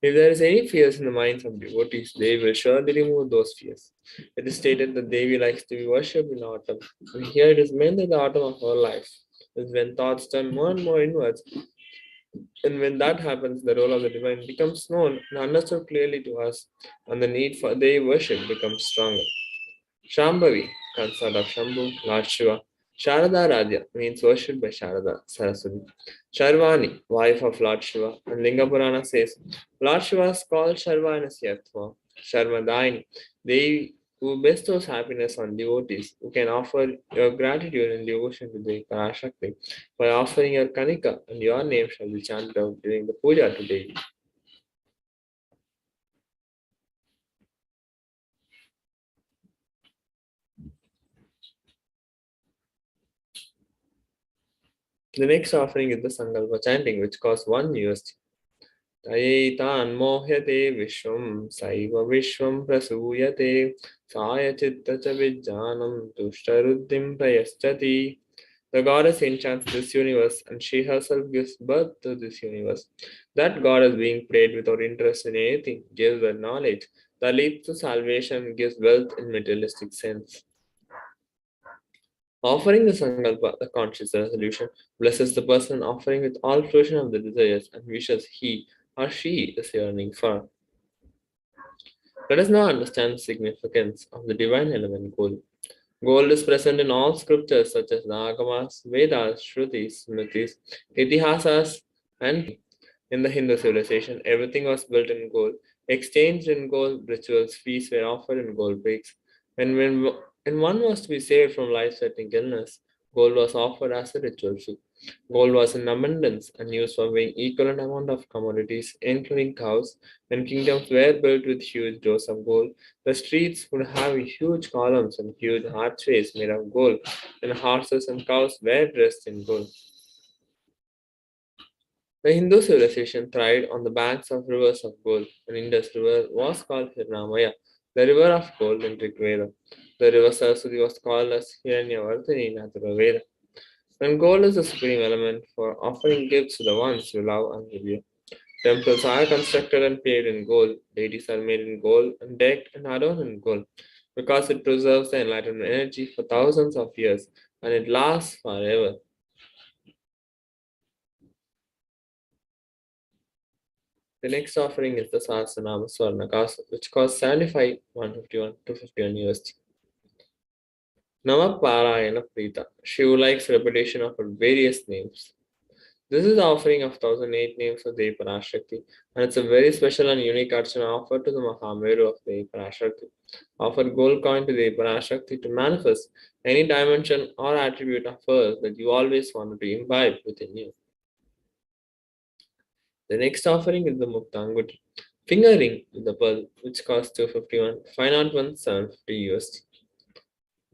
If there is any fears in the minds of devotees, they will surely remove those fears. It is stated that Devi likes to be worshipped in autumn. And here it is meant that the autumn of our life is when thoughts turn more and more inwards. And when that happens, the role of the divine becomes known and understood clearly to us, and the need for Devi worship becomes stronger. Shambhavi, consort of Shambhu, Lord Shiva. Sharada Radhya means worshipped by Sharada, Saraswati. Sharvani, wife of Lord Shiva. And Linga Purana says, Lord Shiva is called Sharva in his form. Sharvadaini, Devi who bestows happiness on devotees, who can offer your gratitude and devotion to the Parashakti by offering your kanika, and your name shall be chanted out during the puja today. The next offering is the Sankalpa chanting, which costs 1 USD. Tayaitan mohyate vishwam saiva vishwam prasuyate saya chitta cha vijjanam tushtaruddhim prayaschati. The goddess enchants this universe and she herself gives birth to this universe. That goddess being prayed without interest in anything gives the knowledge that leads to salvation and gives wealth in materialistic sense. Offering the Sankalpa, the conscious resolution, blesses the person offering with all fruition of the desires and wishes he or she is yearning for. Let us now understand the significance of the divine element gold. Gold is present in all scriptures such as the Agamas, Vedas, Shrutis, Smritis, Itihasas, and in the Hindu civilization, everything was built in gold, exchanged in gold, rituals, feasts were offered in gold bricks. When one was to be saved from life-threatening illness, gold was offered as a ritual fee. Gold was in abundance and used for weighing equivalent amount of commodities, including cows. When kingdoms were built with huge doors of gold, the streets would have huge columns and huge archways made of gold, and horses and cows were dressed in gold. The Hindu civilization thrived on the banks of rivers of gold. An Indus river was called Hiranamaya, the river of gold in Rigveda. The river Saraswati was called as Hiranyavardhini in Atharvaveda. And gold is the supreme element for offering gifts to the ones you love and revere. Temples are constructed and paved in gold. Deities are made in gold and decked and adorned in gold because it preserves the enlightenment energy for thousands of years and it lasts forever. The next offering is the Sahasranama Swarnakasa, which costs 75, 151, 251 USD. Nama Parayana Prita. She who likes repetition of her various names. This is the offering of 1008 names of Devi Parashakti, and it's a very special and unique archana offered to the Mahameru of Devi Parashakti. Offer gold coin to Devi Parashakti to manifest any dimension or attribute of hers that you always wanted to imbibe within you. The next offering is the Muktanguti, finger ring with the pearl, which costs 251, 501, 750 USD.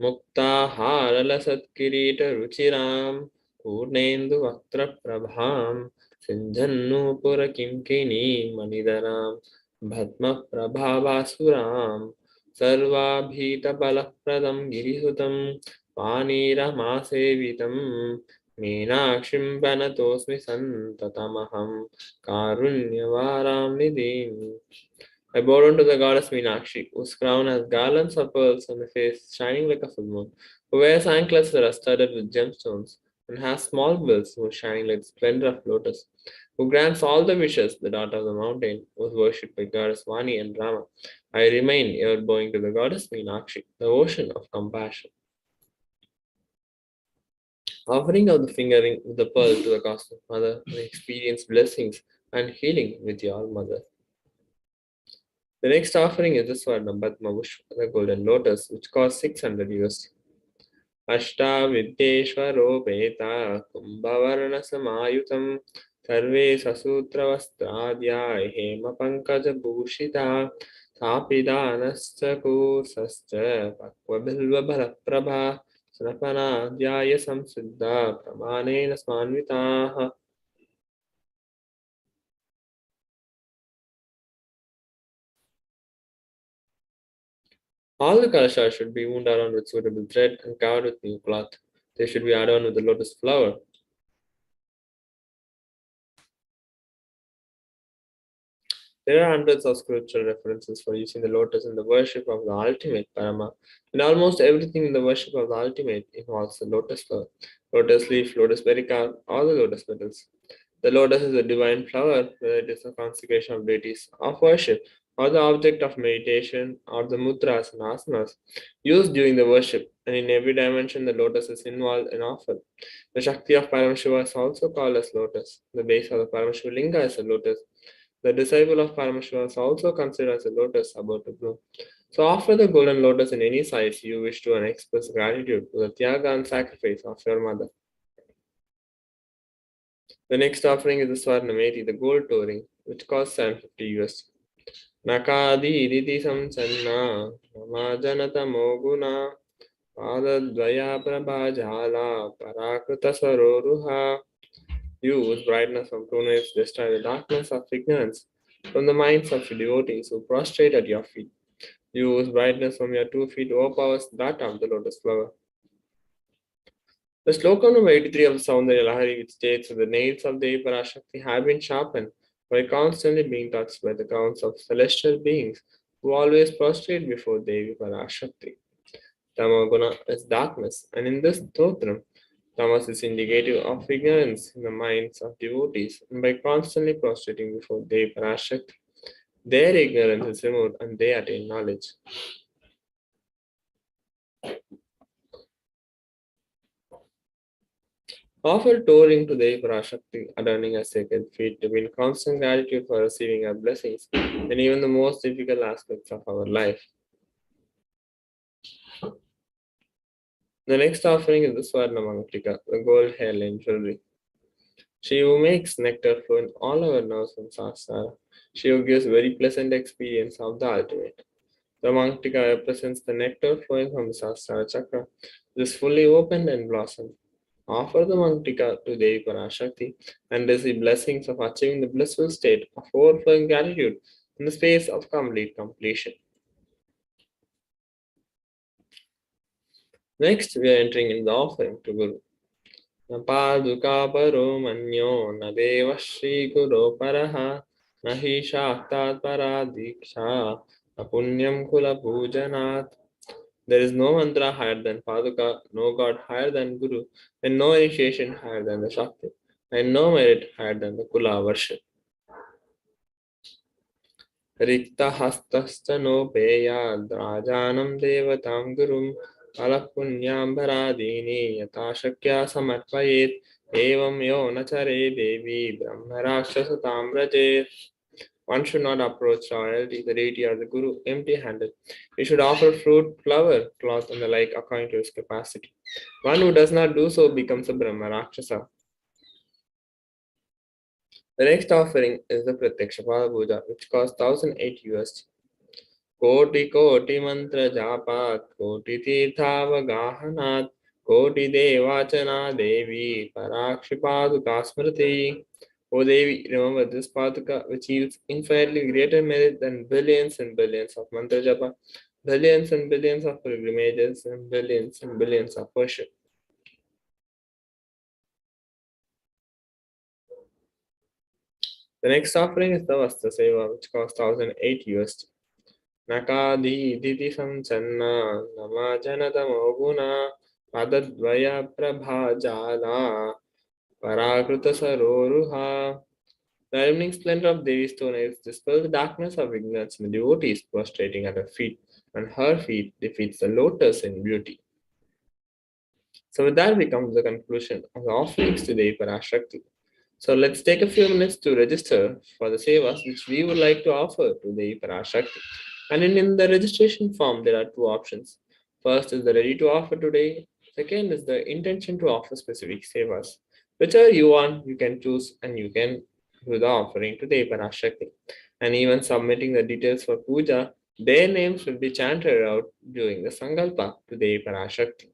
Mukta Harala Satkirita Ruchiram, Purnendu Vaktra Prabham, Sinjannu Pura Kimkini Manidaram, Bhatma Prabhavasuram, Sarva Bhita Balapradam Girihutam, Panira Masevitam, Meenakshim Banatosmi Santatamaham, Karunyavaram Nidhi. I bowed unto the goddess Meenakshi, whose crown has garlands of pearls and a face shining like a full moon, who wears anklets that are studded with gemstones, and has small bills who are shining like the splendor of lotus. who grants all the wishes, the daughter of the mountain, was worshipped by goddess Vani and Rama. I remain ever bowing to the goddess Meenakshi, the ocean of compassion. Offering of the fingering with the pearl to the cosmic mother, and experience blessings and healing with your mother. The next offering is the Swarna Padma Pushpa, the golden lotus, which costs 600 USD. अष्टाविद्येश्वरोपेता कुम्भवर्णसमायुतं सर्वे ससूत्रवस्त्राद्या हेमपङ्कजभूषिता सापि दानश्च कूर्सश्च पक्वबिल्वफलप्रभा स्नपनाद्याय संसिद्धा प्रमाणेन स्मान्विताः. All the kalashas should be wound around with suitable thread and covered with new cloth. They should be adorned with the lotus flower. There are hundreds of scriptural references for using the lotus in the worship of the ultimate Parama, and almost everything in the worship of the ultimate involves the lotus flower, lotus leaf, lotus pericarp, or the lotus petals. The lotus is a divine flower, whether it is a consecration of deities of worship, or the object of meditation, or the mudras and asanas used during the worship, and in every dimension the lotus is involved and offered. The Shakti of Paramashiva is also called as lotus. The base of the Paramashiva linga is a lotus. The disciple of Paramashiva is also considered as a lotus about to bloom. So offer the golden lotus in any size you wish to and express gratitude to the Tyaga and sacrifice of your mother. The next offering is the Swarnameti, the gold touring, which costs 750 US. Nakadi iditi samchanna, namajanata moguna, padadvaya prabhajala, parakruta saroruha. Use brightness of luminance to destroy the darkness of ignorance from the minds of your devotees who prostrate at your feet. Use brightness from your 2 feet to overpower that of the lotus flower. The sloka number 83 of the Saundarya Lahari, which states that the nails of the Parashakti have been sharpened by constantly being touched by the crowns of celestial beings who always prostrate before Devi Parashakti. Tamaguna is darkness, and in this stotram, tamas is indicative of ignorance in the minds of devotees, and by constantly prostrating before Devi Parashakti, their ignorance is removed and they attain knowledge. Offer touring to Devi Parashakti, adorning her sacred feet to be in constant gratitude for receiving her blessings in even the most difficult aspects of our life. The next offering is the Swarna Mangatika, the gold hairline jewelry. She who makes nectar flow in all our nerves and sahasrara. She who gives very pleasant experience of the ultimate. The Mangatika represents the nectar flowing from the Sahasrara chakra. It is fully opened and blossomed. Offer the Mangatika to Devi Parashakti and receive blessings of achieving the blissful state of overflowing gratitude in the space of complete completion. Next, we are entering in the offering to Guru. Napaduka paro manyo nadeva shri guru paraha nahi shaktat paradiksha apunyam kula pujanat. There is no mantra higher than Paduka, no God higher than Guru, and no initiation higher than the Shakti, and no merit higher than the Kula worship. Rikta hastascha no peya drajanam devatam gurum alapunyam bharadini yatashakya samarpayet evam yo nachare devi brahma rakshasa tamrajet. One should not approach royalty, the deity or the guru empty-handed. He should offer fruit, flower, cloth, and the like according to his capacity. One who does not do so becomes a Brahma Rakshasa. The next offering is the Pratyaksha Puja, which costs 1008 USD. Koti koti mantra japat, koti tirthavaгаhanat, koti devachana devi, parakshipadu kasmriti. O Devi, remember this Paduka which yields infinitely greater merit than billions and billions of mantra japa, billions and billions of pilgrimages, and billions of worship. The next offering is the Vastra Seva, which costs 1008 USD. Nakadi diti samchanna namajanata moguna padadvaya prabha jala parakruta saroruha. The illumining splendor of Devi's stone is dispels the darkness of ignorance in the devotees prostrating at her feet, and her feet defeats the lotus in beauty. So with that, we come to the conclusion of the offerings to Devi Parashakti. So let's take a few minutes to register for the sevas which we would like to offer to Devi Parashakti. And in the registration form, there are two options. First is the ready to offer today. Second is the intention to offer specific sevas. Whichever you want, you can choose and you can do the offering to Devi Parashakti. And even submitting the details for puja, their names will be chanted out during the Sankalpa to Devi Parashakti.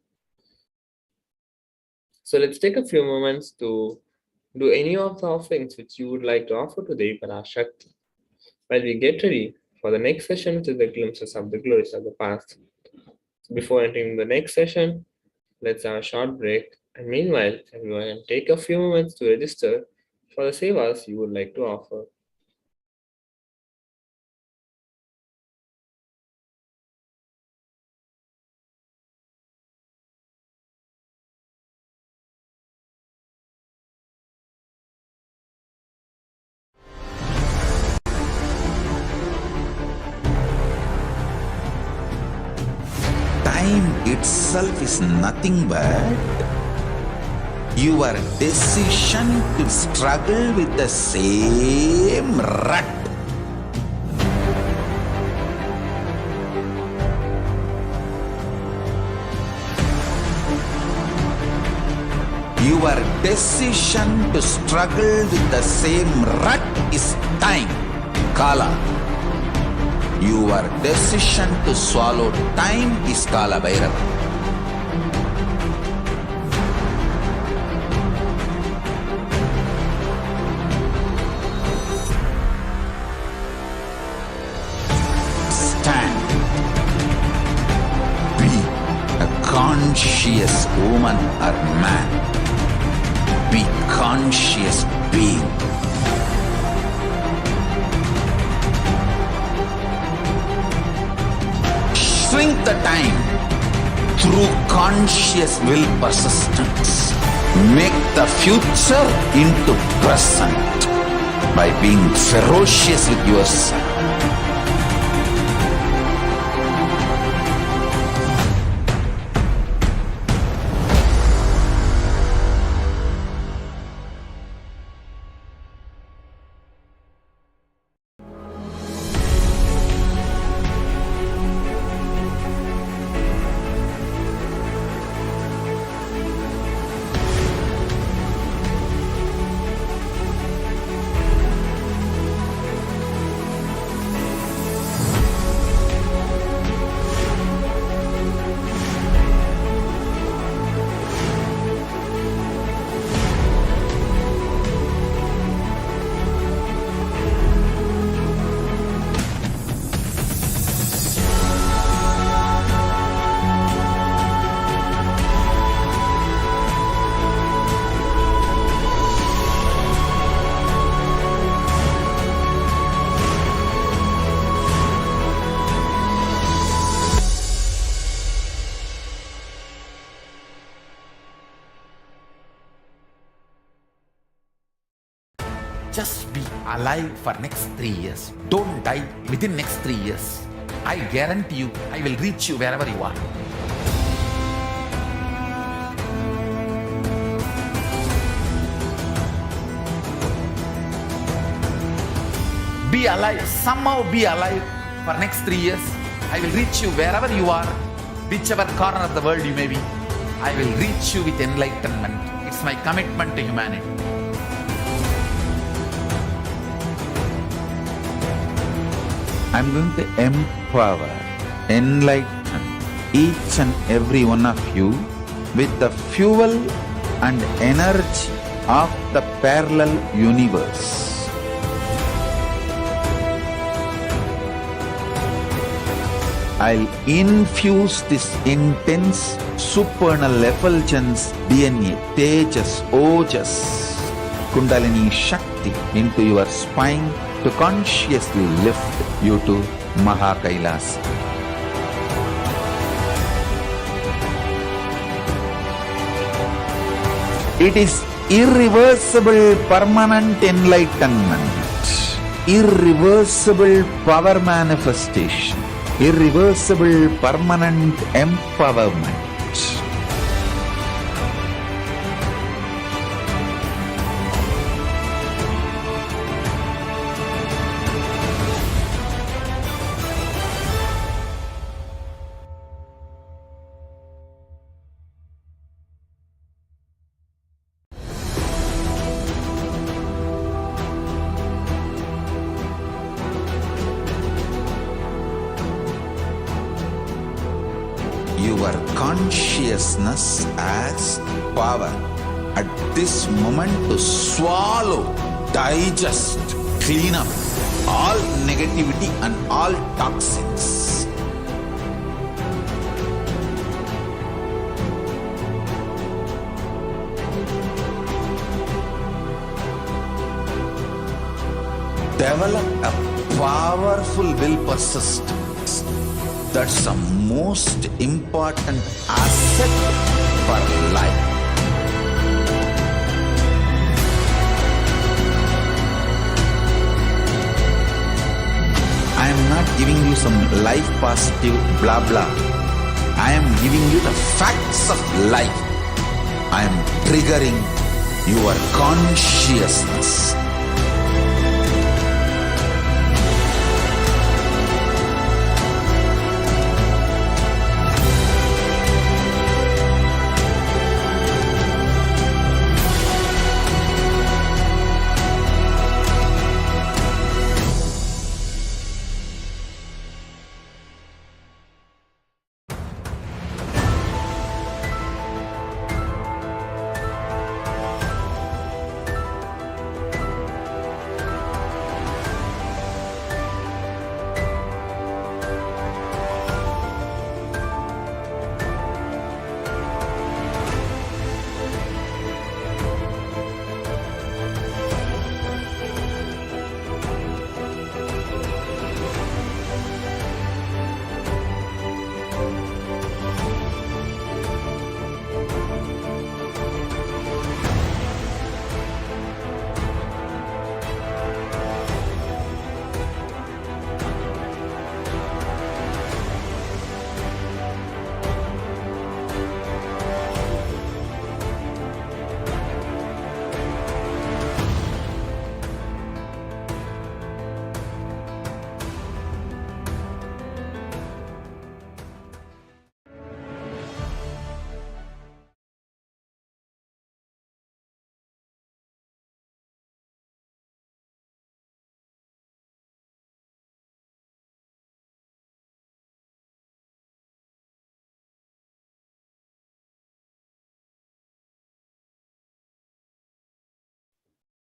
So let's take a few moments to do any of the offerings which you would like to offer to Devi Parashakti while we get ready for the next session, which is the glimpses of the glories of the past. So before entering the next session, let's have a short break. And meanwhile, everyone can take a few moments to register for the sevas you would like to offer. Time itself is nothing but your decision to struggle with the same rut. Your decision to struggle with the same rut is time, Kala. Your decision to swallow time is Kala Bhairava. Stand. Be a conscious woman or man. Be conscious being. Shrink the time through conscious will persistence. Make the future into present by being ferocious with yourself. Just be alive for next 3 years. Don't die within next 3 years. I guarantee you, I will reach you wherever you are. Be alive, somehow be alive for next 3 years. I will reach you wherever you are, whichever corner of the world you may be. I will reach you with enlightenment. It's my commitment to humanity. I'm going to empower, enlighten each and every one of you with the fuel and energy of the parallel universe. I'll infuse this intense supernal effulgence DNA, Tejas, Ojas, Kundalini Shakti into your spine to consciously lift you to KAILASA. It is irreversible permanent enlightenment, irreversible power manifestation, irreversible permanent empowerment. Your consciousness as power at this moment to swallow, digest, clean up all negativity and all toxins. Develop a powerful will persistence. That's the most important asset for life. I am not giving you some life positive blah blah. I am giving you the facts of life. I am triggering your consciousness.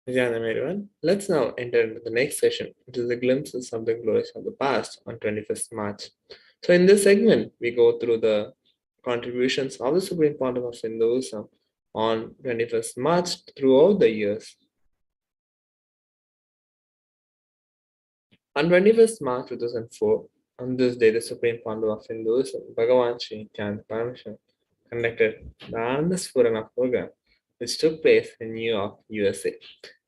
Nithyananda, everyone. Let's now enter into the next session, which is the glimpses of the glories of the past on 21st March. So in this segment, we go through the contributions of the Supreme Pontiff of Hinduism on 21st March throughout the years. On 21st March 2004, on this day, the Supreme Pontiff of Hinduism, Bhagavan Sri Nithyananda Paramashivam, conducted the Ananda Spurana program, which took place in New York, USA.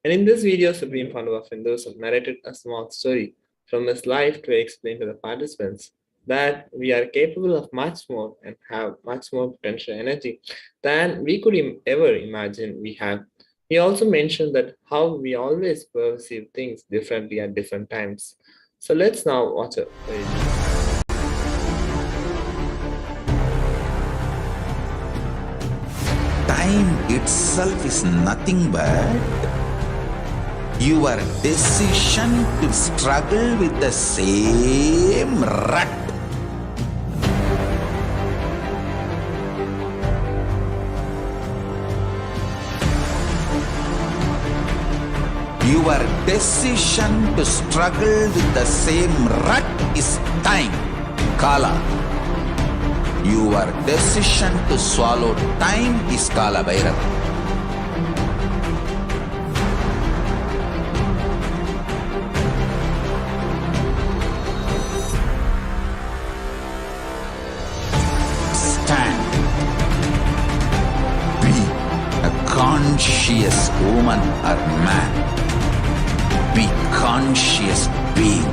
And in this video, Supreme Pontiff of Hinduism narrated a small story from his life to explain to the participants that we are capable of much more and have much more potential energy than we could ever imagine we have. He also mentioned that how we always perceive things differently at different times. So let's now watch it. Time itself is nothing but your decision to struggle with the same rut. Your decision to struggle with the same rut is time, Kala. Your decision to swallow time is Kala Bhairava. conscious woman or man. Be conscious being.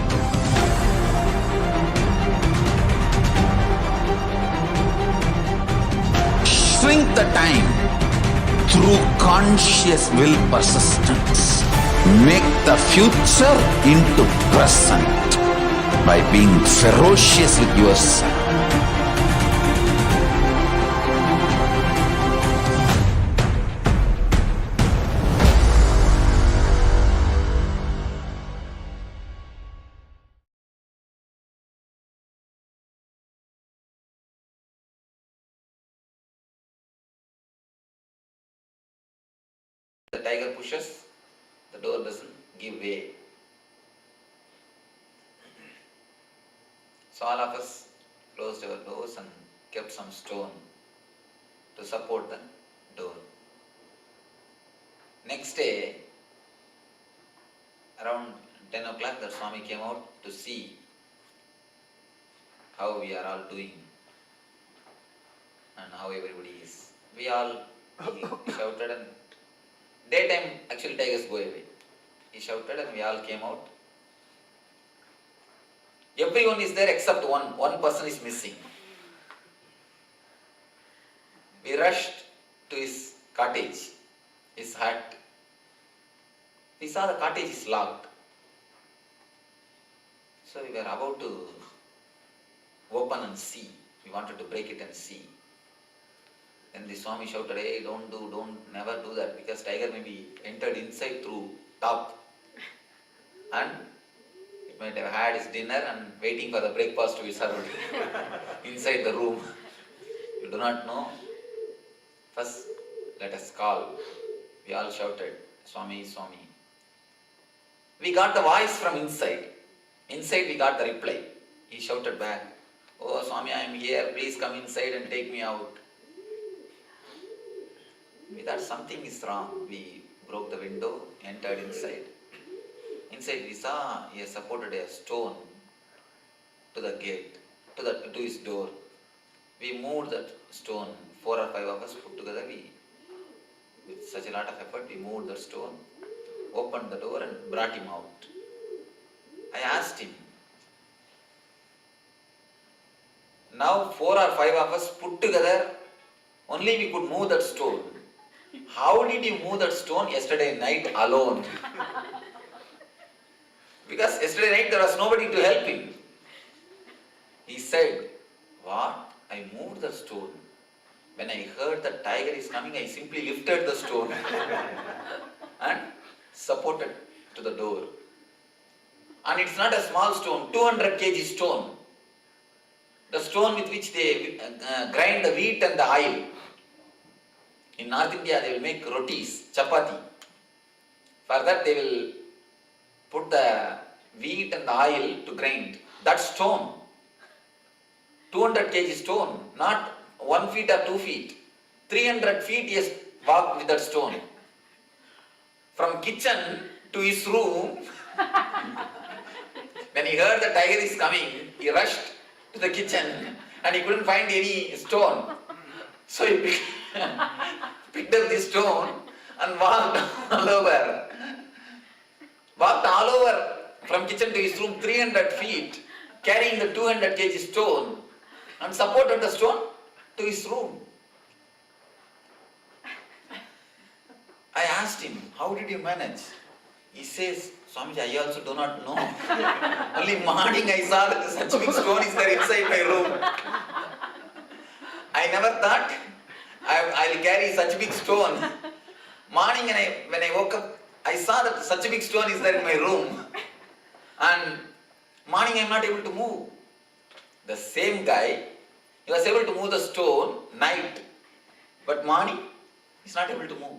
Shrink the time through conscious will persistence. Make the future into present by being ferocious with yourself. The tiger pushes, the door doesn't give way. So all of us closed our doors and kept some stone to support the door. Next day, around 10 o'clock, the Swami came out to see how we are all doing and how everybody is. He shouted, and daytime actually tigers go away. He shouted and we all came out. Everyone is there except one person is missing. We rushed to his cottage, his hut. We saw the cottage is locked. So we were about to open and see. We wanted to break it and see. Then the Swami shouted, "Hey, never do that, because tiger may be entered inside through top. And it might have had his dinner and waiting for the breakfast to be served inside the room. You do not know. First, let us call." We all shouted, "Swami, Swami." We got the voice from inside. Inside we got the reply. He shouted back, "Oh Swami, I am here. Please come inside and take me out." We thought something is wrong. We broke the window, entered inside. Inside we saw he has supported a stone to the gate, to his door. We moved that stone. 4 or 5 of us put together. With such a lot of effort, we moved the stone, opened the door and brought him out. I asked him, now 4 or 5 of us put together, only we could move that stone. How did you move that stone yesterday night alone? Because yesterday night there was nobody to help him. He said, "What? I moved the stone. When I heard the tiger is coming, I simply lifted the stone and supported to the door. And it's not a small stone, 200 kg stone. The stone with which they grind the wheat and the oil. In North India, they will make rotis, chapati. For that, they will put the wheat and the oil to grind. That stone, 200 kg stone, not 1 feet or 2 feet. 300 feet he has walked with that stone. From kitchen to his room, when he heard the tiger is coming, he rushed to the kitchen and he couldn't find any stone. So he picked up the stone and walked all over. Walked all over from kitchen to his room 300 feet, carrying the 200 kg stone and supported the stone to his room. I asked him, "How did you manage?" He says, "Swamiji, I also do not know. Only morning I saw that such big stone is there inside my room. I never thought I'll carry such big stone. Morning when I woke up, I saw that such a big stone is there in my room. And morning I am not able to move." The same guy, he was able to move the stone night, but morning he is not able to move.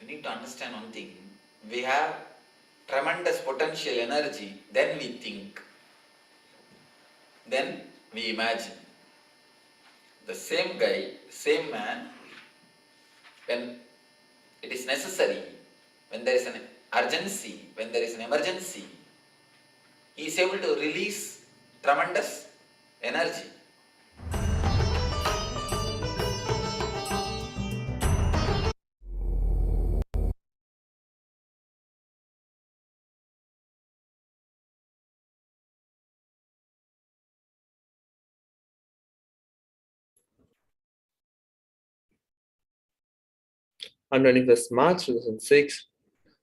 You need to understand one thing. We have tremendous potential energy. Then we think. Then we imagine. The same guy, same man, when it is necessary, when there is an urgency, when there is an emergency, he is able to release tremendous energy. On 21st March 2006,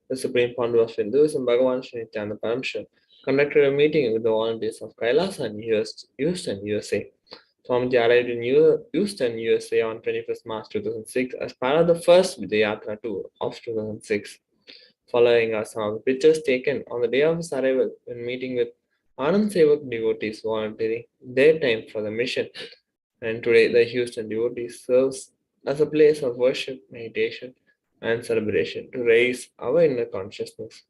the Supreme Founder of Hinduism, Bhagavan Sri Nithyananda Paramashivam, conducted a meeting with the volunteers of KAILASA in Houston, USA. Swamiji arrived in Houston, USA on 21st March 2006 as part of the first Vijayatra tour of 2006. Following are some of the pictures taken on the day of his arrival when meeting with Anand Sevak devotees volunteering their time for the mission. And today, the Houston devotees serves as a place of worship, meditation, and celebration to raise our inner consciousness.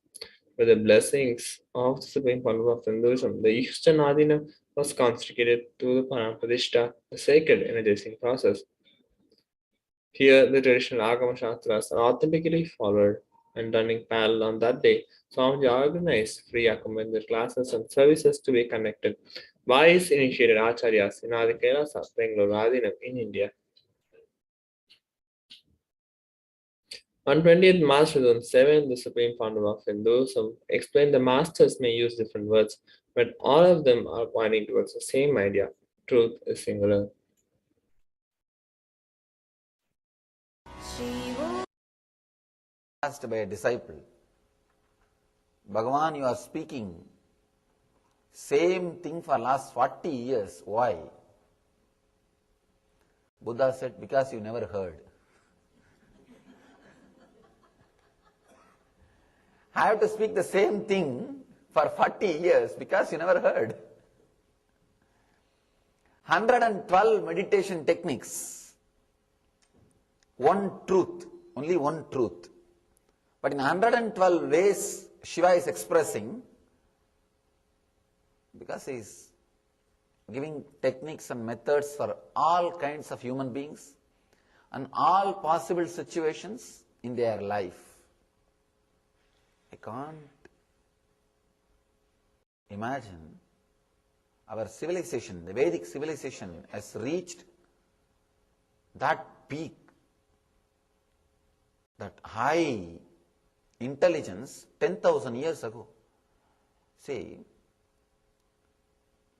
With the blessings of the Supreme Founder of Hinduism, the Houston Adina was consecrated to the Paramadishta, the sacred energizing process. Here, the traditional Agama Shastras are authentically followed, and running parallel on that day, Swamiji organized free accompanied classes and services to be conducted by his initiated Acharyas in Adi Kailasa, Bangalore, Adinam in India. On 20th March 2007, the Supreme Founder of Hinduism explained the masters may use different words, but all of them are pointing towards the same idea. Truth is singular. Asked by a disciple, Bhagavan, you are speaking same thing for last 40 years. Why? Buddha said, because you never heard. I have to speak the same thing for 40 years because you never heard. 112 meditation techniques. One truth, only one truth. But in 112 ways Shiva is expressing, because he is giving techniques and methods for all kinds of human beings and all possible situations in their life. I can't imagine our civilization, the Vedic civilization, has reached that peak, that high intelligence 10,000 years ago. See,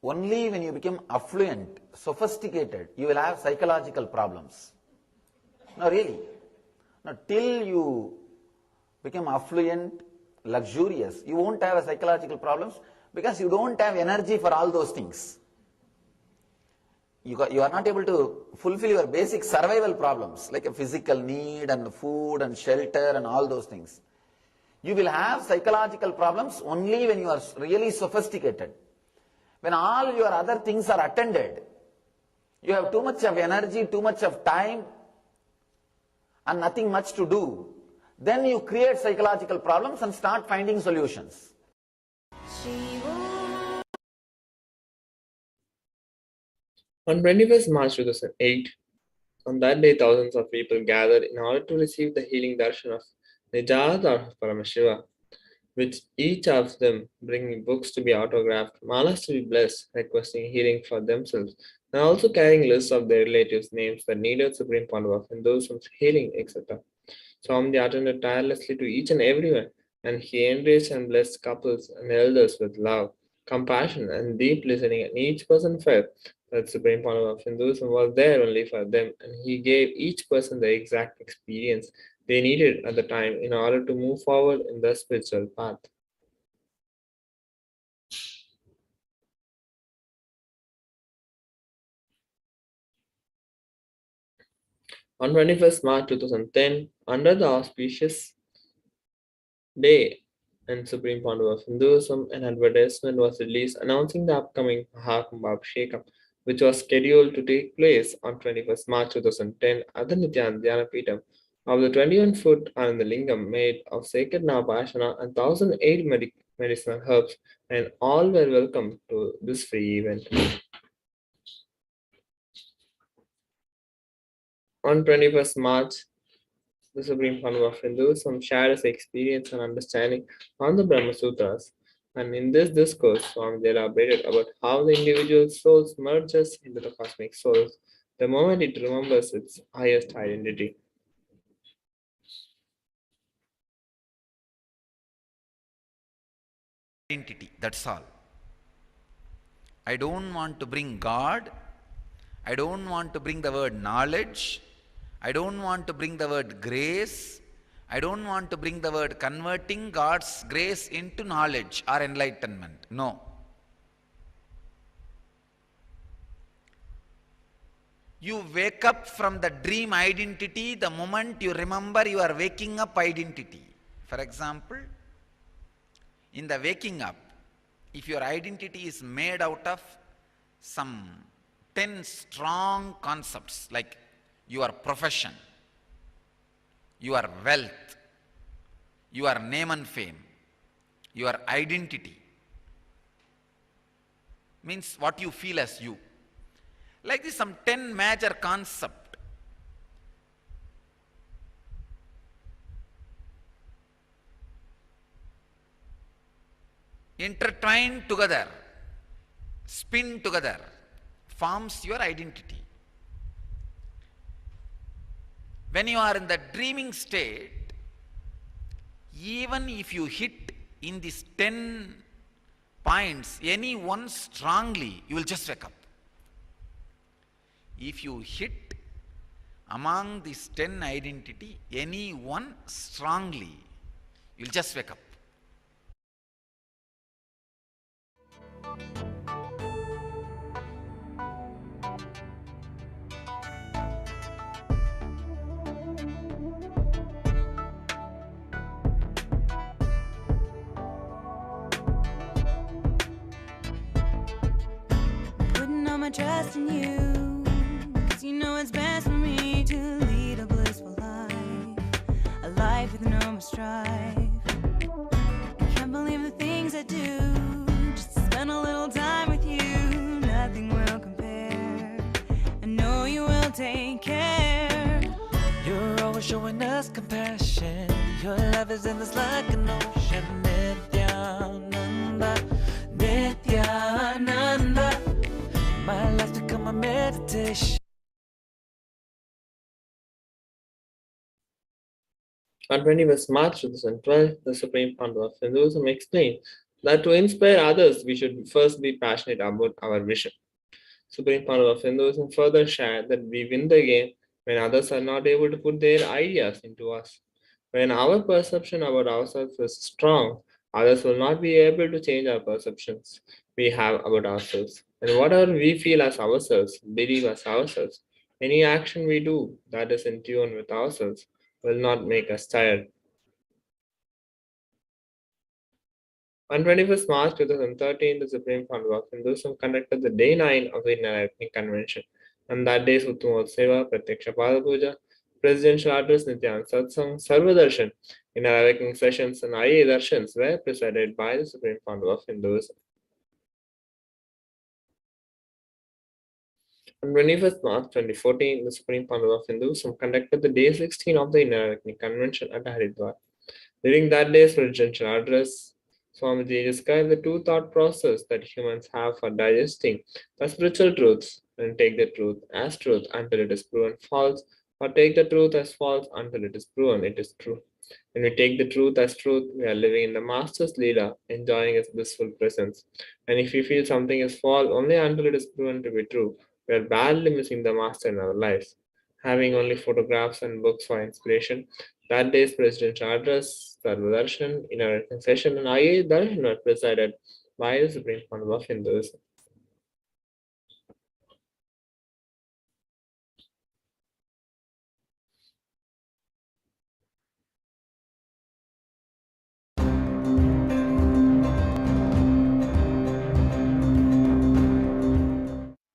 only when you become affluent, sophisticated, you will have psychological problems. No, really. No, till you become affluent, luxurious, you won't have psychological problems because you don't have energy for all those things. You are not able to fulfill your basic survival problems like a physical need and food and shelter and all those things. You will have psychological problems only when you are really sophisticated. When all your other things are attended, you have too much of energy, too much of time, and nothing much to do, then you create psychological problems and start finding solutions. On 21st March 2008, on that day, thousands of people gathered in order to receive the healing darshan of Nijada Paramashiva, with each of them bringing books to be autographed, malas to be blessed, requesting healing for themselves, and also carrying lists of their relatives' names that needed Supreme Founder of Hinduism's healing, etc. Swamiji attended tirelessly to each and everyone, and he enriched and blessed couples and elders with love, compassion, and deep listening, and each person felt that Supreme Founder of Hinduism was there only for them, and he gave each person the exact experience they needed at the time in order to move forward in the spiritual path. On 21st March 2010, under the auspicious day and Supreme Founder of Hinduism, an advertisement was released announcing the upcoming Mahakumbhabhishekam, which was scheduled to take place on 21st March 2010 at the Nithyananda Paramashivam of the 21-foot Anandalingam made of sacred Navapashana and 1,008 medicinal herbs, and all were welcome to this free event. On 21st March, the Supreme Founder of Hinduism shared his experience and understanding on the Brahma Sutras, and in this discourse, Swamiji elaborated about how the individual soul merges into the cosmic souls the moment it remembers its highest identity. Identity, that's all. I don't want to bring God. I don't want to bring the word knowledge. I don't want to bring the word grace. I don't want to bring the word converting God's grace into knowledge or enlightenment. No. You wake up from the dream identity the moment you remember you are waking up identity. For example, in the waking up, if your identity is made out of some 10 strong concepts like your profession, your wealth, your name and fame, your identity, means what you feel as you. Like this, some 10 major concepts. Intertwined together, spin together, forms your identity. When you are in the dreaming state, even if you hit in these 10 points, any one strongly, you will just wake up. If you hit among these 10 identity, any one strongly, you will just wake up. Putting all my trust in you, 'cause you know it's best for me to lead a blissful life, a life with no more strife. I can't believe the things I do, just to spend a little time with you. Nothing will compare, I know you will take care. You're always showing us compassion. Your love is endless like an ocean. Nithyananda, Nithyananda. My life's become a meditation. On 21st March 2012, the Supreme Founder of Hinduism explained that to inspire others, we should first be passionate about our vision. Supreme Founder of Hinduism further shared that we win the game when others are not able to put their ideas into us. When our perception about ourselves is strong, others will not be able to change our perceptions we have about ourselves. And whatever we feel as ourselves, believe as ourselves, any action we do that is in tune with ourselves will not make us tired. On 21st March 2013, the Supreme Council of Hinduism conducted the Day 9 of the Enlightenment Convention. On that day, Suttamod Seva, Pratyaksha Pada Puja, Presidential Address, Nityananda Satsang, Sarva Darshan, Inner Awakening sessions, and IA Darshans were presided by the Supreme Council of Hinduism. On 21st March 2014, the Supreme Council of Hinduism conducted the Day 16 of the Inner Awakening Convention at Haridwar. During that day's presidential address, Swamiji described the two thought process that humans have for digesting the spiritual truths, and take the truth as truth until it is proven false, or take the truth as false until it is proven it is true. When we take the truth as truth, we are living in the Master's Leela, enjoying his blissful presence. And if we feel something is false only until it is proven to be true, we are badly missing the Master in our lives. Having only photographs and books for inspiration, that day's presidential address, Sarva Darshan, Inner Session, and IA Darshan were presided by the Supreme Council of Hinduism.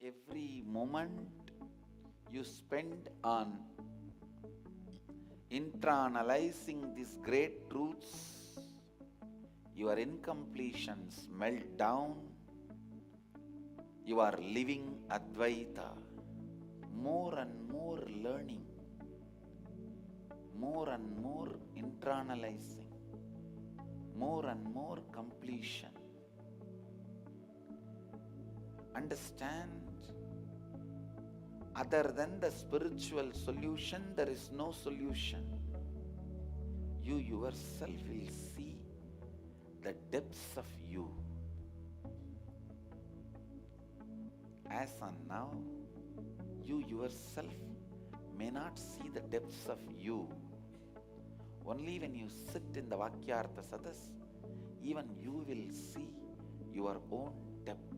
Every moment you spend on internalizing these great truths, your incompletions melt down, you are living Advaita, more and more learning, more and more internalizing, more and more completion. Understand, other than the spiritual solution, there is no solution. You yourself will see the depths of you. As on now, you yourself may not see the depths of you. Only when you sit in the Vakyartha Sadas, even you will see your own depth.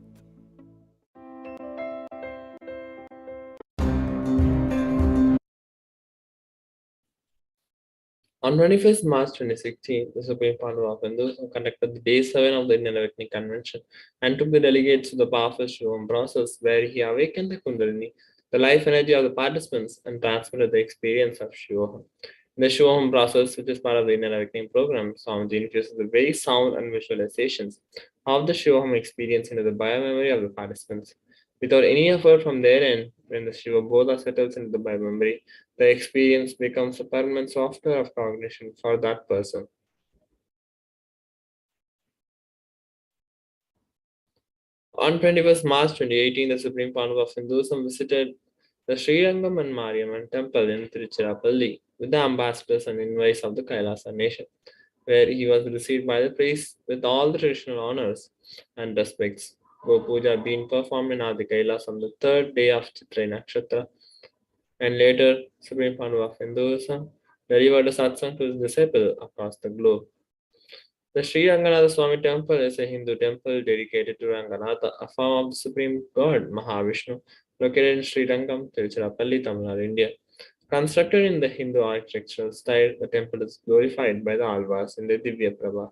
On 21st March 2016, the Supreme Panel of Hinduism conducted the Day 7 of the Indian Awakening Convention and took the delegates to the powerful Shivam process, where he awakened the Kundalini, the life energy of the participants, and transmitted the experience of Shivoham. In the Shivoham process, which is part of the Indian Awakening program, Swamiji infuses the very sound and visualizations of the Shivoham experience into the biomemory of the participants. Without any effort from their end, when the Shiva Bodha settles into the biomemory, the experience becomes a permanent software of cognition for that person. On 21st March 2018, the Supreme Panel of Hinduism visited the Sri Rangam and Mariamman temple in Tiruchirappalli with the ambassadors and envoys of the Kailasa nation, where he was received by the priests with all the traditional honors and respects. Go Puja being performed in Adi Kailas on the third day of Chitra Nakshatra, and later Supreme Panel of Hinduism delivered a satsang to his disciple across the globe. The Sri Ranganatha Swami temple is a Hindu temple dedicated to Ranganatha, a form of the supreme god Mahavishnu, located in Sri Rangam, Tiruchirappalli, Tamil Nadu, India. Constructed in the Hindu architectural style, the temple is glorified by the Alvas in the Divya Prabha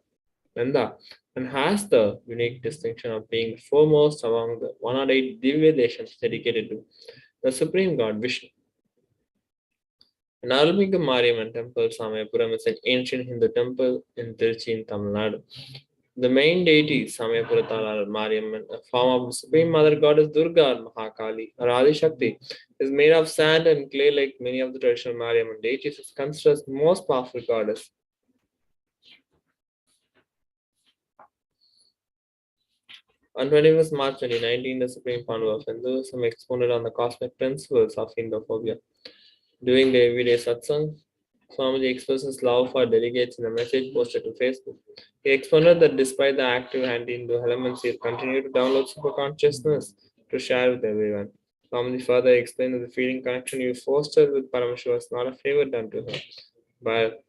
Nanda and has the unique distinction of being the foremost among the 108 Divya Deshams dedicated to the supreme god Vishnu. An Arulmigu Mariamman temple, Samayapuram, is an ancient Hindu temple in Tiruchi, Tamil Nadu. The main deity, Samayapurathal Mariamman, a form of the Supreme Mother Goddess Durga or Mahakali or Adi Shakti, is made of sand and clay like many of the traditional Mariamman deities. Is considered as the most powerful goddess. On 21st March 2019, the Supreme Panel of Hinduism expounded on the cosmic principles of Hindophobia. During the everyday satsang, Swamiji expressed his love for delegates in a message posted to Facebook. He expounded that despite the active anti-Hindu elements, he continued to download super consciousness to share with everyone. Swamiji further explained that the feeling connection you fostered with Paramashiva was not a favor done to her, but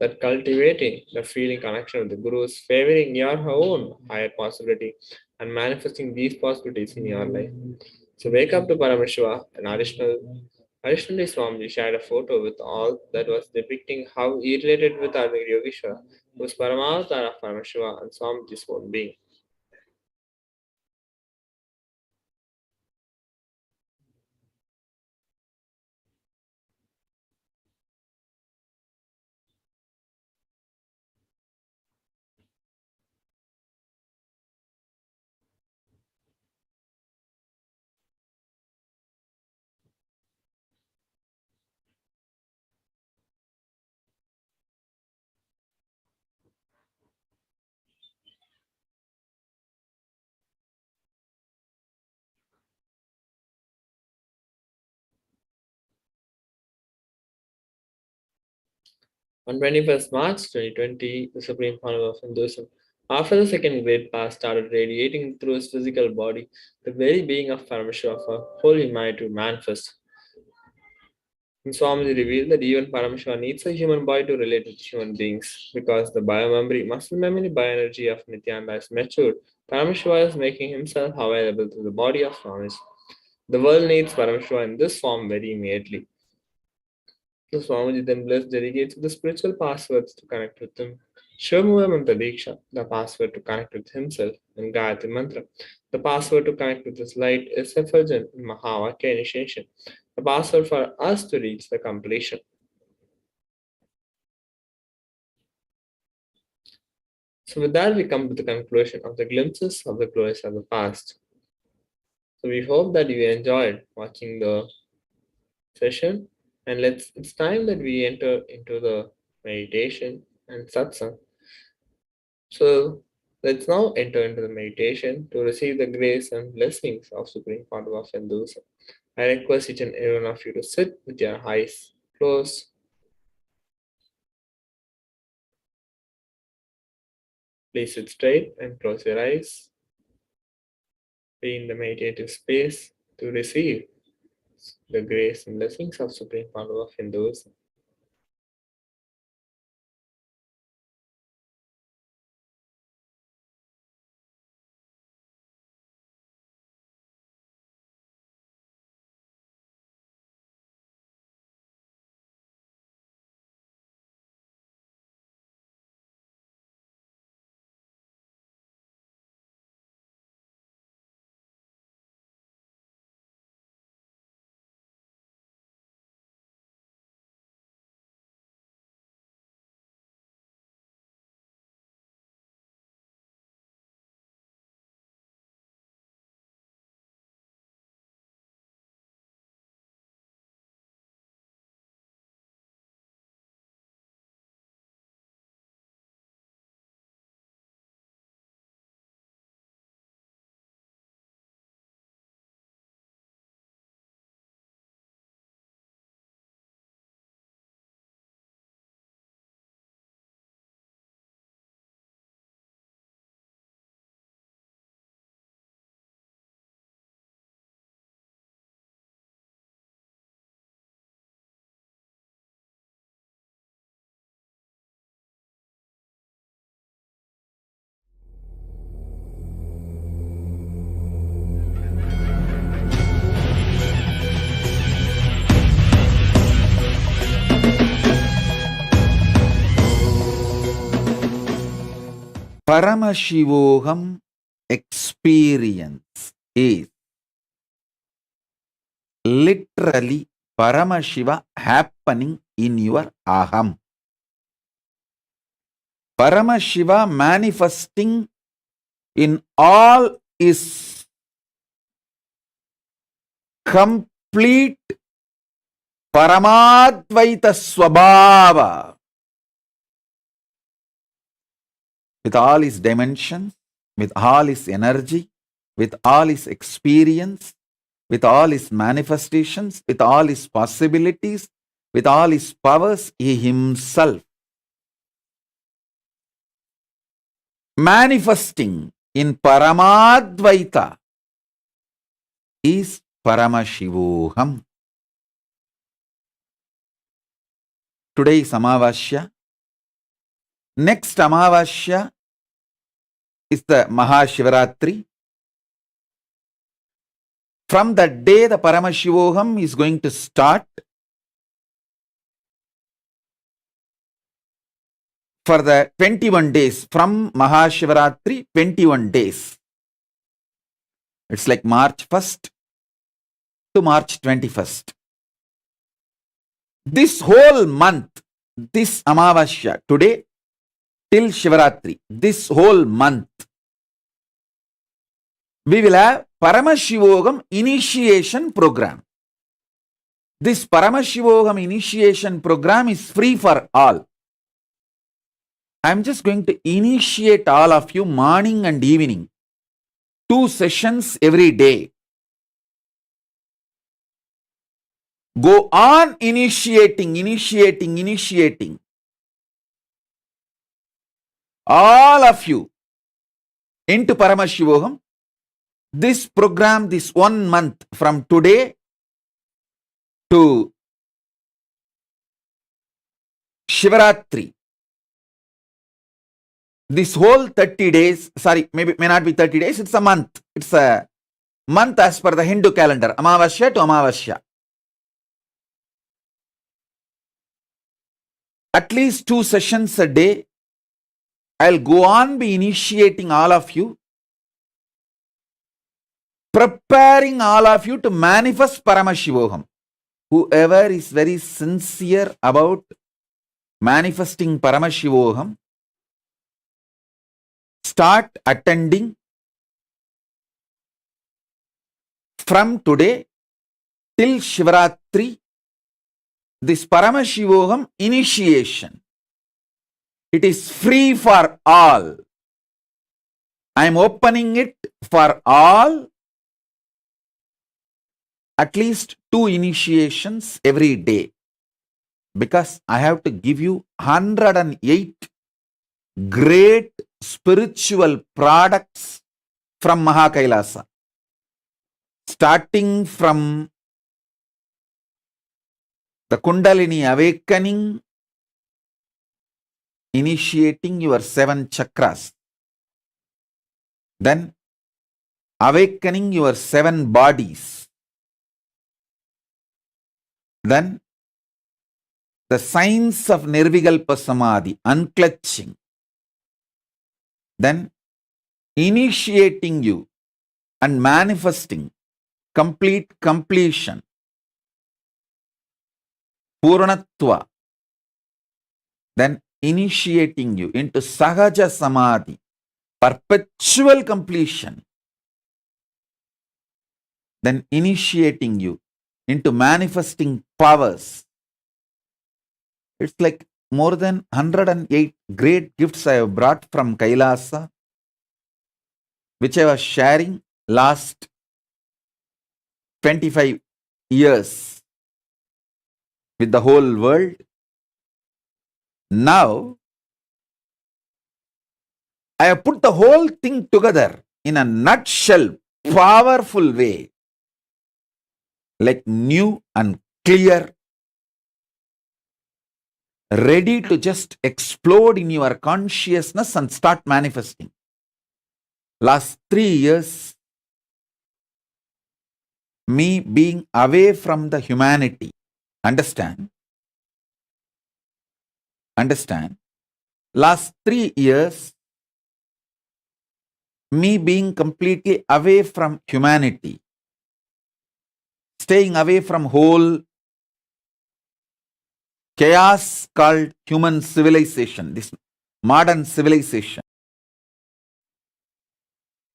that cultivating the feeling connection with the Guru is favoring your own higher possibility and manifesting these possibilities in your life. So wake up to Paramashiva, an Additionally, Swamiji shared a photo with all that was depicting how he related with Advaita Yogeshwara, who was Paramavatara of Paramashiva and Swamiji's own being. On 21st March 2020, the Supreme Panel of Hinduism, after the second great fast, started radiating through his physical body the very being of Paramashiva for whole humanity to manifest. And Swamiji revealed that even Paramashiva needs a human body to relate with human beings because the biomemory, muscle memory bioenergy of Nithyananda is matured. Paramashiva is making himself available through the body of Swamiji. The world needs Paramashiva in this form very immediately. The Swamiji then blessed delegates with the spiritual passwords to connect with him. Shivamula Mantra Diksha, the password to connect with himself, and Gayatri Mantra, the password to connect with his light, is effulgent in Mahavakya initiation, the password for us to reach the completion. So with that, we come to the conclusion of the glimpses of the glories of the past. So we hope that you enjoyed watching the session, and it's time that we enter into the meditation and satsang. So let's now enter into the meditation to receive the grace and blessings of Supreme Panel of Hinduism. I request each and every one of you to sit with your eyes closed. Please sit straight and close your eyes. Be in the meditative space to receive the grace and blessings of Supreme Founder of Hinduism. Paramashivoham experience is literally Paramashiva happening in your aham. Paramashiva manifesting in all is complete Paramadvaita Swabhava. With all his dimensions, with all his energy, with all his experience, with all his manifestations, with all his possibilities, with all his powers, he himself manifesting in Paramadvaita is Paramashivoham. Today is Amavasya. Next Amavasya is the Mahashivaratri. From that day, the Paramashivoham is going to start for the 21 days. From Mahashivaratri, 21 days. It's like March 1st to March 21st. This whole month, this Amavasya, today till Shivaratri, this whole month, we will have Paramashivoham initiation program. This Paramashivoham initiation program is free for all. I am just going to initiate all of you morning and evening. 2 sessions every day. Go on initiating. All of you into Paramashivoham. This program, this 1 month from today to Shivaratri, this whole 30 days, sorry, may not be 30 days, it's a month. It's a month as per the Hindu calendar, Amavasya to Amavasya. At least 2 sessions a day. I'll go on be initiating all of you, preparing all of you to manifest Paramashivoham. Whoever is very sincere about manifesting Paramashivoham, start attending from today till Shivaratri, this Paramashivoham initiation. It is free for all. I am opening it for all. At least 2 initiations every day. Because I have to give you 108 great spiritual products from KAILASA. Starting from The Kundalini awakening, initiating your 7 chakras. Then awakening your 7 bodies. Then the signs of Nirvikalpa Samadhi, unclutching. Then initiating you and manifesting complete completion, Purnatva. Then initiating you into Sahaja Samadhi, perpetual completion. Then initiating you into manifesting powers. It's like more than 108 great gifts I have brought from Kailasa, which I was sharing last 25 years with the whole world. Now, I have put the whole thing together in a nutshell, powerful way, like new and clear, ready to just explode in your consciousness and start manifesting. Last 3 years, me being away from the humanity. Understand? Last 3 years, me being completely away from humanity, staying away from whole chaos called human civilization, this modern civilization,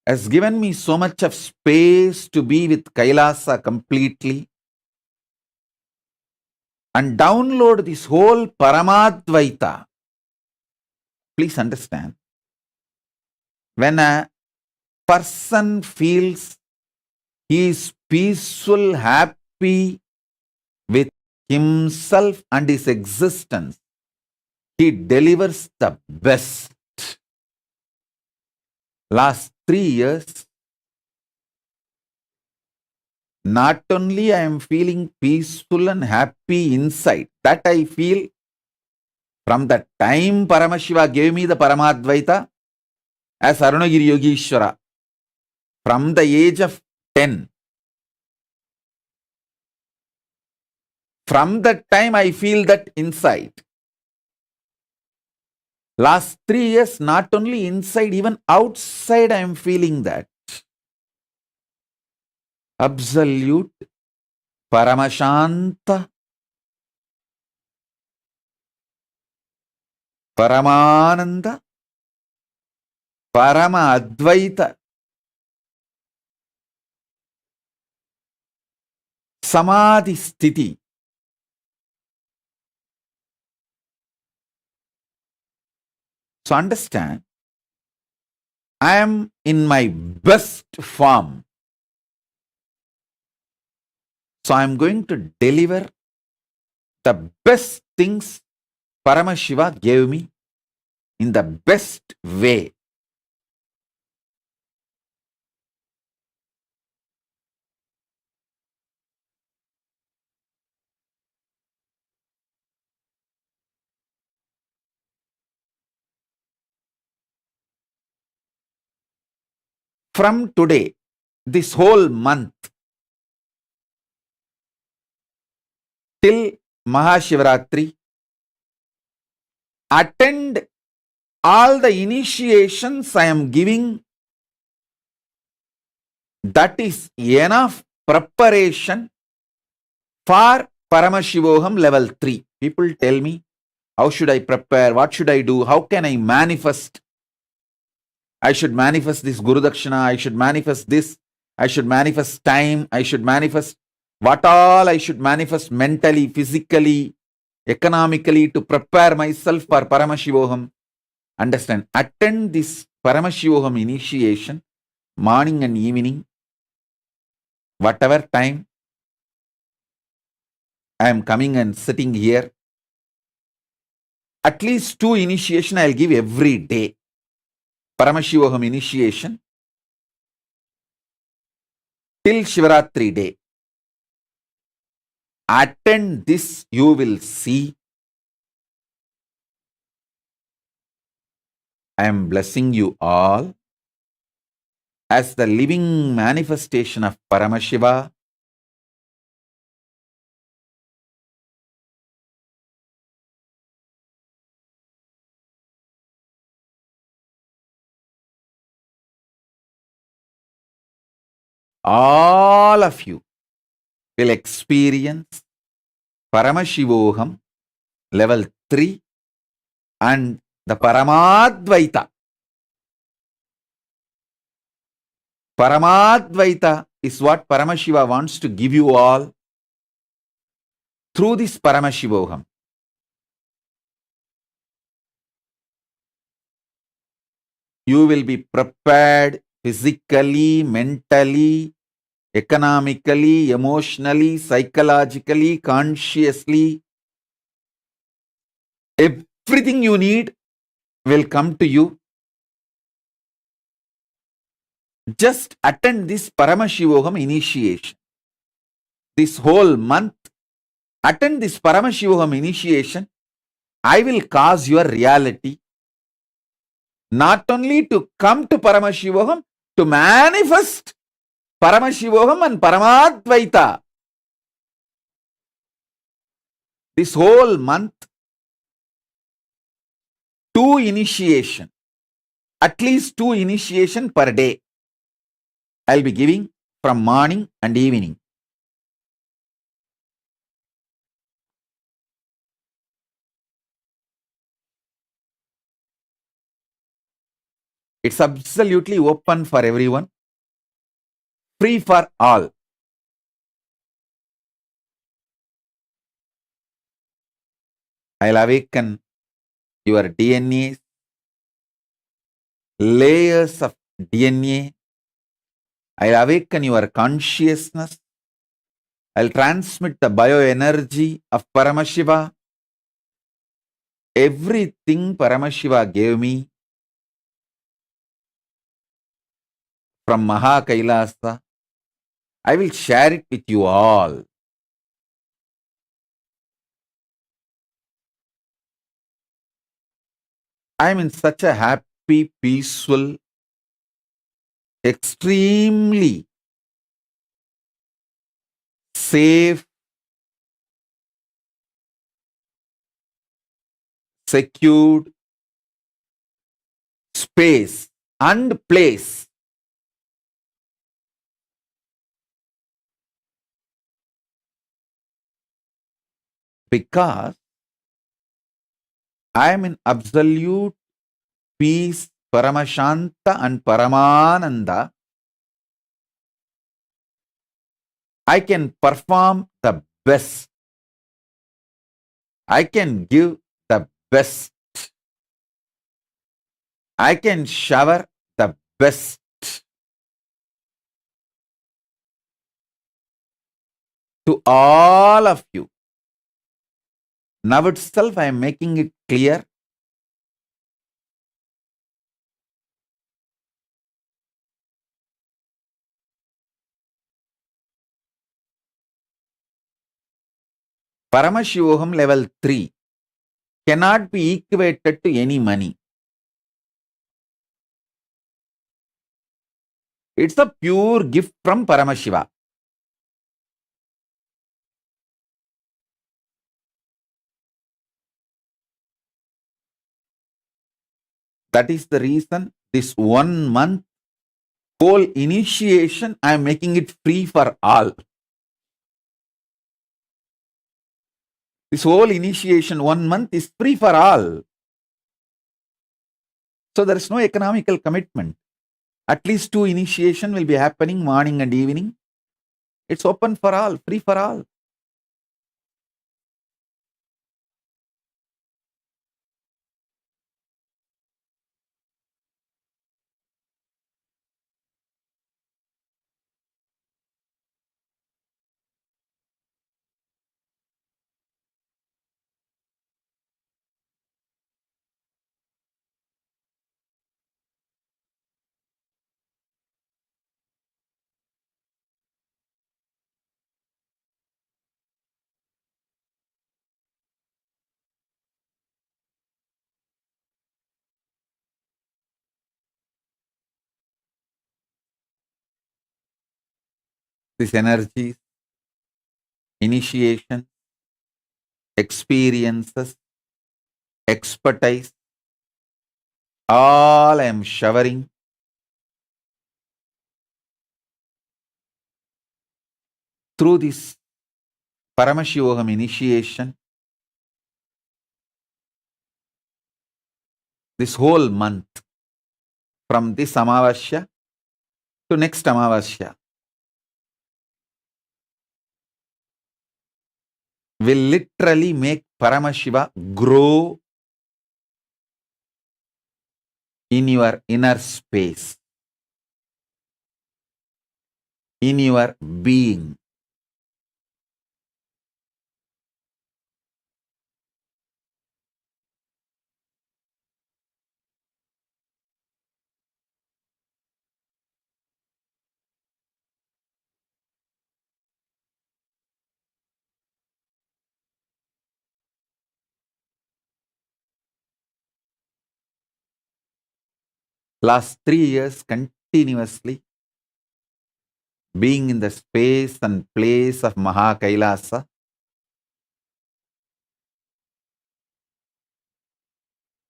has given me so much of space to be with Kailasa completely and download this whole Paramadvaita. Please understand, when a person feels he is peaceful, happy with himself and his existence, he delivers the best. Last 3 years, not only I am feeling peaceful and happy inside, that I feel from the time Paramashiva gave me the Paramadvaita as Arunagiri Yogishwara, from the age of 10. From that time I feel that inside. Last 3 years, not only inside, even outside I am feeling that. Absolute Paramashanta, Paramananda, Parama Advaita, Samadhi Sthiti. So understand, I am in my best form. So I am going to deliver the best things Paramashiva gave me in the best way. From today, this whole month, till Mahashivratri, attend all the initiations I am giving. That is enough preparation for Paramashivoham level 3. People tell me, how should I prepare? What should I do? How can I manifest? I should manifest this Guru Dakshina. I should manifest this. I should manifest time. I should manifest what all I should manifest mentally, physically, economically to prepare myself for Paramashivoham. Understand, attend this Paramashivoham initiation morning and evening, whatever time I am coming and sitting here. At least 2 initiation I will give every day. Paramashivoham initiation till Shivaratri day. attend this, you will see. I am blessing you all as the living manifestation of Paramashiva. All of you will experience Paramashivoham level 3 and the Paramadvaita. Paramadvaita is what Paramashiva wants to give you all through this Paramashivoham. You will be prepared physically, mentally, economically, emotionally, psychologically, consciously. Everything you need will come to you. Just attend this Paramashivoham initiation. This whole month, attend this Paramashivoham initiation. I will cause your reality not only to come to Paramashivoham, to manifest Paramashivoham and Paramadvaita. This whole month, 2 initiation, at least 2 initiation per day. I'll be giving from morning and evening. It's absolutely open for everyone, free for all. I'll awaken your DNA, layers of DNA. I'll awaken your consciousness. I'll transmit the bioenergy of Paramashiva. Everything Paramashiva gave me from Maha KAILASA, I will share it with you all. I am in such a happy, peaceful, extremely safe, secured space and place. Because I am in absolute peace, Paramashanta and Paramananda. I can perform the best. I can give the best. I can shower the best. To all of you. Now itself I am making it clear. Paramashivoham level 3 cannot be equated to any money. It's a pure gift from Paramashiva. That is the reason this 1 month whole initiation I am making it free for all. This whole initiation 1 month is free for all. So there is no economical commitment. At least 2 initiation will be happening morning and evening. It's open for all, free for all. these energies, initiation, experiences, expertise, all I am showering through this Paramashivoham initiation. This whole month, from this Amavasya to next Amavasya, will literally make Paramashiva grow in your inner space, in your being. Last 3 years continuously being in the space and place of Maha KAILASA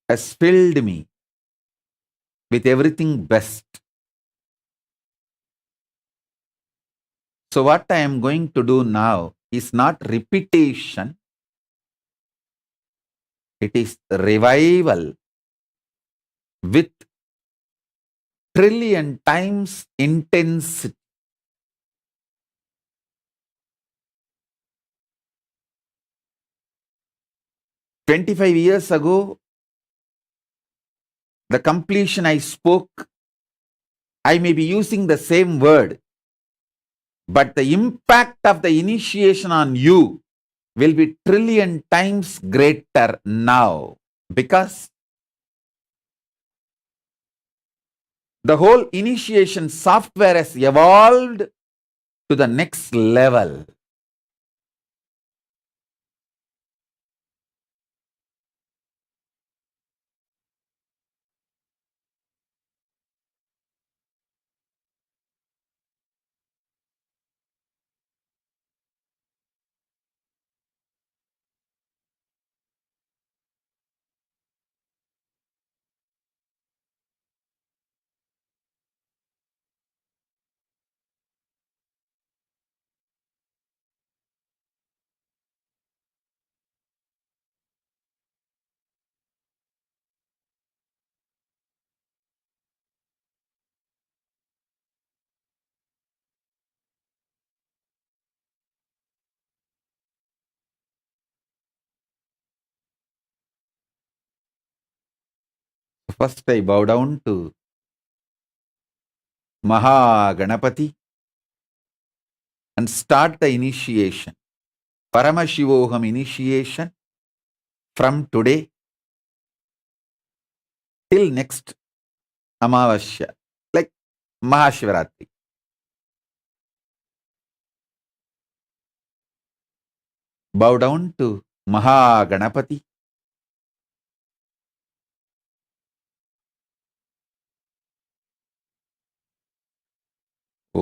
has filled me with everything best. So what I am going to do now is not repetition, it is revival with trillion times intensity. "25 years ago, the completion I spoke, I may be using the same word, but the impact of the initiation on you will be trillion times greater now, because the whole initiation software has evolved to the next level. First I bow down to Maha Ganapati and start the initiation. Paramashivoham initiation from today till next Amavasya, like Mahashivaratri. Bow down to Maha Ganapati. Om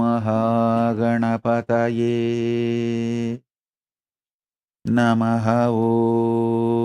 Mahaganapataye Namaha Om.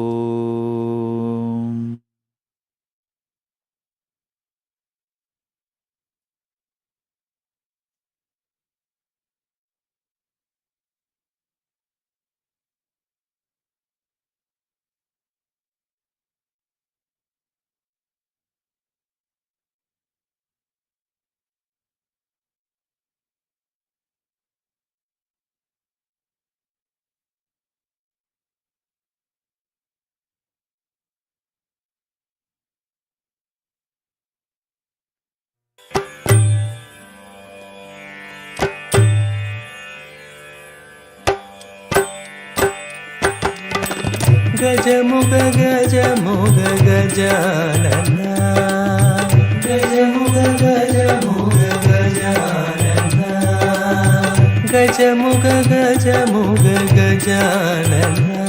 Gajamuga gajamuga gajanana, Gajamuga gajamuga gajanana, Gajamuga gajamuga gajanana,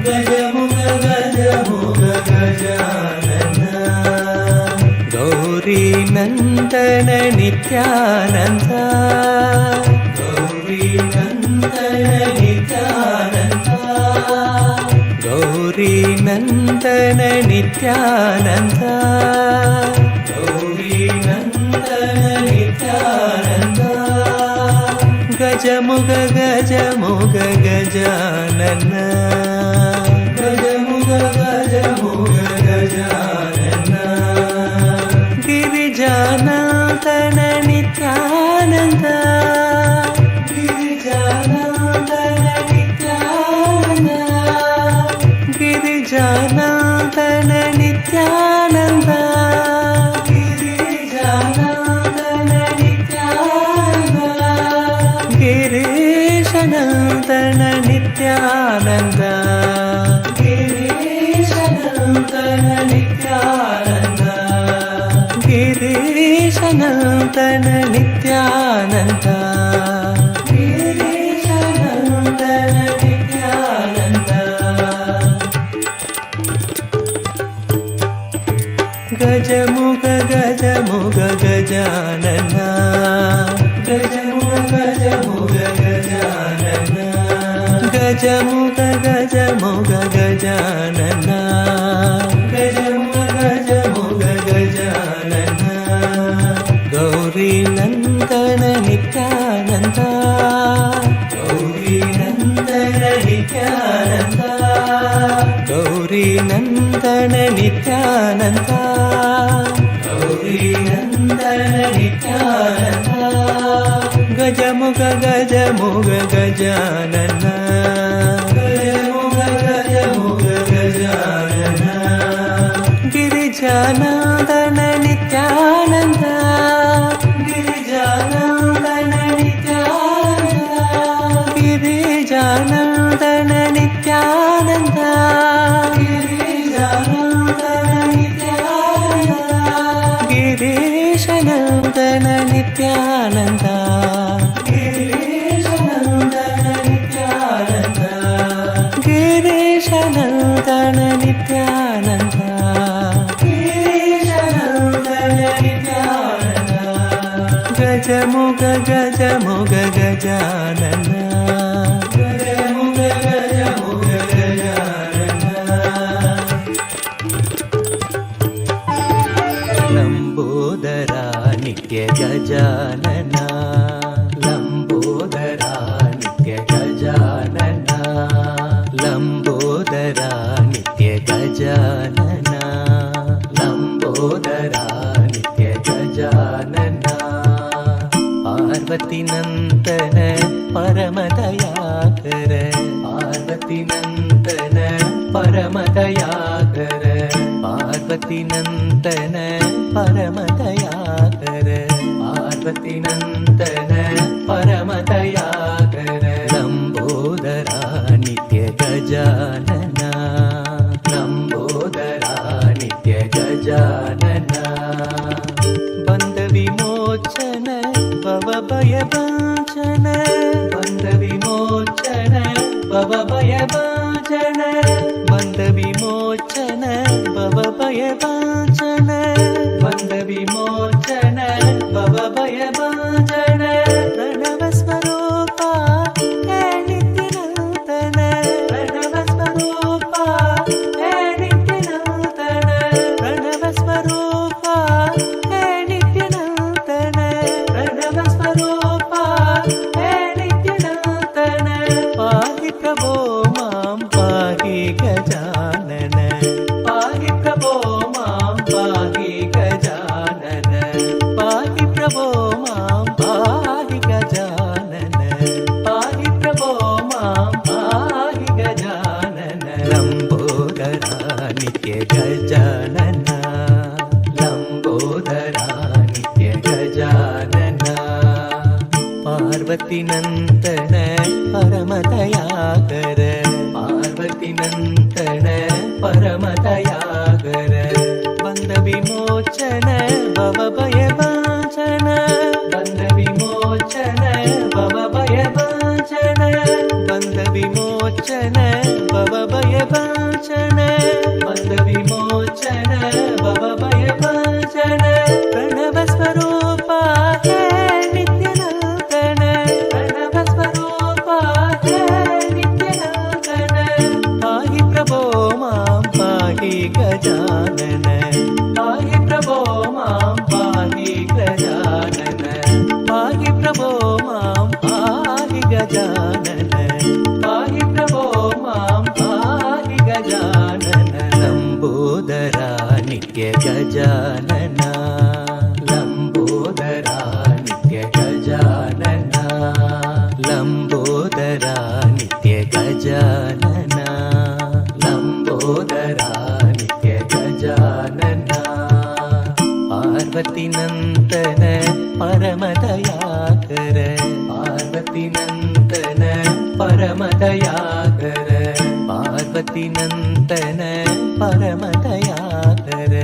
Gajamuga gajamuga gajanana, Gauri नन्दन नित्यानन्द गौरी नन्दन नित्यानन्द गौरी नन्दन नित्यानन्द गौरी नन्दन नित्यानन्द गजमुग गजमुग गजानन गजमुग गजमुग गजानन गिरिजानन्दन नित्यानन्द गिरिजानन्दन नित्यानन्द गिरिजानन्दन नित्यानन्द गिरिजानन्दन नित्यानन्द गिरीशनन्दन नित्यानन्द गिरीशनन्दन नित्यानन्द गिरीशनन्दन नित्यानन्द गिरीशनन्दन नित्यानन्द गजमुग गजमुग गजानन गजमुग गजमुग गजानन गजमुग गजमुग गजानन गजमुग गजमुग गजानन गौरी नन्दन नित्यानन्द गौरी नन्दन नित्यानन्द गौरी नन्दन नित्यानन्द गौरी नन्दन नित्यानन्द गजमुग गजमुग गजानन गजमुग गजमुग गजानन गिरिजानन्दन नित्यानन्द गिरिजानन्दन नित्यानन्द गिरिजानन्दन नित्यानन्द गिरिजानन्दन नित्यानन्द गिरीशनन्दन नित्यानन्द गिरीशनन्दन नित्यानन्द गिरीशनन्दन नित्यानन्द गिरीशनन्दन नित्यानन्द गजमुग गजमुग गजानन गजमुग गजमुग गजानन लंबोदरा नित्य गजानन लंबोदरा नित्य गजानन लंबोदरा नित्य गजानन लंबोदरा नित्य गजानन पार्वती नन्दन परमदयाकर पार्वती नन्दन परमदयाकर पार्वती नन्दन परमदयाकर पार्वती नन्दन परमदयाकर लंबोदरा नित्य गजानन लंबोदरा नित्य गजानन बन्ध विमोचन भवभयभञ्जन बन्ध विमोचन भवभयभञ्जन बन्ध विमोचन भवभयभञ्जन बन्ध विमोचन भवभयभञ्जन प्रणवस्वरूपा हे नित्यनन्दन प्रणवस्वरूपा हे नित्यनन्दन प्रणवस्वरूपा हे नित्यनन्दन प्रणवस्वरूपा हे नित्यनन्दन पाहि प्रभो मां पाहि गजानन पाहि प्रभो मां पाहि गजानन पाहि प्रभो मां पाहि गजानन पाहि प्रभो मां पाहि गजानन लंबोदरा नित्य गजानन लंबोदरा नित्य गजानन पार्वती नन्दन परमदयाकर पार्वती नन्दन परमदयाकर बन्ध विमोचन भवभयभञ्जन बन्ध विमोचन भवभयभञ्जन बन्ध विमोचन भवभयभञ्जन बन्ध विमोचन भवभयभञ्जन प्रणव गजानन पाहि प्रभो मां पाहि गजानन लम्बोदरा नित्य गजानन लम्बोदरा नित्य गजानन लम्बोदरा नित्य गजानन लम्बोदरा नित्य गजानन पार्वती नन्दन परमदयाकर पार्वती नन्दन परमदयाकर पार्वती नन्दन परमदयाकर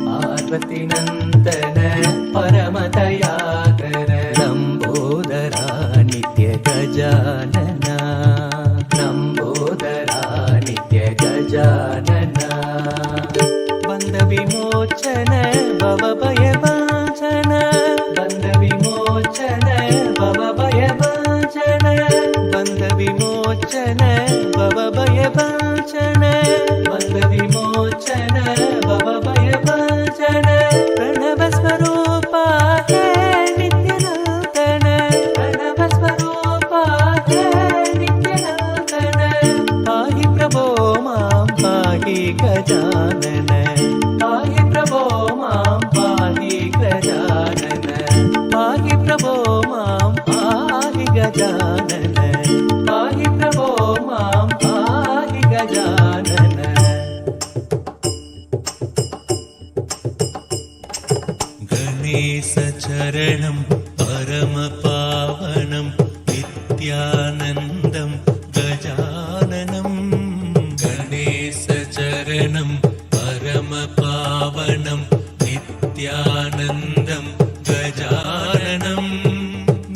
पार्वती नन्दन परमदयाकर लम्बोदरा नित्य गजानन लम्बोदरा नित्य गजानन बन्ध विमोचन भवभयवाञ्छन बन्ध विमोचन भवभयवाञ्छन बन्ध विमोचन भवभयवाञ्छन बन्ध विमोचन भवभयवाञ्छन प्रणव स्वरूपा हे नित्यनूतन प्रणव स्वरूपा हे नित्यनूतन पाहि प्रभो मां पाहि गजानन पाहि प्रभो मां पाहि गजानन पाहि प्रभो मां पाहि गजानन पाहि प्रभो मां पाहि गजानन गणेशचरणं परमपावनं नित्यानन्दं गजाननं गणेशचरणं परमपावनं नित्यानन्दं गजाननं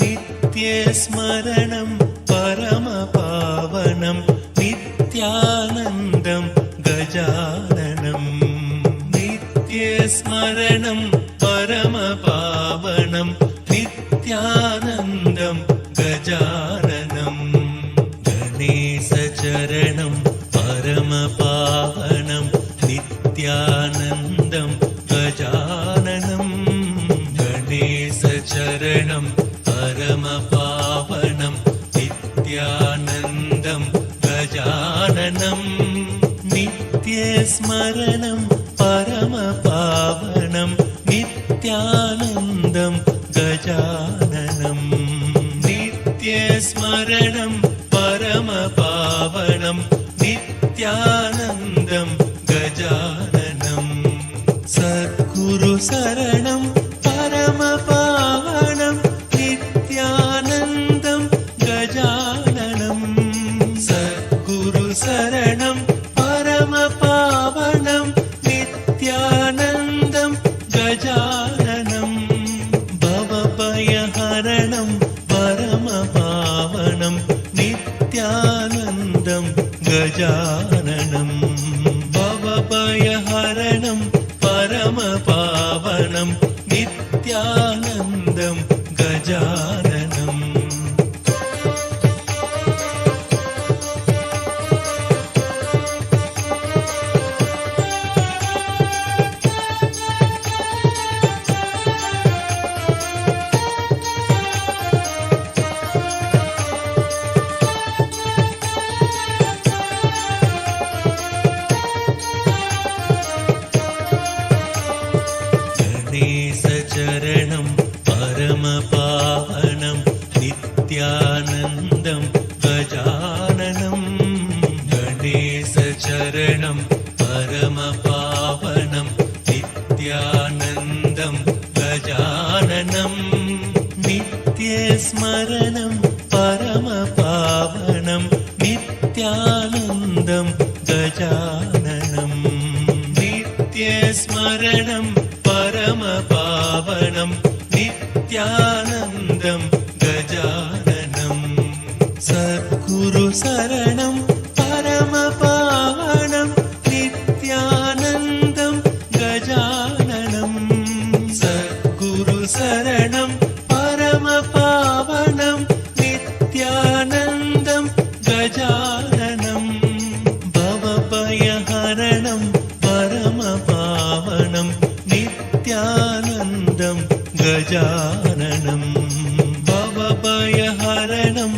नित्यस्मरणं परमपावनं नित्यानन्दं गजाननं नित्यस्मरणं परमपावनं नित्यानन्दं गजाननं गणेशचरणं परमपावनं नित्यानन्दं गजाननं गणेशचरणं परमपावनं नित्यानन्दं गजाननं नित्यस्मरणं परमपावनं नित्यानन्दं गजाननं नित्यस्मरणं परमपावनं नित्यानन्दं गजाननं सद्गुरु शरणं परमपावनं नित्यानन्दं गजाननं सद्गुरु शरणं परमपावनं नित्यानन्दं गजाननं भवभयहरणं परमपावनं नित्यानन्दं गजाननं भवभयहरणं परमपावनं नित्यानन्दं गजाननं गणेशचरणं परमपावनं नित्यानन्दं गजाननं गणेशचरणं परमपावनं नित्यानन्दं गजाननं नित्यस्मरणं परमपावनं नित्यानन्दं गजाननं नित्यस्मरणं परमपावनं नित्यानन्दं गजाननं सद्गुरु शरणं परमपावनं नित्यानन्दं गजाननं सद्गुरु शरणं परमपावनं नित्यानन्दं गजाननं भवभयहरणं परमपावनं नित्यानन्दं गजाननं भवभयहरणं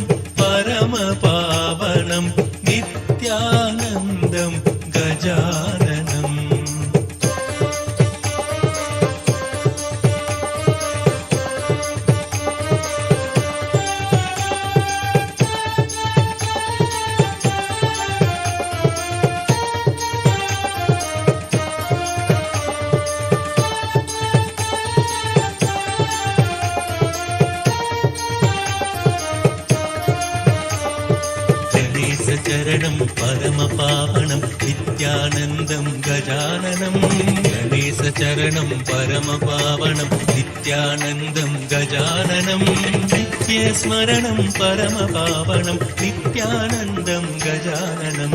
चरणं परमपावनं नित्यानन्दं गजाननं गणेशचरणं परमपावनं नित्यानन्दं गजाननं नित्यस्मरणं परमपावनं नित्यानन्दं गजाननं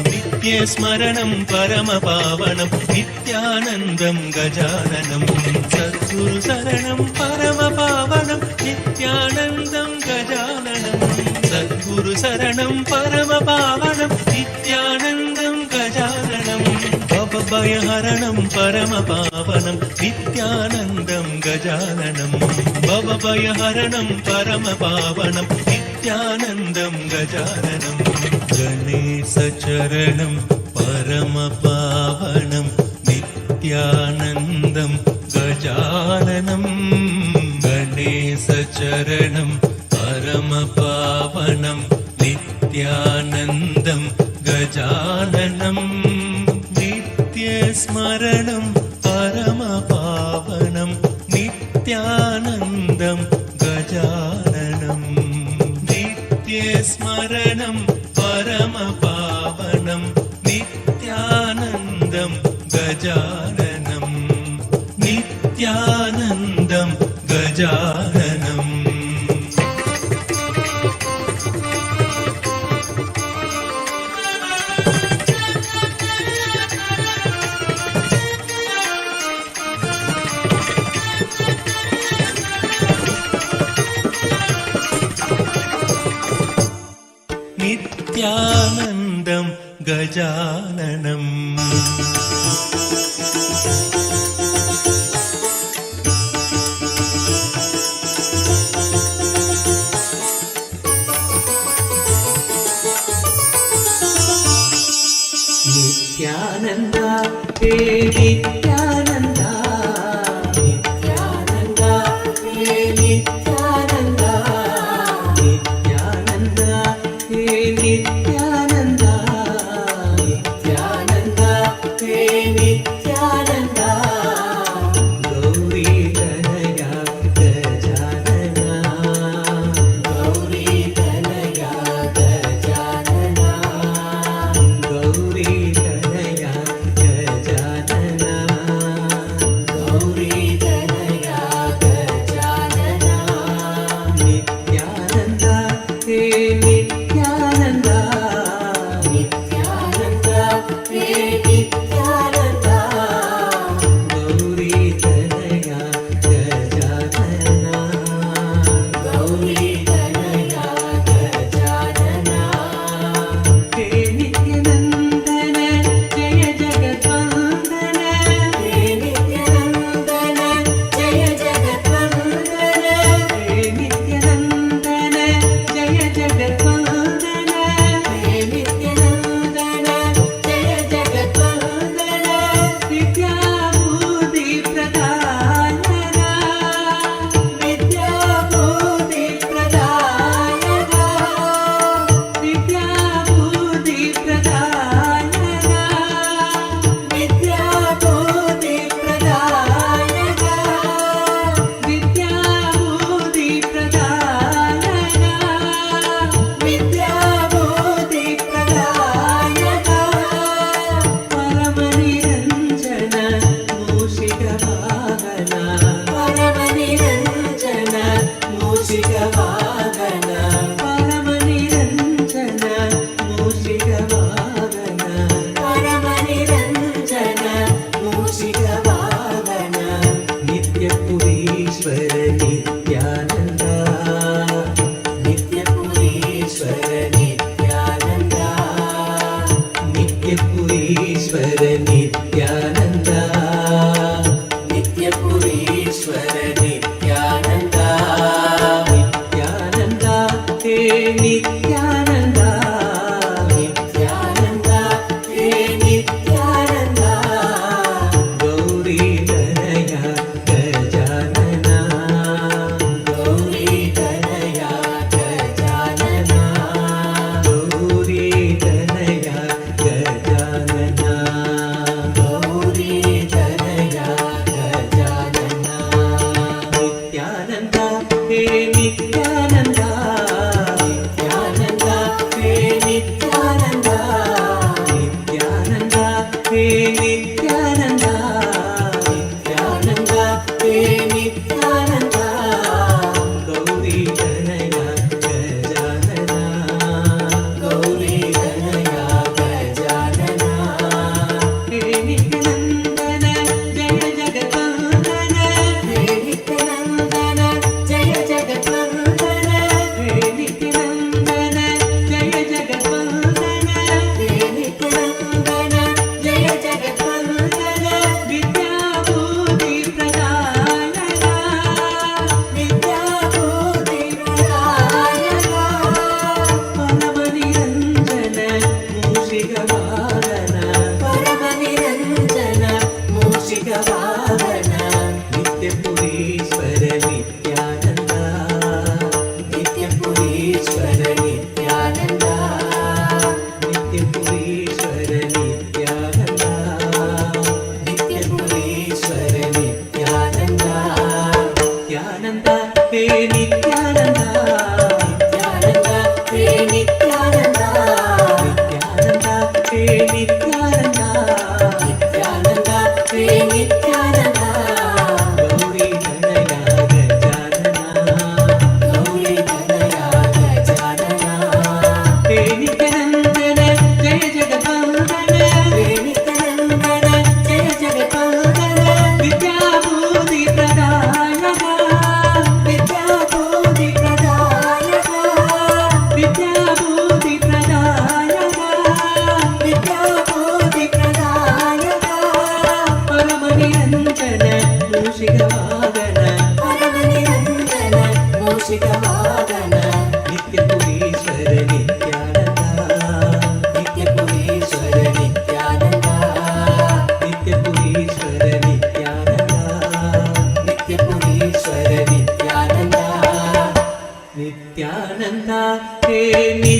नित्यस्मरणं परमपावनं नित्यानन्दं गजाननं सद्गुरुशरणं परमपावनं नित्यानन्दं गजाननं सद्गुरुशरणं परमपावनं नित्यानन्दं गजाननं भवभयहरणं परमपावनं नित्यानन्दं गजाननं भवभयहरणं परमपावनं नित्यानन्दं गजाननं गणेशचरणं परमपावनं नित्यानन्दं गजाननं गणेशचरणं परमपावनं नित्यानन्दं गजाननं नित्यस्मरणं परमपावनं नित्यानन्दं गजाननं नित्यस्मरणं परमपावनं नित्यानन्दं गजाननं नित्यानन्दं गजाननम् नित्यानन्दं गजाननम् नित्यानन्द हे नित्यानन्द नित्यानन्द हे नित्यानन्द नित्यानन्द हे नित्यानन्द नित्यानन्द हे नित्यानन्द गौरी तनया गजानना गौरी तनया गजानना गौरी तनया गजानना गौरी तनया गजानना नित्यानन्द हे नित्यानन्द नित्यानन्द हे नित्यानन्द गौरी तनया गजानना गौरी तनया गजानना हे नित्यानन्दन जय जगद्वन्दन हे नित्यानन्दन जय जगद्वन्दन हे नित्यानन्दन जय जगद्वन्दन हे नित्यानन्दन जय जगद्वन्दन विद्याबुद्धि प्रदायक विद्याबुद्धि प्रदायक विद्याबुद्धि प्रदायक विद्याबुद्धि प्रदायक विद्याबुद्धि प्रदायक विद्याबुद्धि प्रदायक परमनिरञ्जन मूषिकवाहन परमनिरञ्जन मूषिकवाहन परमनिरञ्जन मूषिकवाहन परमनिरञ्जन मूषिकवाहन नित्यपुरीश्वर नित्यानन्द नित्यपुरीश्वर नित्यानन्द नित्यपुरीश्वर नित्यानन्द नित्यपुरीश्वर नित्यानन्द नित्यानन्द हे नित्यानन्द नित्यानन्द हे नित्यानन्द गौरी तनया गजानना गौरी तनया गजानना गौरी तनया गजानना गौरी तनया गजानना नित्यानन्द हे Nityanand Nityanand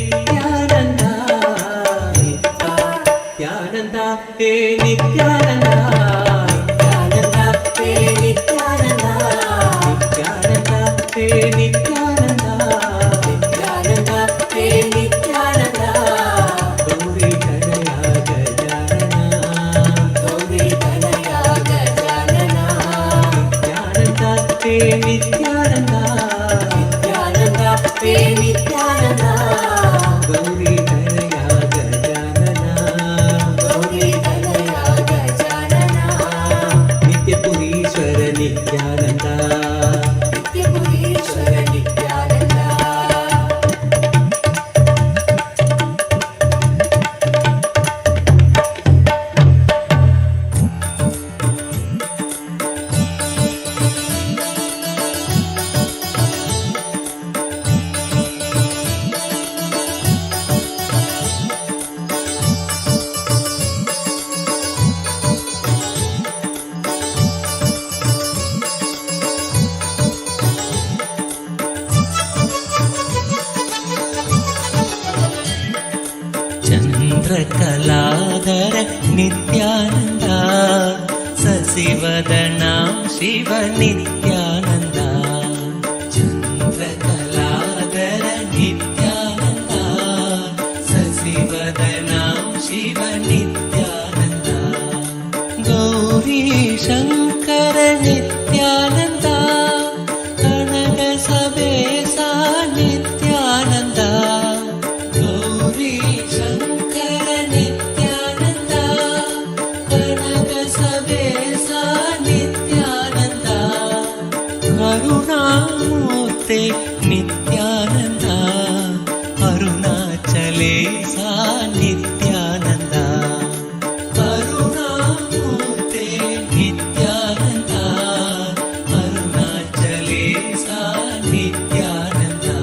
Nithyananda, Nithyananda, He Nithyananda, Nithyananda, He Nithyananda, Nithyananda, He Nithyananda, Nithyananda, He Nithyananda, Gauri Ganaya Gajanana, Gauri Ganaya Gajanana, Nithyananda, He Nithyananda, Nithyananda, He Nithyananda, Gauri Ganaya Gajanana, Gauri Ganaya Gajanana, Nityapurishwara Nithyananda, Nityapurishwara Nithyananda. चन्द्रकलाधर Nityananda शशिवदना Shiv Nityananda चन्द्रकलाधर Nityananda शशिवदना Shiv Nityananda Gauri Shankar Nityananda कनक सवेसा नित्यानन्दा गौरी शङ्कर नित्यानन्दा कनक सवेसा नित्यानन्दा करुणामूर्ते नित्यानन्दा अरुणाचले सा नित्यानन्दा करुणामूर्ते नित्यानन्दा अरुणाचले सा नित्यानन्दा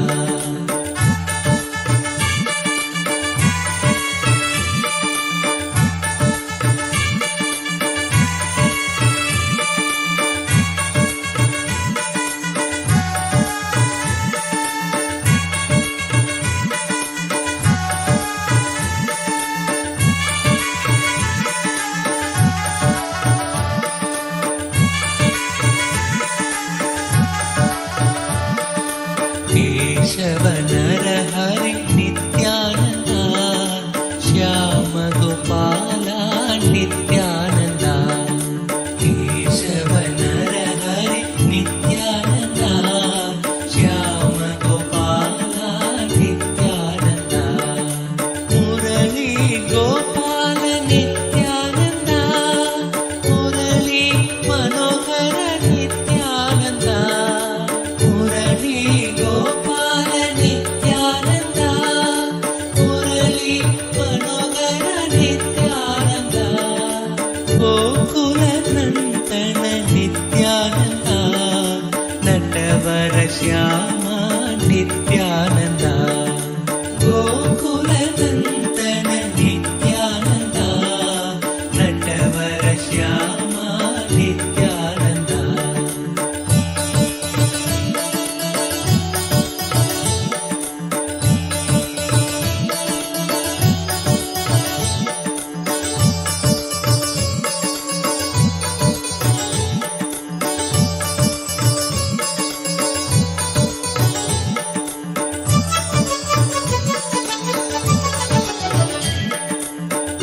केशव नरहरि नित्यानन्दा श्याम गोपाला नित्यानन्दा केशव नरहरि नित्यानन्दा श्याम गोपाला नित्यानन्दा मुरली गोपाल नित्यानन्दा मुरली मनोहर नित्यानन्दा मुरली गोपाल नित्यानन्दा मुरली मनोहर नित्यानन्दा गोकुलनन्दन नित्यानन्दा नटवर श्यामा नित्यानन्दा गोकुलनन्दन नित्यानन्दा नटवर श्यामा नित्यानन्दा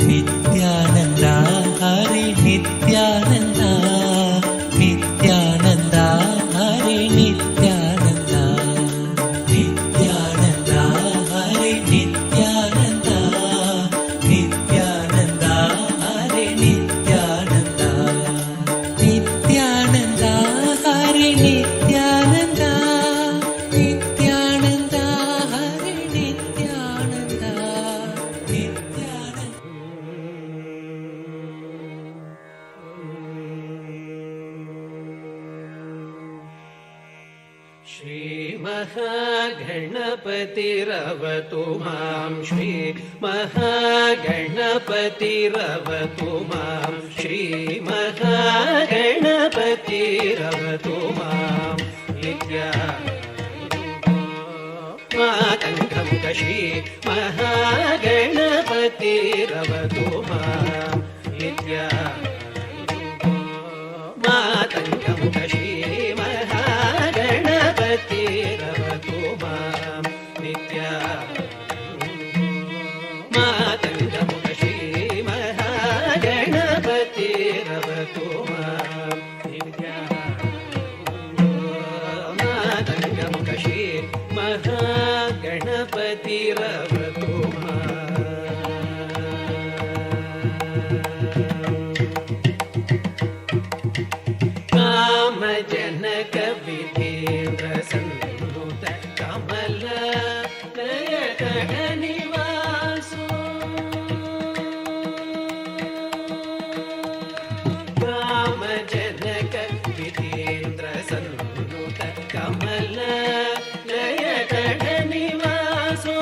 नित्यानन्दा हरि नित्यानन्दा नित्यानन्दा हरि नित्यानन्दा नित्यानन्दा हरि नित्यानन्दा नित्यानन्दा हरि नित्यानन्दा नित्यानन्दा हरि नित्यानन्दा नित्यानन्दा हरि नित्यानन्दा श्री महागणपतिरवतु मां श्री महागणपतिरवतु मां श्री महागणपतिरवतु मां मातङ्गमुखश्री महागणपतिरवतु मां नित्या मातङ्गमुखश्री महागणपतिरवतु मां नित्या मातङ्गमुखश्री महागणपतिरवतु मां नित्या मातङ्गमुखश्री महागणपतिरवतु कामजनक विधेन्द्र सन्नुत कमल नयन निवासो कामजनक विधेन्द्र सन्नुत कमल नयन निवासो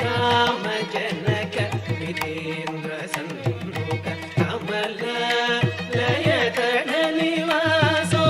कामजनक विधेन्द्र सन्नुत कमल नयन निवासो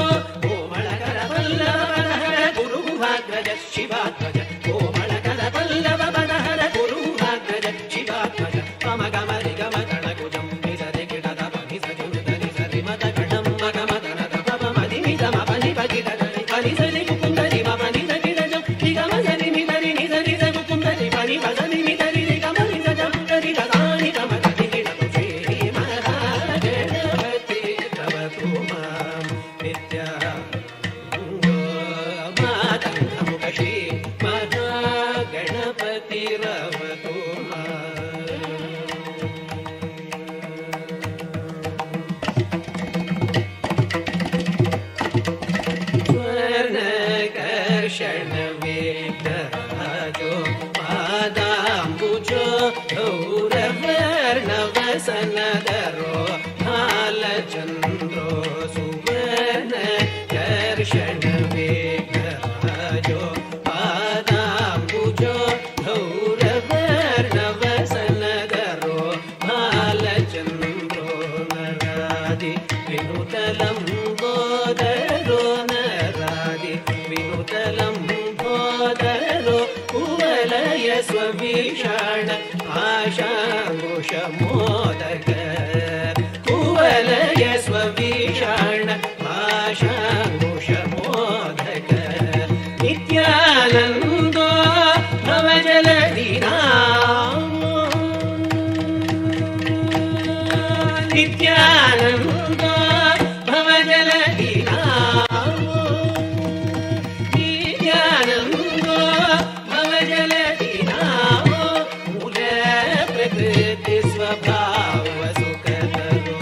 कोमलकर पल्लवनहर गुरुभाग्रज शिवात्मज कोमलकर पल्लवनहर गुरुभाग्रज शिवात्मज मम गमरि गम गणकुजं निसरि किटद पनिसरि उदरि सरि मद गणं मगमदन तपम मदिमिद मपनि पगिदरि पनिसरि कुकुन्दरि मपनि दगिरजं निगमसरि मिदरि निसरि स कुकुन्दरि पनि पसनि मिदरि निगमनि सजं दरि ददानि गमदरि किडतु श्री महागणपति तवतु मां नित्या मातङ्गमुखश्री महागणपतिरवतु स्वर्णकर्षण विग्रहाजो पादाम्बुजो गौरवर्णवसनधरो भालचन्द्रो सुवर्णकर्षण विग्रहाजो पादाम्बुजो गौरवर्णवसनधरो भालचन्द्रो नरादि विनुतलम्बोदरो नरादि विनुतलम्बोदरो कुवलय स्वभीषण आशाङ्कुशमोदक कुवलय स्वभीषण आशाङ्कुशमोदक नित्यानन्दो भवजलधिना नित्यानन्दो भवजलधिना नित्यानन्दो भवजलधिना मूलप्रकृति स्वभाव सुखदरो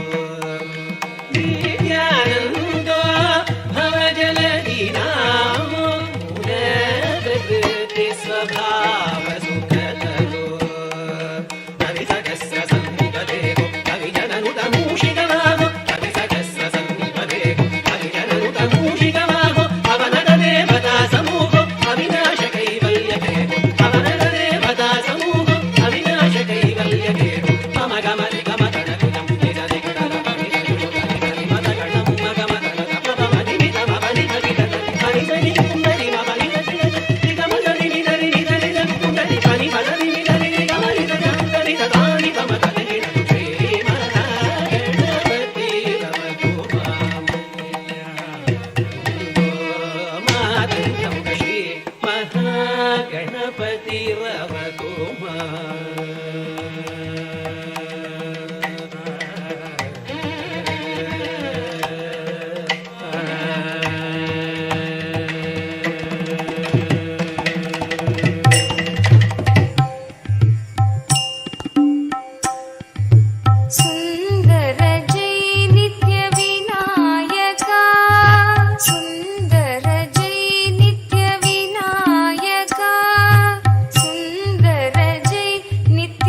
नित्यानन्दो भवजलधिना मूलप्रकृति स्वभाव सुखदरो कविसहस्र सन्निपदेको कविजननुतमूषितवाहो कविसहस्र सन्निपदेको कविजननुतमूषितवाहो अवनतदेवता समूहो अविनाशकैवल्यकेतो अवनतदेवता समूहो अविनाशकैवल्यकेतो मम गमरि गमतनकुजं निजरि किटदपनिसयुगनिसरि मदगणं मगमतन तपमदिमितमपनि भगितरि परिसरि कुन्दरि मपनि भगितरि निगमसरि निदरि निदरि कुन्दरि पनि पदरि निदरि निगमरि सजन्दरि सदानि तमतनि किडतु श्री महागणपतिरवतु मां मातङ्गमुखश्री महागणपतिरवतु सुन्दर जय नित्य विनायका सुन्दर जय नित्य विनायका सुन्दर जय नित्य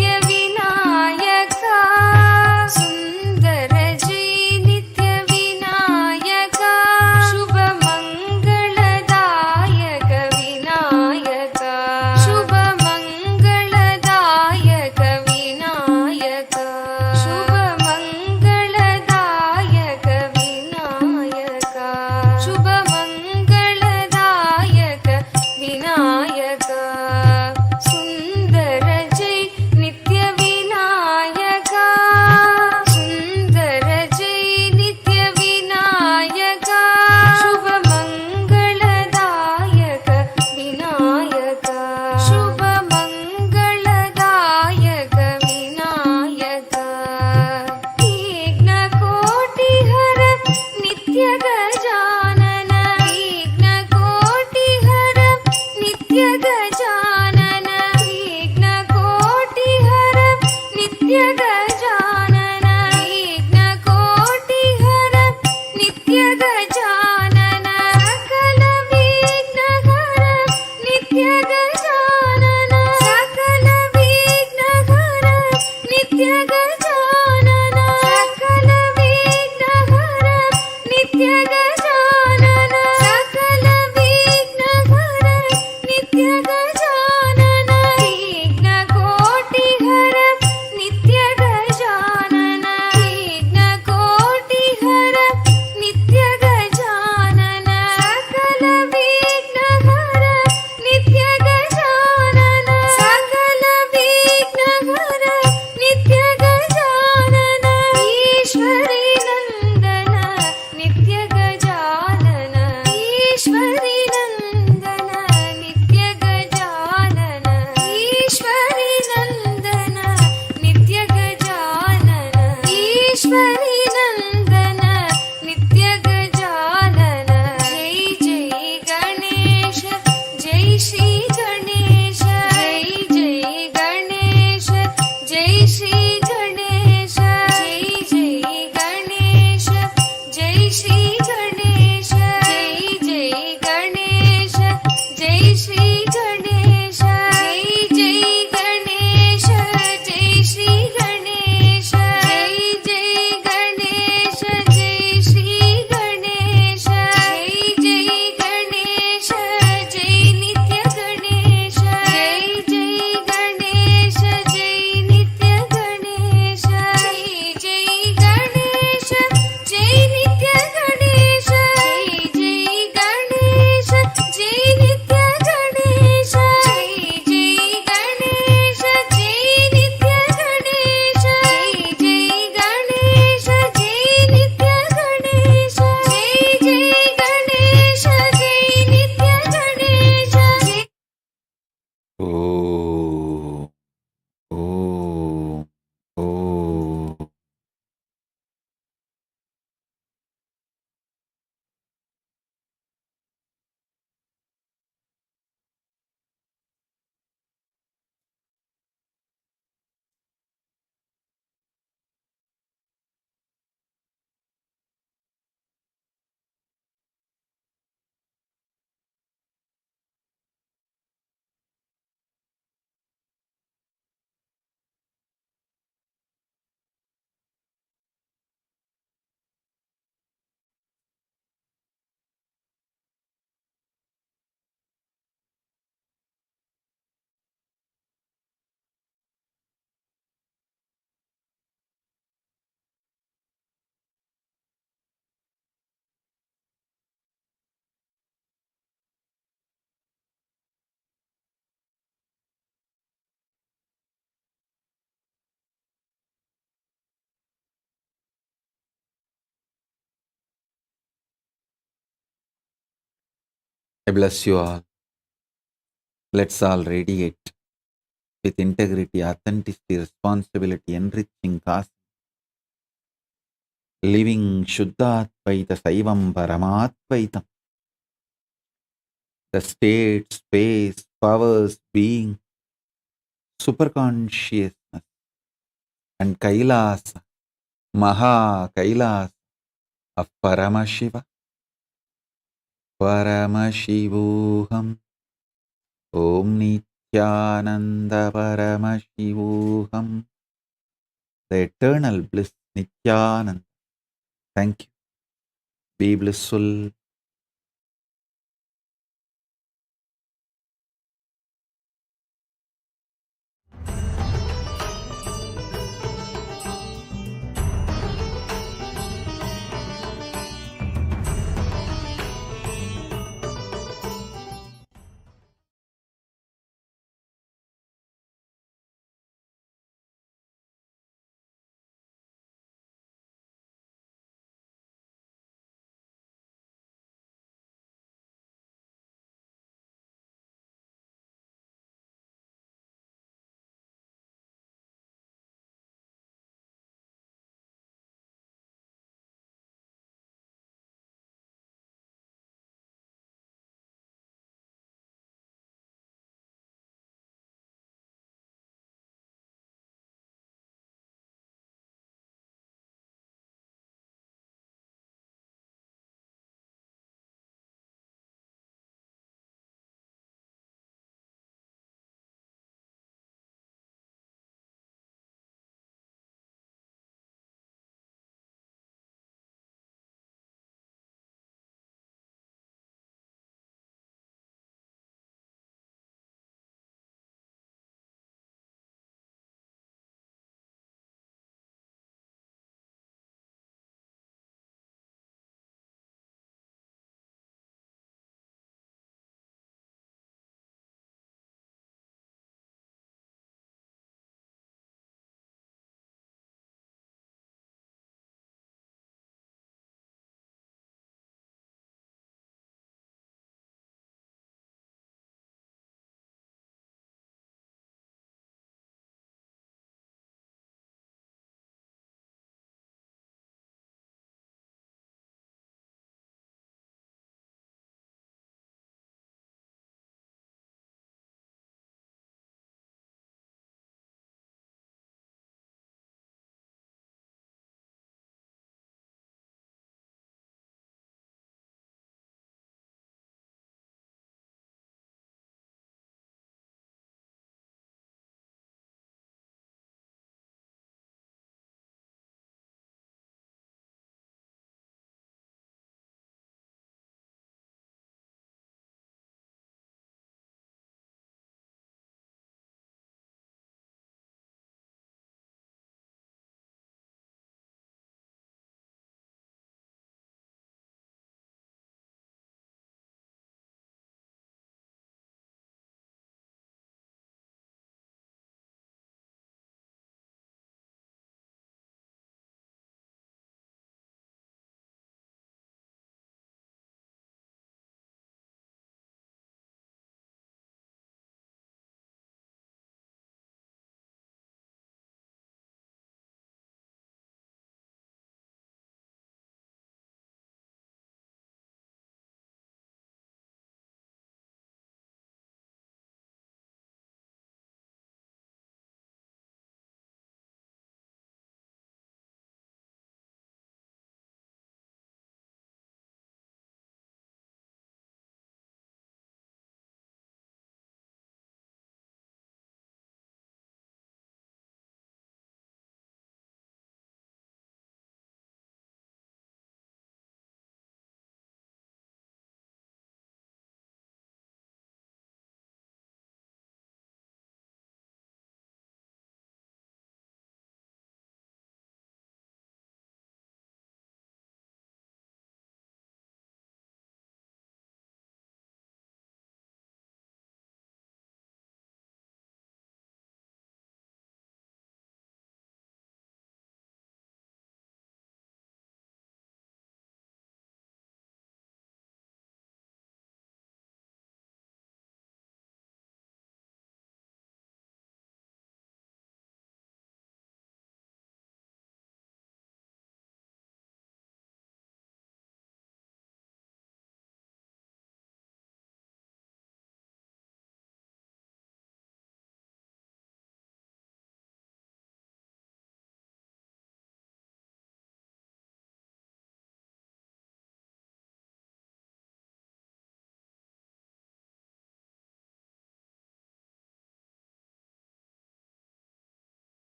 I bless you all. Let's all radiate with integrity, authenticity, responsibility, enriching cause, living Shuddhadvaita Saivam Paramadvaitam. The state, space, powers, being, superconsciousness, and Kailasa, Maha Kailasa of Paramashiva, Paramashivoham, Om Nithyananda Paramashivoham, the eternal bliss Nithyananda. Thank you. Be blissful,